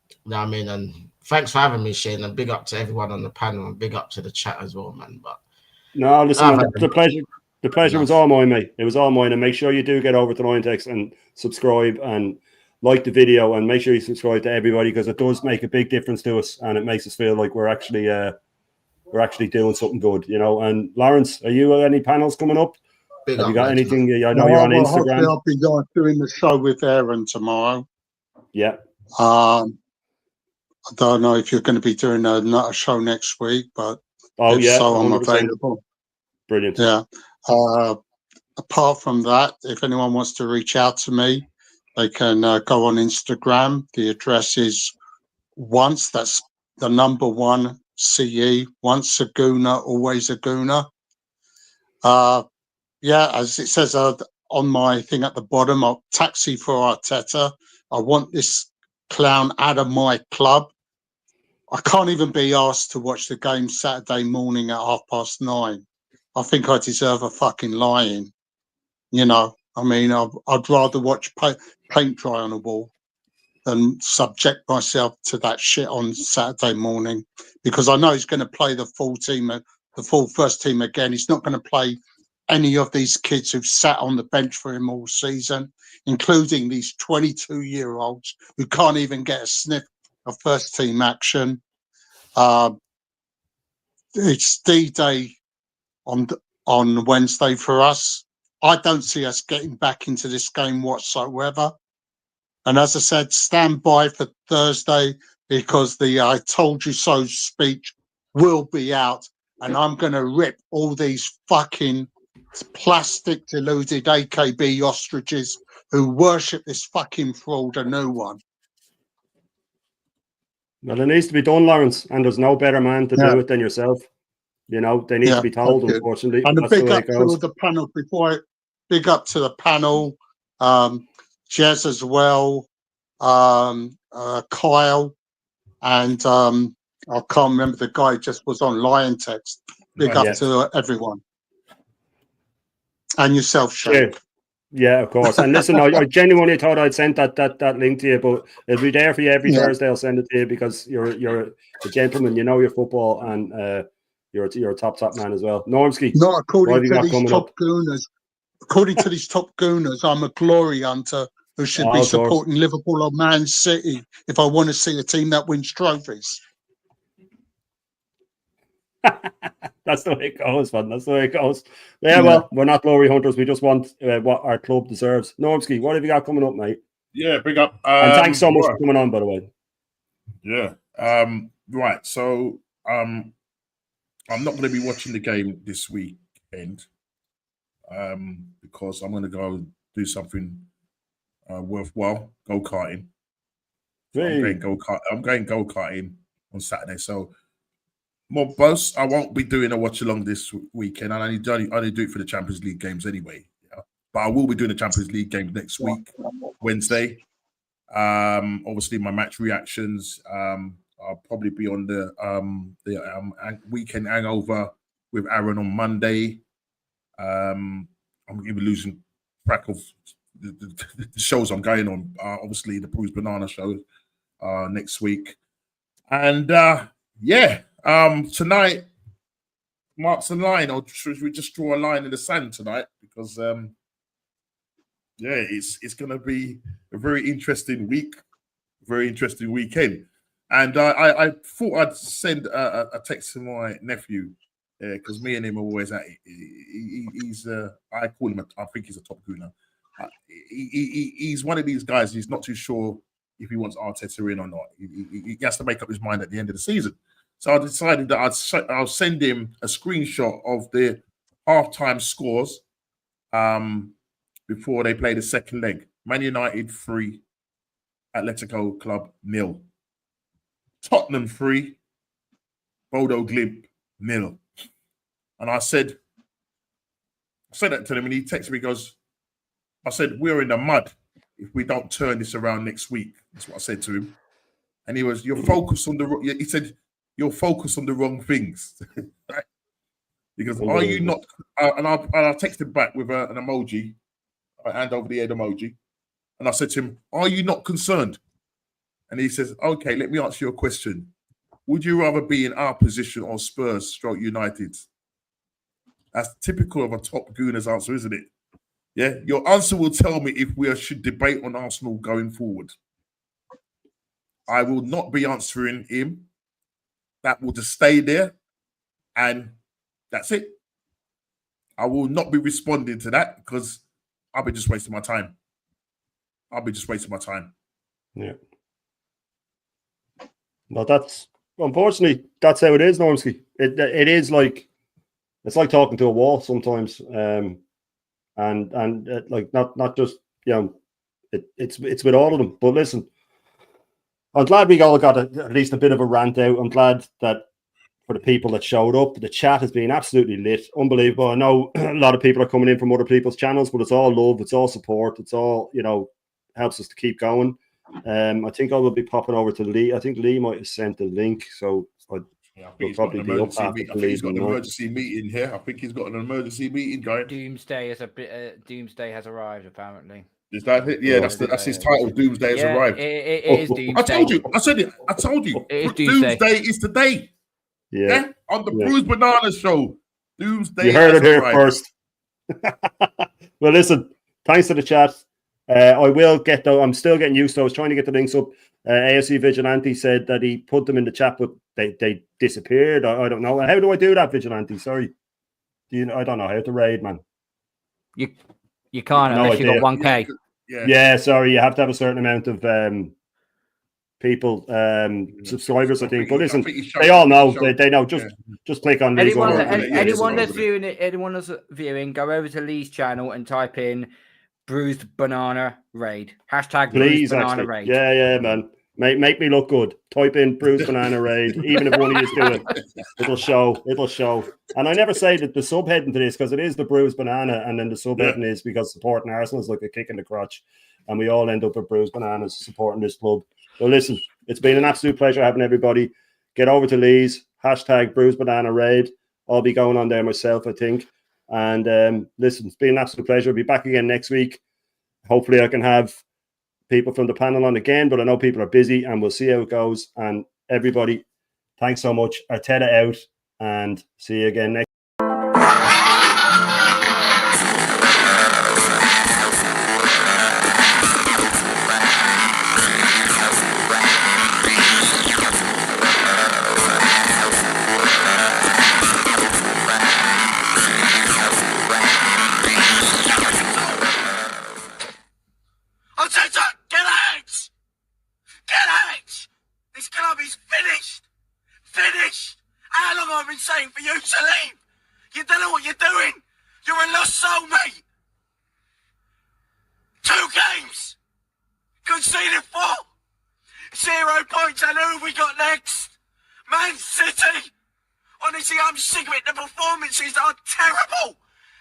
You know what I mean? And thanks for having me, Shane. And big up to everyone on the panel and big up to the chat as well, man. But no, listen, man, the pleasure was all mine, mate. It was all mine. And make sure you do get over to Lion Text and subscribe and like the video, and make sure you subscribe to everybody, because it does make a big difference to us, and it makes us feel like we're actually doing something good, you know. And Lawrence, are you any panels coming up? Have you got anything? I know you're on Instagram. I'll be doing the show with Aaron tomorrow. Yeah. I don't know if you're going to be doing a show next week, but so I'm available. Brilliant. Yeah. Apart from that, if anyone wants to reach out to me, they can go on Instagram. The address is once, that's the number 1 CE, once a Gooner, always a Gooner. Yeah, as it says on my thing at the bottom, I'll taxi for Arteta. I want this clown out of my club. I can't even be asked to watch the game Saturday morning at 9:30. I think I deserve a fucking lying. You know, I mean, I'd rather watch paint dry on a wall than subject myself to that shit on Saturday morning, because I know he's going to play the full team, the full first team again. He's not going to play any of these kids who've sat on the bench for him all season, including these 22-year-olds who can't even get a sniff of first team action. It's D-Day on Wednesday for us. I don't see us getting back into this game whatsoever. And as I said, stand by for Thursday, because the I told you so speech will be out, and I'm going to rip all these fucking plastic deluded AKB ostriches who worship this fucking fraud a new one. Well, it needs to be done, Lawrence, and there's no better man to do it than yourself. You know, they need to be told, unfortunately. And a big up to the panel big up to the panel, Jez as well, Kyle, and I can't remember the guy who just was on Lion Text. Big up to everyone. And yourself, Shane. Yeah, of course. And listen, I genuinely thought I'd sent that link to you, but it'll be there for you every Thursday. I'll send it to you, because you're a gentleman, you know your football, and you're a top man as well. Normski, not according to these top gooners. According to these top gooners, I'm a glory hunter who should be supporting Liverpool or Man City if I want to see a team that wins trophies. That's the way it goes, man. That's the way it goes. Yeah, well, we're not glory hunters. We just want what our club deserves. Normski, what have you got coming up, mate? Yeah, big up. And thanks so much for coming on, by the way. Yeah. Right. So, I'm not going to be watching the game this weekend, because I'm going to go do something worthwhile, go-karting. Hey. I'm going go-karting on Saturday. So, more buzz. I won't be doing a watch along this weekend, and I only do it for the Champions League games anyway. Yeah? but I will be doing the Champions League games next week, Wednesday. Obviously, my match reactions. I'll probably be on the weekend hangover with Aaron on Monday. I'm going to be losing track of the shows I'm going on. Obviously, the Bruised Banana show next week. And tonight marks a line. Or should we just draw a line in the sand tonight? Because it's going to be a very interesting week, very interesting weekend. And I thought I'd send a text to my nephew because me and him are always at it. He's I call him. I think he's a top gooner. He's one of these guys. He's not too sure if he wants Arteta in or not. He has to make up his mind at the end of the season. So I decided that I'll send him a screenshot of the halftime scores before they play the second leg. Man United 3, Atletico Club 0. Tottenham 3, Bodo Glimt 0. And I said that to him, and he texted me, goes, I said, we're in the mud if we don't turn this around next week. That's what I said to him. And he was, you're focused on he said, you're focused on the wrong things. Right? Because are you not, and I texted back with an emoji, a hand over the head emoji. And I said to him, are you not concerned? And he says, okay, let me answer your question. Would you rather be in our position or Spurs / United? That's typical of a top Gooners answer, isn't it? Yeah, your answer will tell me if we should debate on Arsenal going forward. I will not be answering him. That will just stay there. And that's it. I will not be responding to that because I'll be just wasting my time. Yeah. Well, unfortunately, that's how it is, Normski. It is like, it's like talking to a wall sometimes. And like not just, it's with all of them. But listen, I'm glad we all got at least a bit of a rant out. I'm glad that for the people that showed up, the chat has been absolutely lit, unbelievable. I know a lot of people are coming in from other people's channels, but it's all love, it's all support, it's all, helps us to keep going. I think I will be popping over to Lee. I think Lee might have sent the link, so we'll probably be up after. I think he's got an emergency meeting here. I think he's got an emergency meeting going. Doomsday has arrived, apparently. Is that it? Yeah, that's his title. Doomsday has arrived. It is Doomsday. I told you. I said it. I told you. It is Doomsday is today. Yeah. On the Bruised Banana show. Doomsday. You heard it here first. Well, listen. Thanks to the chat. I will get though. I'm still getting used to. I was trying to get the links up. AFC Vigilante said that he put them in the chat, but they disappeared. I don't know. How do I do that, Vigilante? Sorry. I don't know how to raid, man. You can't unless you got 1K. Yeah, sorry. You have to have a certain amount of people, subscribers, I think. But listen, they all know. They know. Just click on Lee's. Anyone that's viewing, go over to Lee's channel and type in Bruised Banana Raid. Hashtag Bruised Banana Raid. Yeah, man. Make me look good. Type in Bruised Banana Raid. Even if one of you do it, it'll show. And I never say that the subheading to this, because it is the Bruised Banana, and then the subheading is because supporting Arsenal is like a kick in the crotch, and we all end up with Bruised Bananas supporting this club. So listen, it's been an absolute pleasure having everybody. Get over to Lee's, hashtag Bruised Banana Raid. I'll be going on there myself, I think. And listen, it's been an absolute pleasure. I'll be back again next week. Hopefully I can have people from the panel on again, but I know people are busy, and we'll see how it goes. And everybody, thanks so much. Arteta out, and see you again next. Finished! How long have I been saying for you to leave? You don't know what you're doing. You're a lost soul, mate. 2 games. Conceded 4. 0 points. And who have we got next? Man City. Honestly, I'm sick of it. The performances are terrible.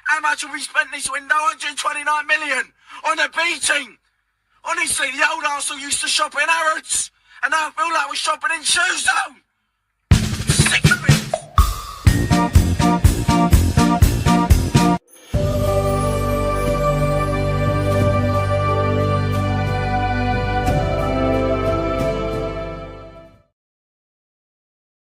How much have we spent this window? 129 million on a B team. Honestly, the old Arsenal used to shop in Harrods, and now I feel like we're shopping in Shoe Zone.